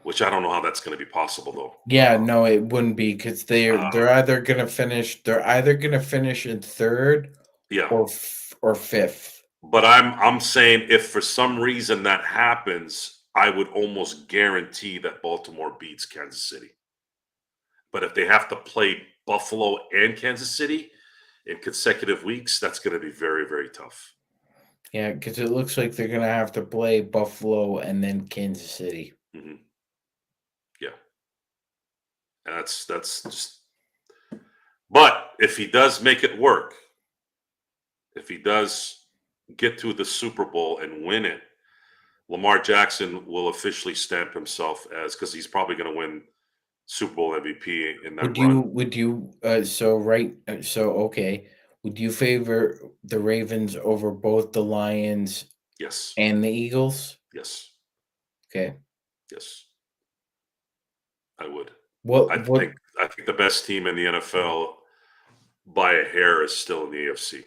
which I don't know how that's going to be possible though. Yeah, no, it wouldn't be because they're Uh, they're either gonna finish in third yeah, or fifth. but I'm saying if for some reason that happens, I would almost guarantee that Baltimore beats Kansas City. But if they have to play Buffalo and Kansas City in consecutive weeks, that's going to be very, very tough. Yeah, because it looks like they're gonna have to play Buffalo and then Kansas City. Hmm. Yeah, and that's just. But if he does make it work, if he does get to the Super Bowl and win it, Lamar Jackson will officially stamp himself as because he's probably going to win Super Bowl MVP in that run. Would you so okay. Would you favor the Ravens over both the Lions Yes, and the Eagles? yes, Okay. yes. I would. What I what think I think the best team in the NFL by a hair is still in the AFC.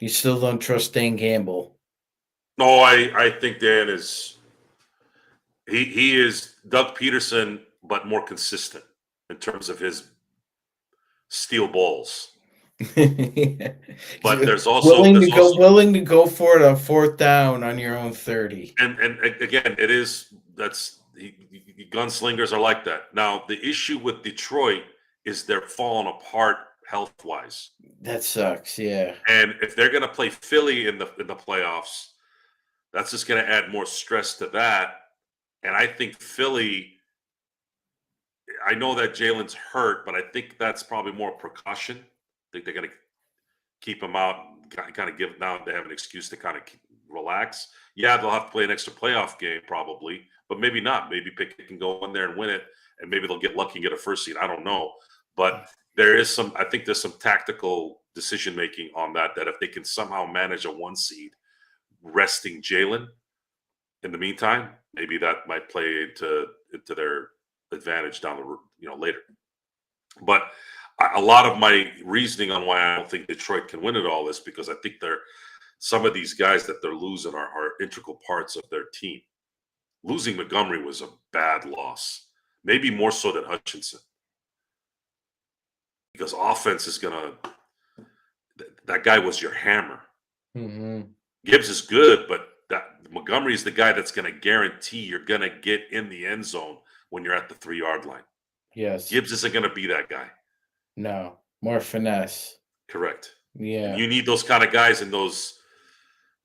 you still don't trust Dan Campbell? No, I think Dan is he is Doug Peterson, but more consistent in terms of his steel balls. But Willing to go for it on fourth down on your own 30. and again, it is that's gunslingers are like that. Now the issue with Detroit is they're falling apart health wise, That sucks, yeah. and if they're going to play Philly in the playoffs, that's just going to add more stress to that. And I think Philly. I know that Jalen's hurt, but I think that's probably more precaution. I think they're going to keep him out, kind of give now they have an excuse to kind of relax. Yeah, they'll have to play an extra playoff game probably, but maybe not. Maybe Pickett can go in there and win it, and maybe they'll get lucky and get a first seed. I don't know, but there is some. I think there's some tactical decision making on that. That if they can somehow manage a 1 seed, resting Jalen in the meantime, maybe that might play into their advantage down the later. But a lot of my reasoning on why I don't think Detroit can win it all is because I think some of these guys that they're losing are integral parts of their team. Losing Montgomery was a bad loss, maybe more so than Hutchinson, because offense is gonna. That guy was your hammer. Mm-hmm. Gibbs is good, but Montgomery is the guy that's going to guarantee you're going to get in the end zone when you're at the 3-yard line. Yes. Gibbs isn't going to be that guy. No. More finesse. Correct. Yeah. And you need those kind of guys in those.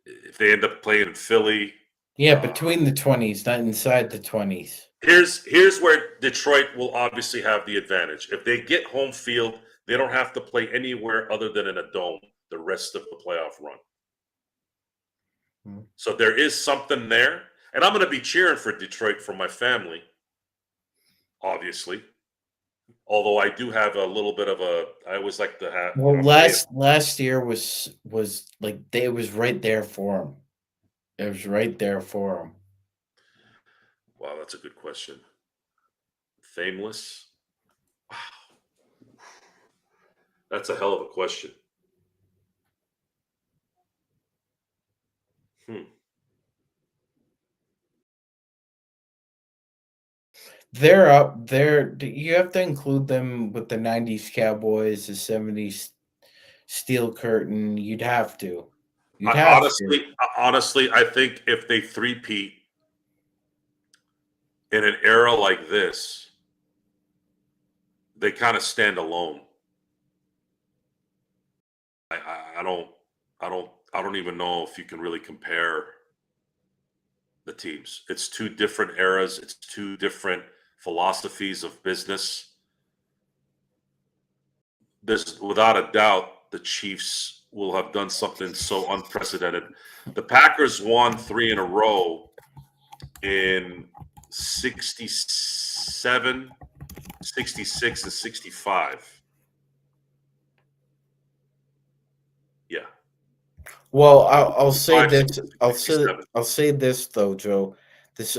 If they end up playing in Philly. Yeah, between the 20s, not inside the 20s. Here's where Detroit will obviously have the advantage. If they get home field, they don't have to play anywhere other than in a dome the rest of the playoff run. So there is something there. And I'm going to be cheering for Detroit for my family, obviously. Although I do have a little bit of a, I always like to have, Well, play it. last year was like it was right there for him. It was right there for him. Wow, that's a good question. Fameless? Wow, that's a hell of a question. Hmm. They're up there. You have to include them with the '90s Cowboys, the '70s Steel Curtain. You'd have to. You'd I, have to. honestly, I think if they three-peat in an era like this, they kind of stand alone. I don't, I don't even know if you can really compare the teams. It's two different eras. It's two different philosophies of business. There's without a doubt the Chiefs will have done something so unprecedented. The Packers won three in a row in 67, 66, and 65. Yeah. Well, I'll say 65, this. 66, 67. I'll say this though, Joe. This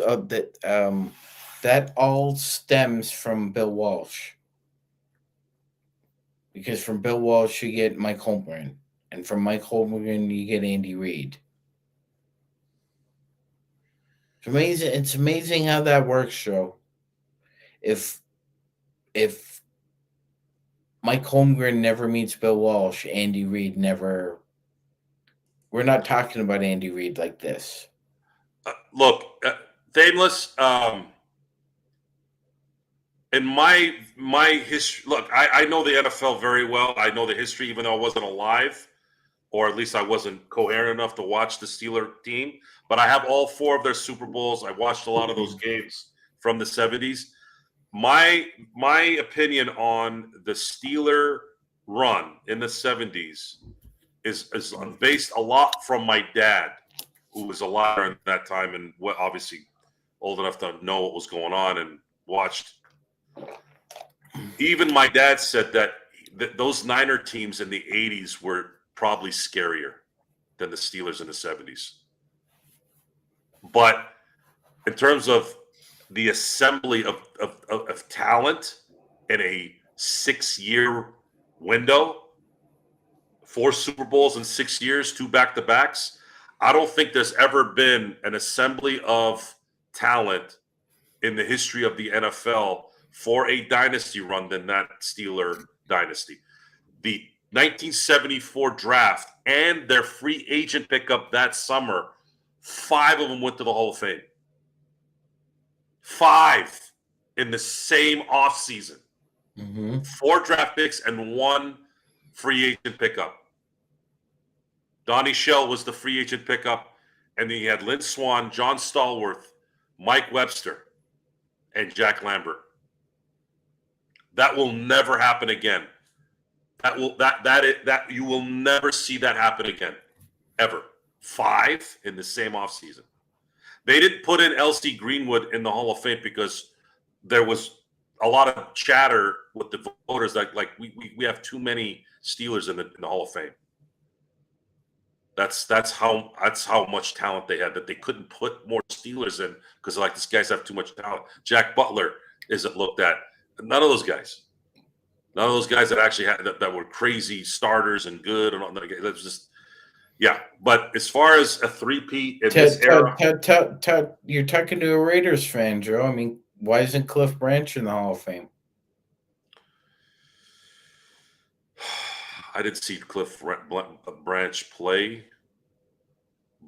that all stems from Bill Walsh, because from Bill Walsh you get Mike Holmgren, and from Mike Holmgren you get Andy Reid. It's amazing. It's amazing how that works, Joe. If if Mike Holmgren never meets Bill Walsh, Andy Reid never. We're not talking about Andy Reid like this. Look, Fameless, in my history, look, I know the NFL very well. I know the history, even though I wasn't alive, or at least I wasn't coherent enough to watch the Steeler team. But I have all four of their Super Bowls. I watched a lot of those games from the '70s. My opinion on the Steeler run in the '70s is based a lot from my dad, who was alive during that time and obviously old enough to know what was going on and watched. Even my dad said that those Niner teams in the '80s were probably scarier than the Steelers in the '70s. But in terms of the assembly of talent in a 6-year window, 4 Super Bowls in 6 years, 2 back-to-backs, I don't think there's ever been an assembly of talent in the history of the NFL for a dynasty run than that Steeler dynasty. The 1974 draft and their free agent pickup that summer, 5 of them went to the Hall of Fame. 5 in the same offseason. Mm-hmm. 4 draft picks and 1 free agent pickup. Donnie Shell was the free agent pickup, and then you had Lynn Swann, John Stallworth, Mike Webster, and Jack Lambert. That will never happen again. That you will never see that happen again, ever. 5 in the same offseason. They didn't put in LC Greenwood in the Hall of Fame because there was a lot of chatter with the voters that like we have too many Steelers in the Hall of Fame. That's how much talent they had that they couldn't put more Steelers in because like these guys have too much talent. Jack Butler isn't looked at. None of those guys. None of those guys that actually had that were crazy starters and good and all that. That's just yeah. But as far as a three-peat in this era, You're talking to a Raiders fan, Joe. I mean, why isn't Cliff Branch in the Hall of Fame? I didn't see Cliff Branch play,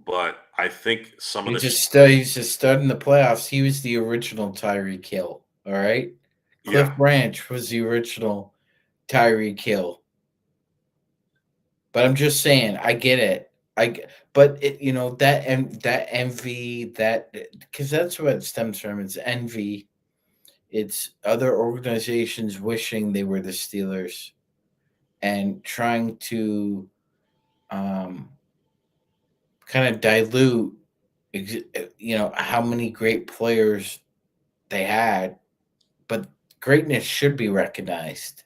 but I think some of the He's a stud in the playoffs. He was the original Tyreek Hill. All right, Cliff yeah. Branch was the original Tyreek Hill. But I'm just saying, I get it. But it, that and that envy, that because that's what it stems from. It's envy. It's other organizations wishing they were the Steelers and trying to kind of dilute how many great players they had, but greatness should be recognized.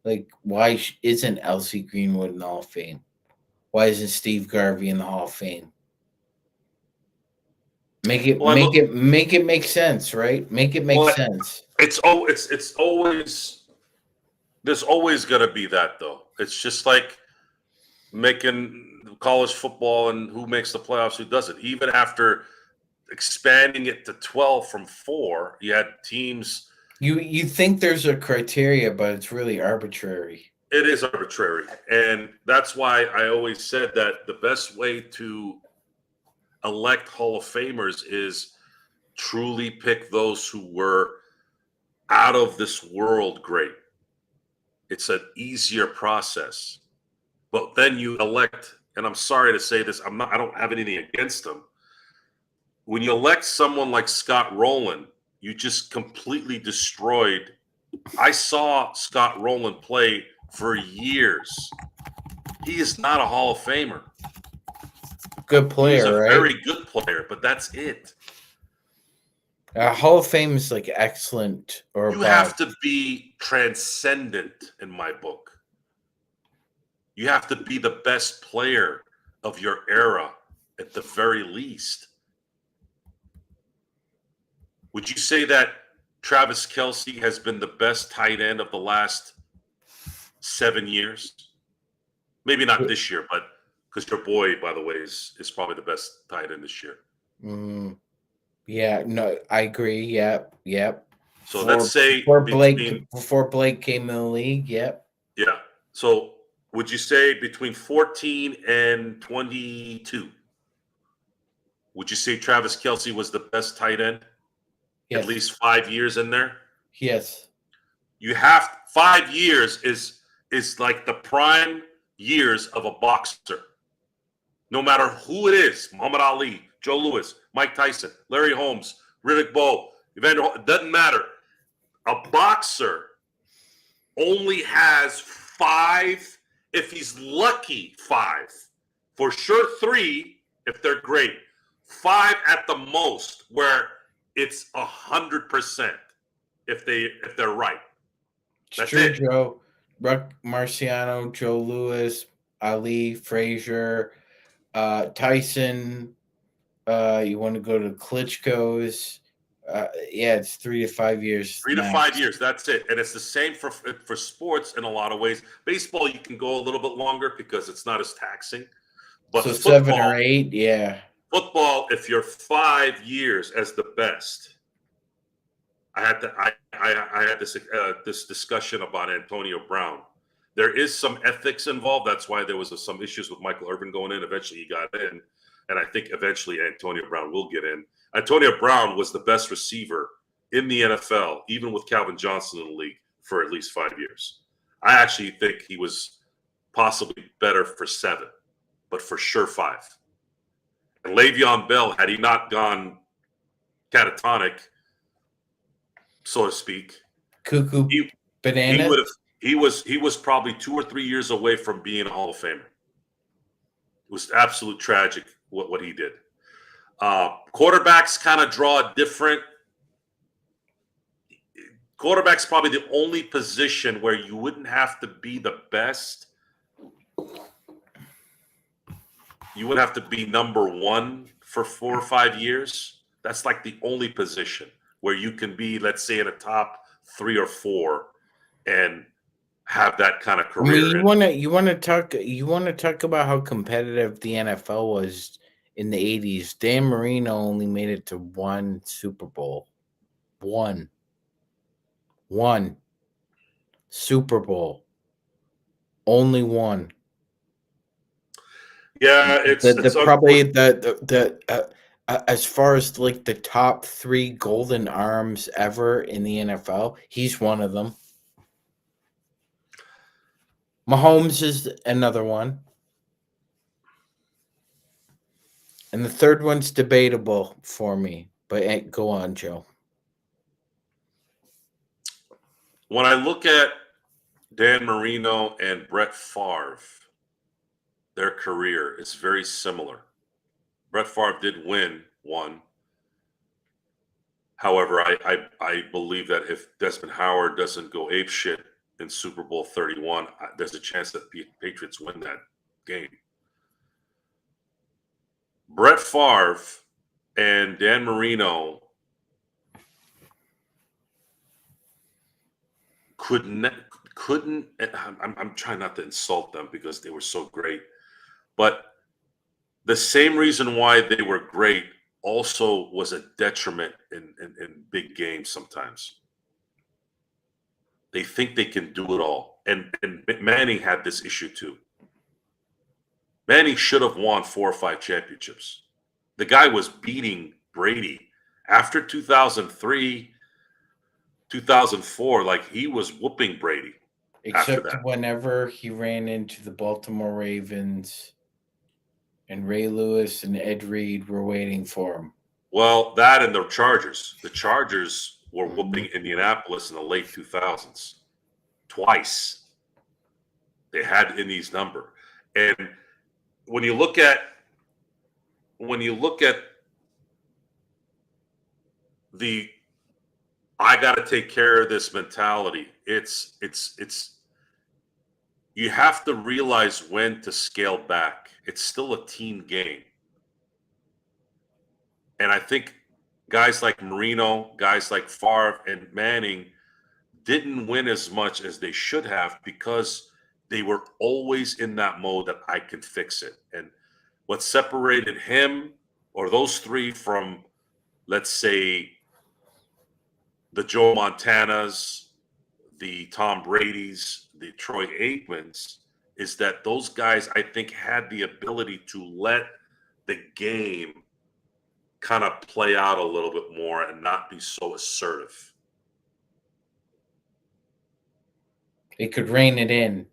Like, why isn't Elsie Greenwood in the Hall of Fame? Why isn't Steve Garvey in the Hall of Fame? Well, Make it make sense, right? Make it make well, sense. it's always there's always gonna be that though. It's just like making college football and who makes the playoffs, who doesn't. Even after expanding it to 12 from 4, you had teams. You think there's a criteria, but it's really arbitrary. It is arbitrary, and that's why I always said that the best way to elect Hall of Famers is truly pick those who were out of this world great. It's an easier process. But then you elect, and I'm sorry to say this, I don't have anything against them. When you elect someone like Scott Rowland, you just completely destroyed. I saw Scott Rowland play for years. He is not a Hall of Famer. Good player, He's a right? very good player, but that's it. Hall of Fame is like excellent or You above. have to be transcendent in my book. You have to be the best player of your era at the very least. Would you say that Travis Kelce has been the best tight end of the last 7 years? Maybe not this year, but because your boy, by the way, is probably the best tight end this year. Yeah, no, I agree. Yep. So let's say before Blake came in the league. Yep. Yeah. So would you say between 14 and 22, would you say Travis Kelce was the best tight end? Yes. At least 5 years in there? Yes. You have 5 years is like the prime years of a boxer. No matter who it is, Muhammad Ali, Joe Louis, Mike Tyson, Larry Holmes, Riddick Bowe, Evander, it doesn't matter. A boxer only has 5, if he's lucky, 5. For sure 3 if they're great. 5 at the most where it's 100% if they're right. That's true, it. Joe. Marciano, Joe Louis, Ali, Frazier, Tyson. You want to go to Klitschko's? Yeah, it's 3 to 5 years. 3 to 5 years. That's it. And it's the same for sports in a lot of ways. Baseball, you can go a little bit longer because it's not as taxing. But so football, 7 or 8, yeah. Football, if you're 5 years as the best, I had this discussion about Antonio Brown. There is some ethics involved. That's why there was some issues with Michael Irvin going in. Eventually, he got in, and I think eventually Antonio Brown will get in. Antonio Brown was the best receiver in the NFL, even with Calvin Johnson in the league, for at least 5 years. I actually think he was possibly better for 7, but for sure 5. And Le'Veon Bell, had he not gone catatonic, so to speak, cuckoo banana, he was probably 2 or 3 years away from being a Hall of Famer. It was absolute tragic what he did. Quarterbacks kind of draw a different. Quarterback's probably the only position where you wouldn't have to be the best. You would have to be number 1 for 4 or 5 years. That's like the only position where you can be, let's say, in a top 3 or 4 and have that kind of career. I mean, you want to talk about how competitive the NFL was in the 80s. Dan Marino only made it to 1 Super Bowl. 1 Super Bowl. Only 1. Yeah, it's probably the as far as like the top 3 golden arms ever in the NFL, he's one of them. Mahomes is another one. And the third one's debatable for me. But go on, Joe. When I look at Dan Marino and Brett Favre, their career is very similar. Brett Favre did win one. However, I believe that if Desmond Howard doesn't go apeshit in Super Bowl 31, there's a chance that Patriots win that game. Brett Favre and Dan Marino couldn't. I'm trying not to insult them because they were so great, but the same reason why they were great also was a detriment in big games sometimes. They think they can do it all. And Manning had this issue too. Manning should have won 4 or 5 championships. The guy was beating Brady after 2003, 2004, like he was whooping Brady. Except whenever he ran into the Baltimore Ravens and Ray Lewis and Ed Reed were waiting for him. Well, that and the Chargers. The Chargers were whooping Indianapolis in the late 2000s. Twice. They had Indy's number. And when you look at the I got to take care of this mentality, it's you have to realize when to scale back. It's still a team game. And I think guys like Marino, guys like Favre and Manning didn't win as much as they should have because they were always in that mode that I can fix it. And what separated him or those three from, let's say, the Joe Montanas, the Tom Brady's, the Troy Aikmans, is that those guys, I think, had the ability to let the game kind of play out a little bit more and not be so assertive. They could rein it in.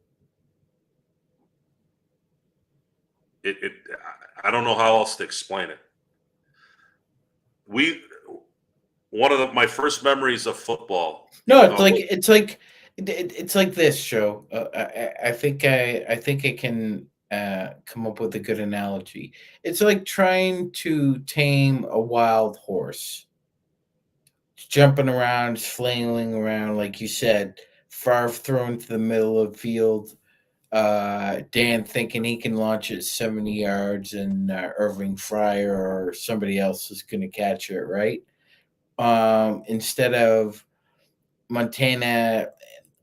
I don't know how else to explain it. One of my first memories of football. No, it's like this, Joe. I think I can come up with a good analogy. It's like trying to tame a wild horse. It's jumping around, flailing around, like you said. Favre thrown to the middle of the field. Dan thinking he can launch it 70 yards, and Irving Fryer or somebody else is going to catch it, right? Instead of Montana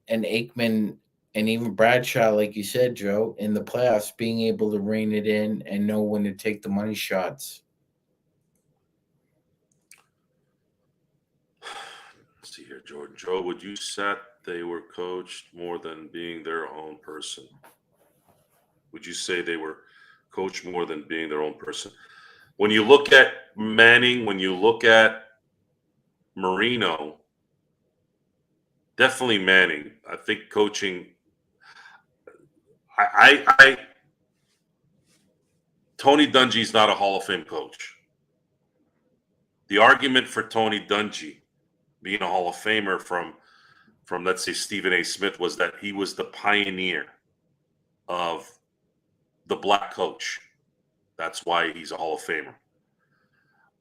and Aikman and even Bradshaw, like you said, Joe, in the playoffs, being able to rein it in and know when to take the money shots. Let's see here, Jordan. Joe, would you say they were coached more than being their own person? Would you say they were coached more than being their own person? When you look at Manning, when you look at Marino, definitely Manning. I think coaching. Tony Dungy's not a Hall of Fame coach. The argument for Tony Dungy being a Hall of Famer from let's say Stephen A. Smith was that he was the pioneer of the black coach. That's why he's a Hall of Famer.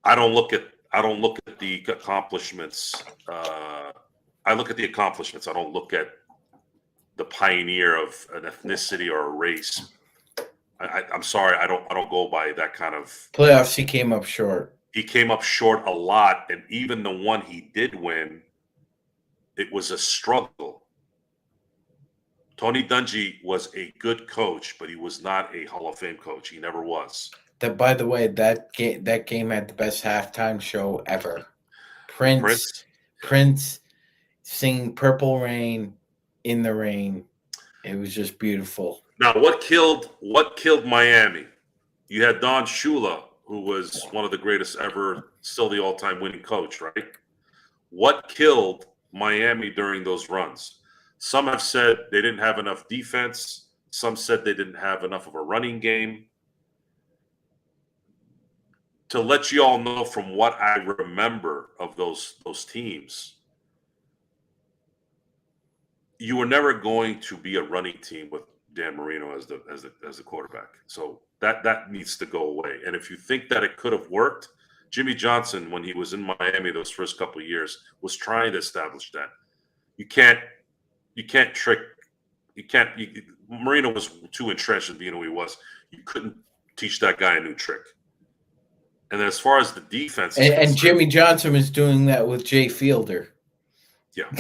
I don't look at the accomplishments. I look at the accomplishments. I don't look at the pioneer of an ethnicity or a race. I'm sorry. I don't go by that kind of playoffs. He came up short. He came up short a lot, and even the one he did win, it was a struggle. Tony Dungy was a good coach, but he was not a Hall of Fame coach. He never was. That, by the way, that game had the best halftime show ever. Prince singing "Purple Rain" in the rain. It was just beautiful. Now, what killed Miami? You had Don Shula, who was one of the greatest ever, still the all-time winning coach, right? What killed Miami during those runs? Some have said they didn't have enough defense. Some said they didn't have enough of a running game. To let you all know from what I remember of those teams, you were never going to be a running team Dan Marino as the quarterback. So that needs to go away. And if you think that it could have worked, Jimmy Johnson, when he was in Miami those first couple of years, was trying to establish that. You can't trick. Marino was too entrenched in being who he was. You couldn't teach that guy a new trick. And then as far as the defense is And concerned, Jimmy Johnson was doing that with Jay Fielder. yeah.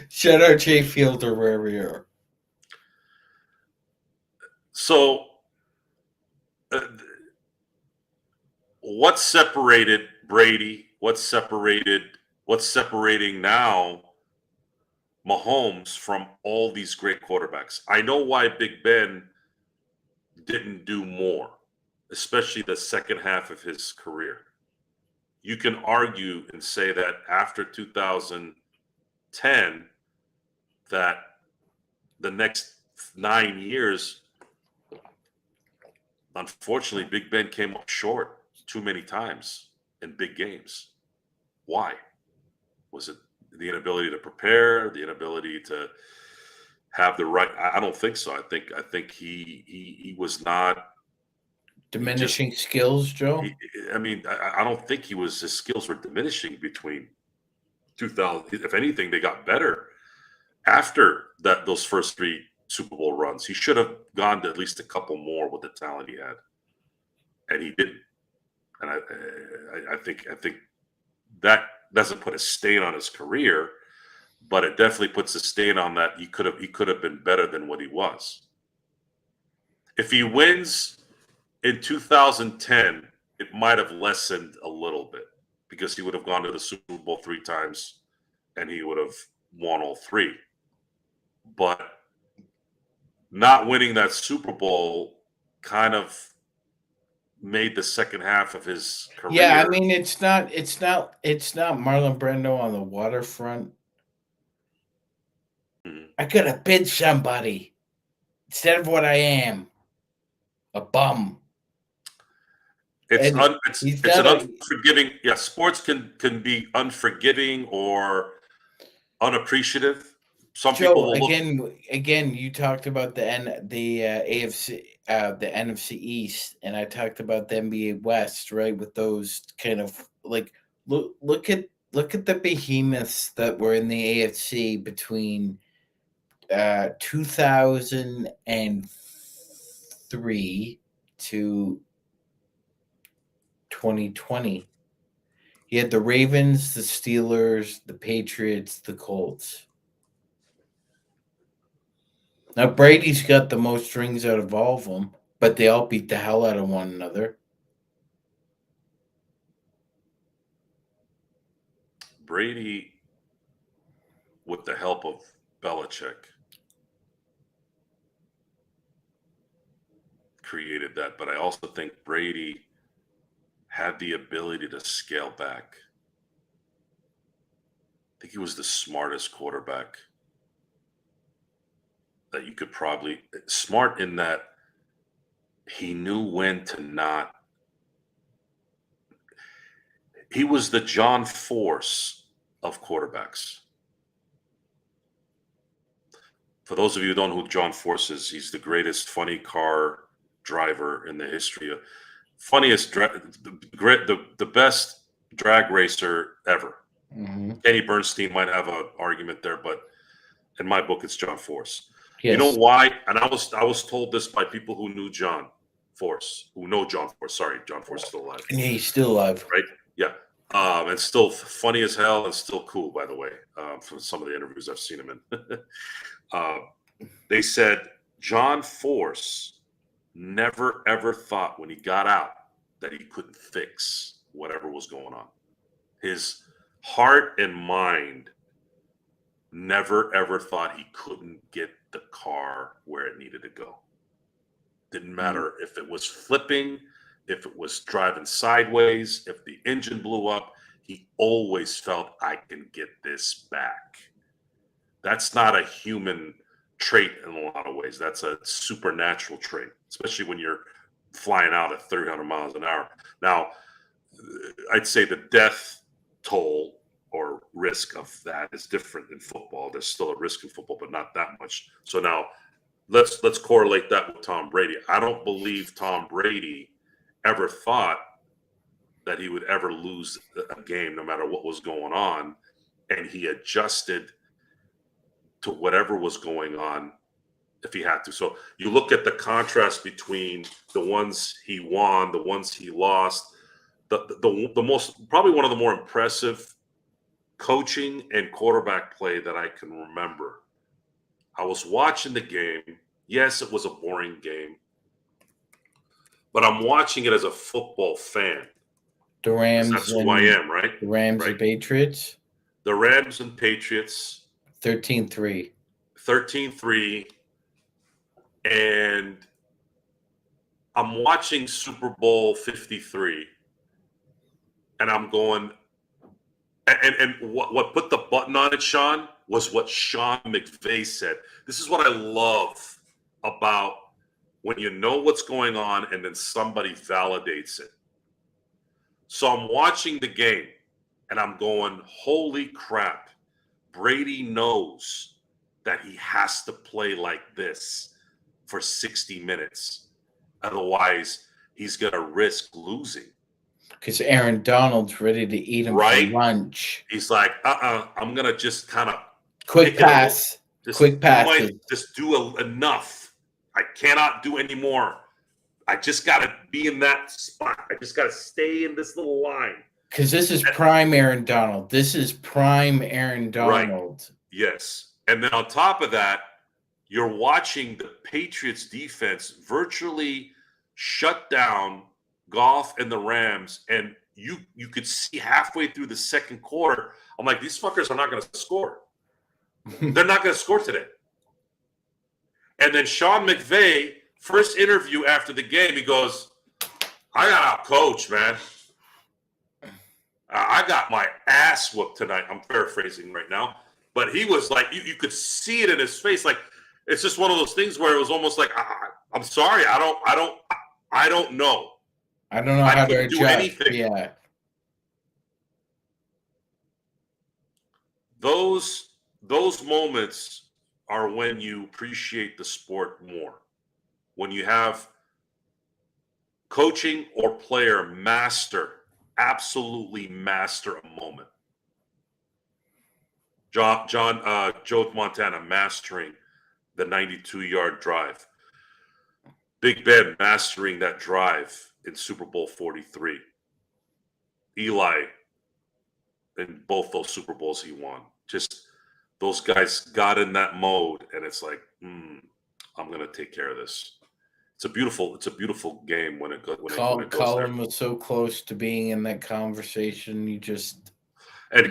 Shout out Jay Fielder wherever you are. So, what separated Brady? What's separating now Mahomes from all these great quarterbacks? I know why Big Ben didn't do more, especially the second half of his career. You can argue and say that after 2010, that the next 9 years, unfortunately, Big Ben came up short too many times in big games. Why? Was it the inability to prepare, the inability to have the right? I don't think so. I think he was not Diminishing skills, Joe. I don't think his skills were diminishing between 2000. If anything, they got better after those first 3 Super Bowl runs. He should have gone to at least a couple more with the talent he had, and he didn't. And I think that doesn't put a stain on his career, but it definitely puts a stain on that he could have been better than what he was. If he wins in 2010, it might have lessened a little bit because he would have gone to the Super Bowl 3 times and he would have won all 3. But not winning that Super Bowl kind of made the second half of his career. Yeah, I mean it's not Marlon Brando on the waterfront. Mhm. I could have been somebody instead of what I am, a bum. It's And an he's not unforgiving. Yeah, sports can be unforgiving or unappreciative. Some people Joe, will look. again, you talked about the AFC, the NFC East, and I talked about the NBA West, right? With those kind of like look at the behemoths that were in the AFC between 2003 to 2020. You had the Ravens, the Steelers, the Patriots, the Colts. Now Brady's got the most rings out of all of them, but they all beat the hell out of one another. Brady, with the help of Belichick, created that. But I also think Brady had the ability to scale back. I think he was the smartest quarterback that you could probably smart in that he knew when to not. He was the John Force of quarterbacks. For those of you who don't know who John Force is, he's the greatest funny car driver in the history of the best drag racer ever. Mm-hmm. Kenny Bernstein might have an argument there, but in my book, it's John Force. Yes. You know why? And I was told this by people who knew John Force, who know John Force. Sorry, John Force is still alive. Yeah, he's still alive. Right? Yeah. And still funny as hell and still cool, by the way, from some of the interviews I've seen him in. They said John Force never, ever thought when he got out that he couldn't fix whatever was going on. His heart and mind never, ever thought he couldn't get the car where it needed to go. Didn't matter if it was flipping, if it was driving sideways, if the engine blew up, he always felt, I can get this back. That's not a human trait in a lot of ways. That's a supernatural trait, especially when you're flying out at 300 miles an hour. Now, I'd say the death toll or risk of that is different in football. There's still a risk in football, but not that much. So now let's correlate that with Tom Brady. I don't believe Tom Brady ever thought that he would ever lose a game no matter what was going on, and he adjusted to whatever was going on if he had to. So you look at the contrast between the ones he won, the ones he lost. The most, probably one of the more impressive coaching and quarterback play that I can remember. I was watching the game. Yes, it was a boring game, but I'm watching it as a football fan. The 'Cause Rams that's who and I am, right? the Rams and Right. Patriots, The Rams and Patriots, 13-3. 13-3, and I'm watching Super Bowl 53, and I'm going, and what put the button on it, Sean, was what Sean McVay said. This is what I love about when you know what's going on and then somebody validates it. So I'm watching the game, and I'm going, holy crap, Brady knows that he has to play like this for 60 minutes. Otherwise, he's going to risk losing. Because Aaron Donald's ready to eat him Right? for lunch. He's like, I'm going to just kind of Quick pass. Quick passes. Just do enough. I cannot do any more. I just got to be in that spot. I just got to stay in this little line. Because this is prime Aaron Donald. This is prime Aaron Donald. Right. Yes. And then on top of that, you're watching the Patriots defense virtually shut down Goff and the Rams, and you could see halfway through the second quarter, I'm like, these fuckers are not going to score. They're not going to score today. And then Sean McVay, first interview after the game, he goes, I got out coached, man. I got my ass whooped tonight. I'm paraphrasing right now. But he was like, you could see it in his face. Like, it's just one of those things where it was almost like, I'm sorry, I don't know. I don't know I how to couldn't do adjust. anything. Yeah. Those moments are when you appreciate the sport more. When you have coaching or player absolutely master a moment. Joe Montana mastering the 92-yard drive. Big Ben mastering that drive in Super Bowl 43. Eli in both those Super Bowls he won. Just those guys got in that mode, and it's like, I'm going to take care of this. It's a beautiful game when it goes Colin was so close to being in that conversation.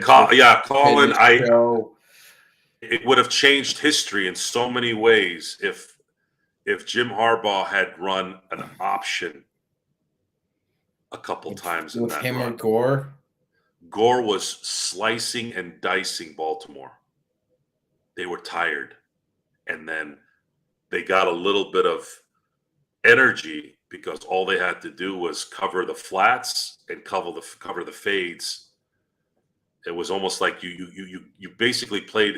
Colin, it would have changed history in so many ways if Jim Harbaugh had run an option a couple times in with that him run. or Gore. Gore was slicing and dicing Baltimore. They were tired, and then they got a little bit of energy because all they had to do was cover the flats and cover the fades. It was almost like you basically played.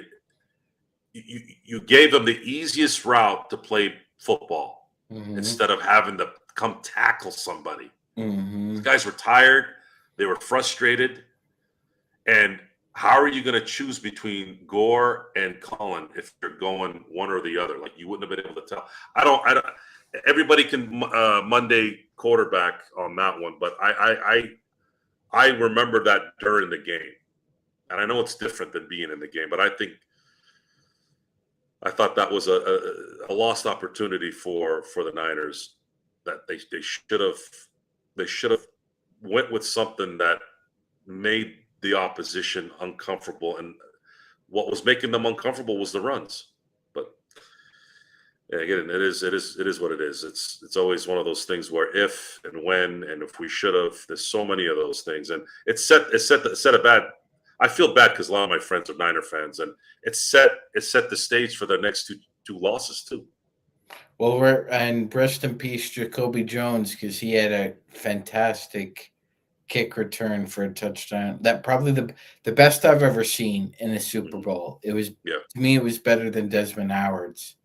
You gave them the easiest route to play football instead of having to come tackle somebody. These guys were tired. They were frustrated. And how are you going to choose between Gore and Cullen if you're going one or the other? Like, you wouldn't have been able to tell. I don't. Everybody can Monday quarterback on that one, but I remember that during the game, and I know it's different than being in the game, but I thought that was a lost opportunity for the Niners, that they should have went with something that made the opposition uncomfortable, and what was making them uncomfortable was the runs. But again, it is what it is. It's always one of those things where if and when and if we should have. There's so many of those things, and it set a bad. I feel bad because a lot of my friends are Niner fans, and it set the stage for their next two losses too. Well, and rest in peace, Jacoby Jones, because he had a fantastic kick return for a touchdown. That probably the best I've ever seen in a Super Bowl. It was Yeah. to me, it was better than Desmond Howard's.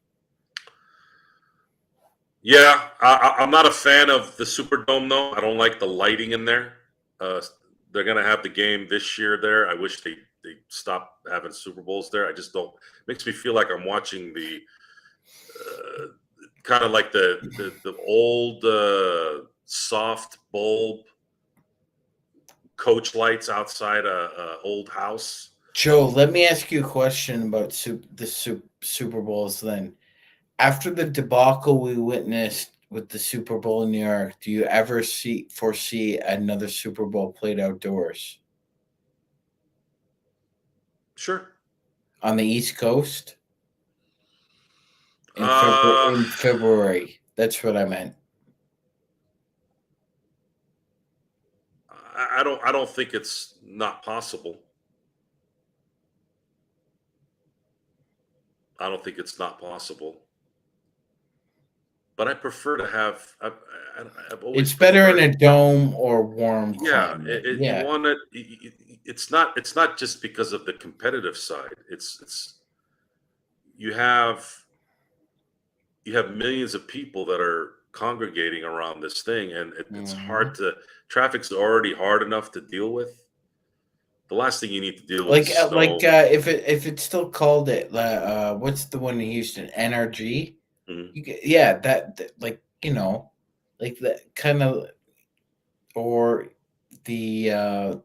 Yeah, I'm not a fan of the Superdome though. I don't like the lighting in there. Uh, they're gonna have the game this year there. I wish they stopped having Super Bowls there. I just don't. Makes me feel like I'm watching the kind of like the old soft bulb coach lights outside a old house. Joe, let me ask you a question about Super Bowls then. After the debacle we witnessed with the Super Bowl in New York, do you ever foresee another Super Bowl played outdoors Sure. on the East Coast in Uh, February? That's what I meant. I don't think it's not possible. I don't think it's not possible. But I prefer to have. I've always It's better in preferred. a dome or warm Yeah, climate. you Yeah. want it. It's not. It's not just because of the competitive side. It's you have you have millions of people that are congregating around this thing, and it's hard Mhm. to. Traffic's already hard enough to deal with. The last thing you need to deal with is snow. If it's still called it, what's the one in Houston? NRG. Mhm. Yeah, like like that kind of, or the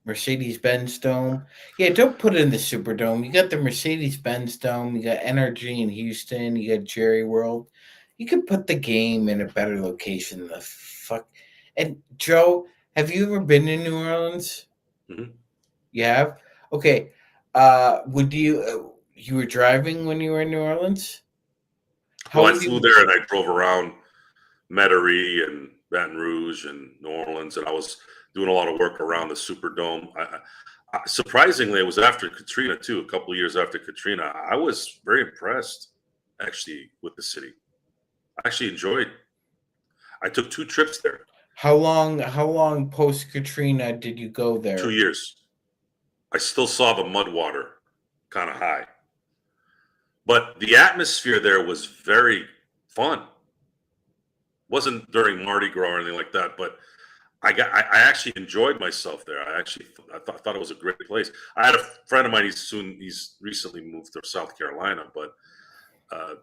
Mercedes Benz Dome. Yeah, don't put it in the Superdome. You got the Mercedes Benz Dome. You got NRG in Houston. You got Jerry World. You could put the game in a better location than the fuck. And Joe, have you ever been in New Orleans? Mhm. You have. Okay. Would you were driving when you were in New Orleans? How Well, I would flew you? there and I drove around Metairie and Baton Rouge and New Orleans, and I was doing a lot of work around the Superdome. Surprisingly, it was after Katrina too. A couple of years after Katrina, I was very impressed actually with the city. I actually enjoyed. I took 2 trips there, How long post Katrina did you go 2 there? years. I still saw the mud water kind of high, but the atmosphere there was very fun. Wasn't during Mardi Gras or anything like that, but I actually enjoyed myself there. I thought it was a great place. I had a friend of mine. He's recently moved to South Carolina, but uh,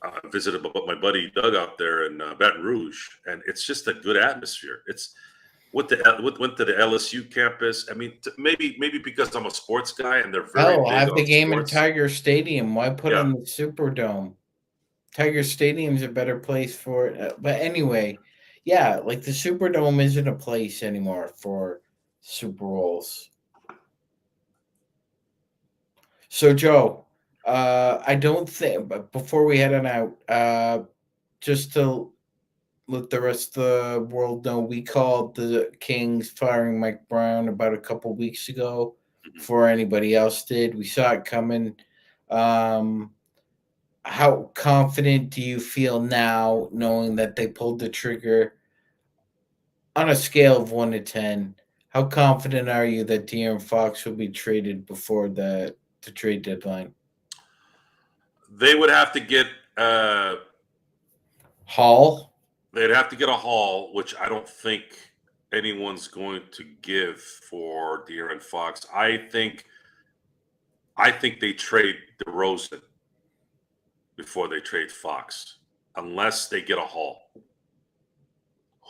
I visited my buddy Doug out there in Baton Rouge, and it's just a good atmosphere. It's went to the LSU campus. I mean, maybe because I'm a sports guy and they're very Hell, big have the on game in sports. Tiger Stadium. Why put it Yeah, in the Superdome? Tiger Stadium's a better place for it. But anyway, yeah, like the Superdome isn't a place anymore for Super Bowls. So Joe, I don't think. But before we head on out, just to let the rest of the world know, we called the Kings firing Mike Brown about a couple weeks ago. mhm. Before anybody else did, we saw it coming. Um, how confident do you feel now, knowing that they pulled the trigger on a scale of 1 to 10? How confident are you that De'Aaron Fox will be traded before the trade deadline? They would have to get. Hall? They'd have to get a haul, which I don't think anyone's going to give for De'Aaron Fox. I think they trade DeRozan before they trade Fox, unless they get a haul.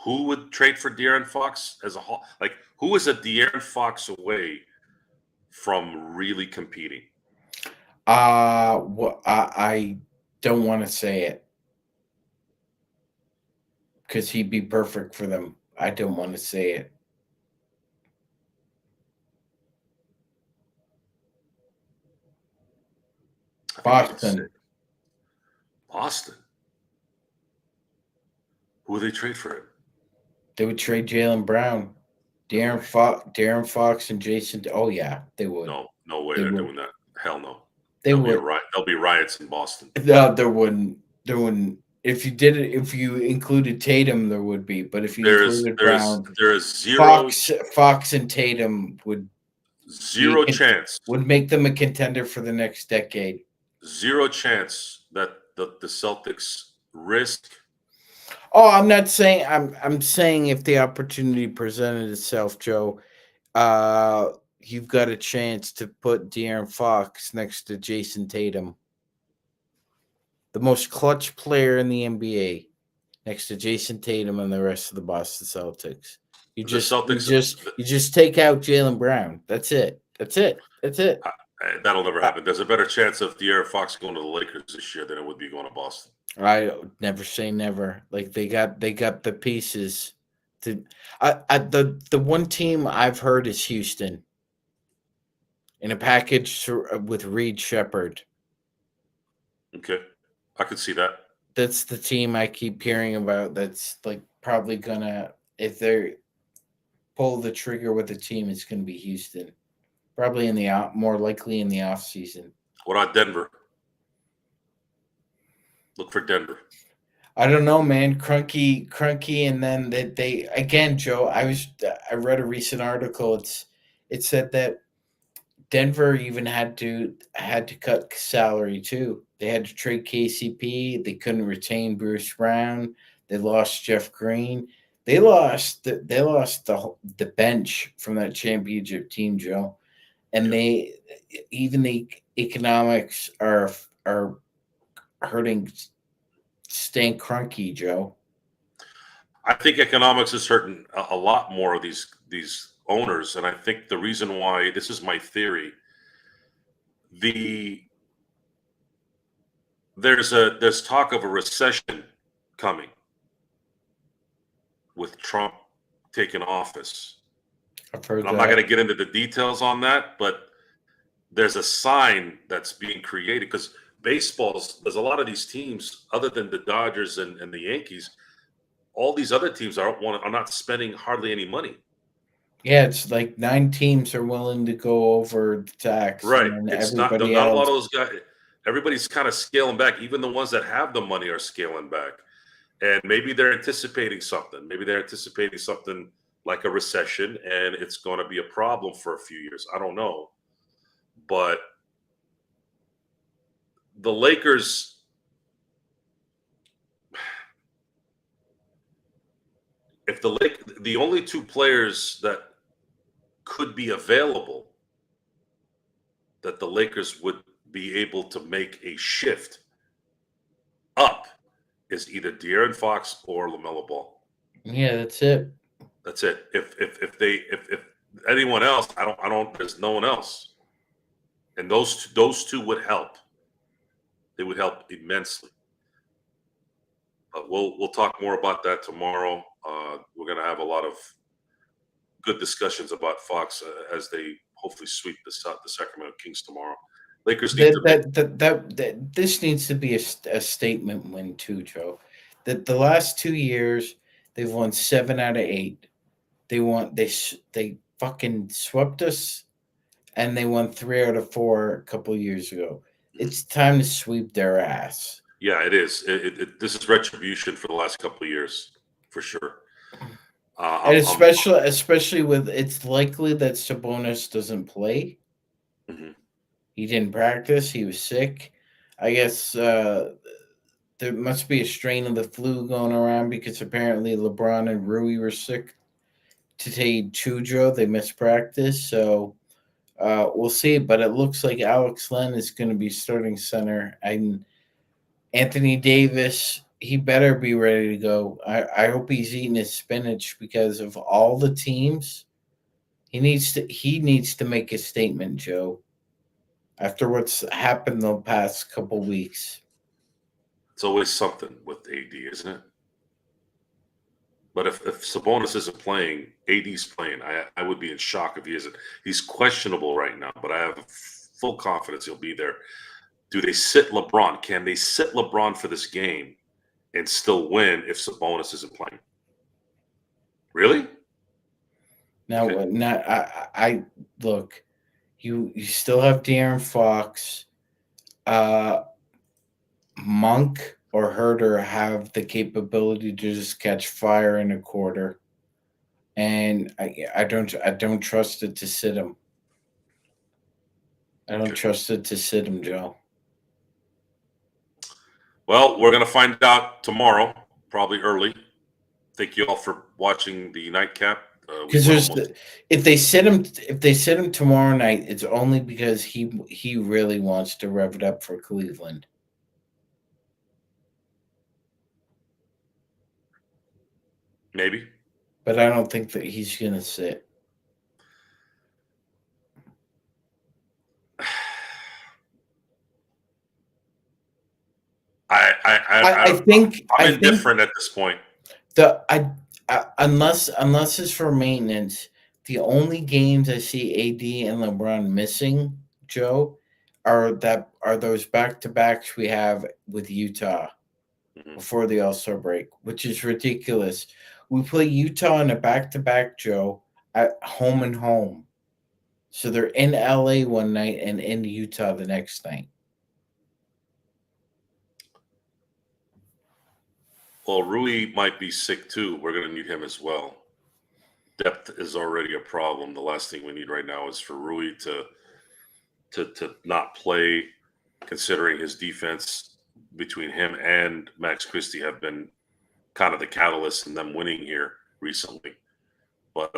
Who would trade for De'Aaron Fox as a haul? Like, who is a De'Aaron Fox away from really competing? I don't want to say it because he'd be perfect for them. I don't want to say it. I think you can say Boston. Boston. Who would they trade for him? They would trade Jalen Brown, No way. Darren Fox, and Jason. Oh yeah, they would. No, no way They they're would. doing that. Hell no. They would. There'll be riots in Boston. No, there wouldn't. There wouldn't. If you did it, if you included Tatum, there would be. But if you included Brown, there is zero Fox and Tatum would zero chance would make them a contender for the next decade. Zero chance that the Celtics risk. Oh, I'm not saying I'm saying if the opportunity presented itself, Joe, you've got a chance to put De'Aaron Fox next to Jason Tatum, the most clutch player in the NBA, next to Jason Tatum and the rest of the Boston Celtics. You just take out Jaylen Brown. That's it. That'll never happen. There's a better chance of De'Aaron Fox going to the Lakers this year than it would be going to Boston. I never say never. Like they got the pieces. The one team I've heard is Houston in a package with Reed Shepherd. Okay, I could see that. That's the team I keep hearing about. That's like probably gonna, if they pull the trigger with the team, it's gonna be Houston. Probably more likely in the off season. What about Denver? Look for Denver. I don't know, man. Crunky, and then they again, Joe. I read a recent article. It said that Denver even had to cut salary too. They had to trade KCP. They couldn't retain Bruce Brown. They lost Jeff Green. They lost the bench from that championship team, Joe. And they even the economics are hurting Stan Kroenke, Joe. I think economics is hurting a lot more of these owners, and I think the reason why, this is my theory, there's talk of a recession coming with Trump taking office. I've heard I'm not going to get into the details on that, but there's a sign that's being created because there's a lot of these teams other than the Dodgers and the Yankees. All these other teams are not spending hardly any money. Yeah, it's like 9 teams are willing to go over the tax. Right. And It's not a lot of those guys. Everybody's kind of scaling back. Even the ones that have the money are scaling back. And maybe they're anticipating something. Maybe they're anticipating something like a recession, and it's going to be a problem for a few years. I don't know. But the Lakers, if the only 2 players that could be available that the Lakers would be able to make a shift up is either De'Aaron Fox or LaMelo Ball. Yeah, that's it. That's it. If anyone else, I don't. There's no one else, and those 2 would help. They would help immensely. But we'll talk more about that tomorrow. We're going to have a lot of good discussions about Fox as they hopefully sweep the Sacramento Kings tomorrow. Lakers need this needs to be a statement win too, Joe. That the last 2 years they've won 7 out of 8. They fucking swept us, and they won 3 out of 4 a couple years ago. It's time to sweep their ass. Yeah, it is. This is retribution for the last couple of years, for sure. And especially with, it's likely that Sabonis doesn't play. Mm-hmm. He didn't practice. He was sick. I guess there must be a strain of the flu going around because apparently LeBron and Rui were sick. Today, Chujo, they missed practice. So we'll see. But it looks like Alex Len is going to be starting center. And Anthony Davis, he better be ready to go. I hope he's eating his spinach because of all the teams. He needs to make a statement, Joe, after what's happened the past couple weeks. It's always something with AD, isn't it? But if Sabonis isn't playing, AD's playing. I would be in shock if he isn't. He's questionable right now, but I have full confidence he'll be there. Do they sit LeBron? Can they sit LeBron for this game and still win if Sabonis isn't playing? Really? Now, I look. You still have De'Aaron Fox, Monk or Herder have the capability to just catch fire in a quarter, and I don't trust it to sit him. I don't Okay. trust it to sit him, Joe. Well, we're going to find out tomorrow, probably early. Thank you all for watching the Nightcap. We Because went there's almost. if they sit him tomorrow night, it's only because he really wants to rev it up for Cleveland. Maybe. But I don't think that he's gonna sit. I think I'm I think indifferent at this point. the unless it's for maintenance, the only games I see AD and LeBron missing, Joe, are those back to backs we have with Utah Mhm. before the All-Star break, which is ridiculous. We play Utah in a back to back, Joe, at home and home. So they're in LA one night and in Utah the next night. Well, Rui might be sick too. We're going to need him as well. Depth is already a problem. The last thing we need right now is for Rui to not play, considering his defense between him and Max Christie have been kind of the catalyst in them winning here recently. But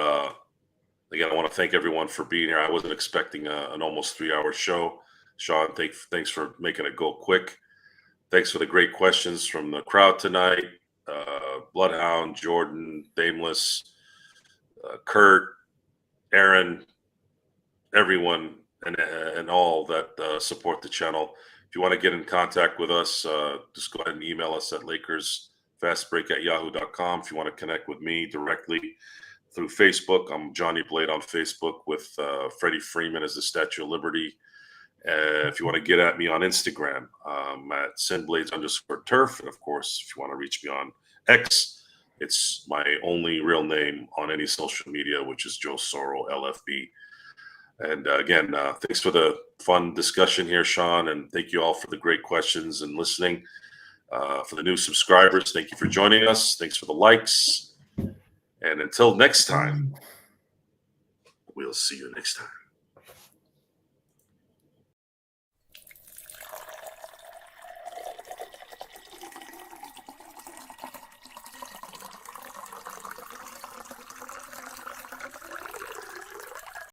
again, I want to thank everyone for being here. I wasn't expecting an almost 3 hour show. Sean, thanks for making it go quick. Thanks for the great questions from the crowd tonight. Bloodhound, Jordan, Dameless, Kurt, Aaron, everyone, and all that support the channel. If you want to get in contact with us, just go ahead and email us at LakersFastBreak@yahoo.com. If you want to connect with me directly through Facebook, I'm Johnny Blade on Facebook with Freddie Freeman as the Statue of Liberty. If you want to get at me on Instagram, at SinBlades_turf. And of course, if you want to reach me on X, it's my only real name on any social media, which is Joe Soro, LFB. And again, thanks for the fun discussion here, Sean. And thank you all for the great questions and listening. For the new subscribers, thank you for joining us. Thanks for the likes. And until next time, we'll see you next time.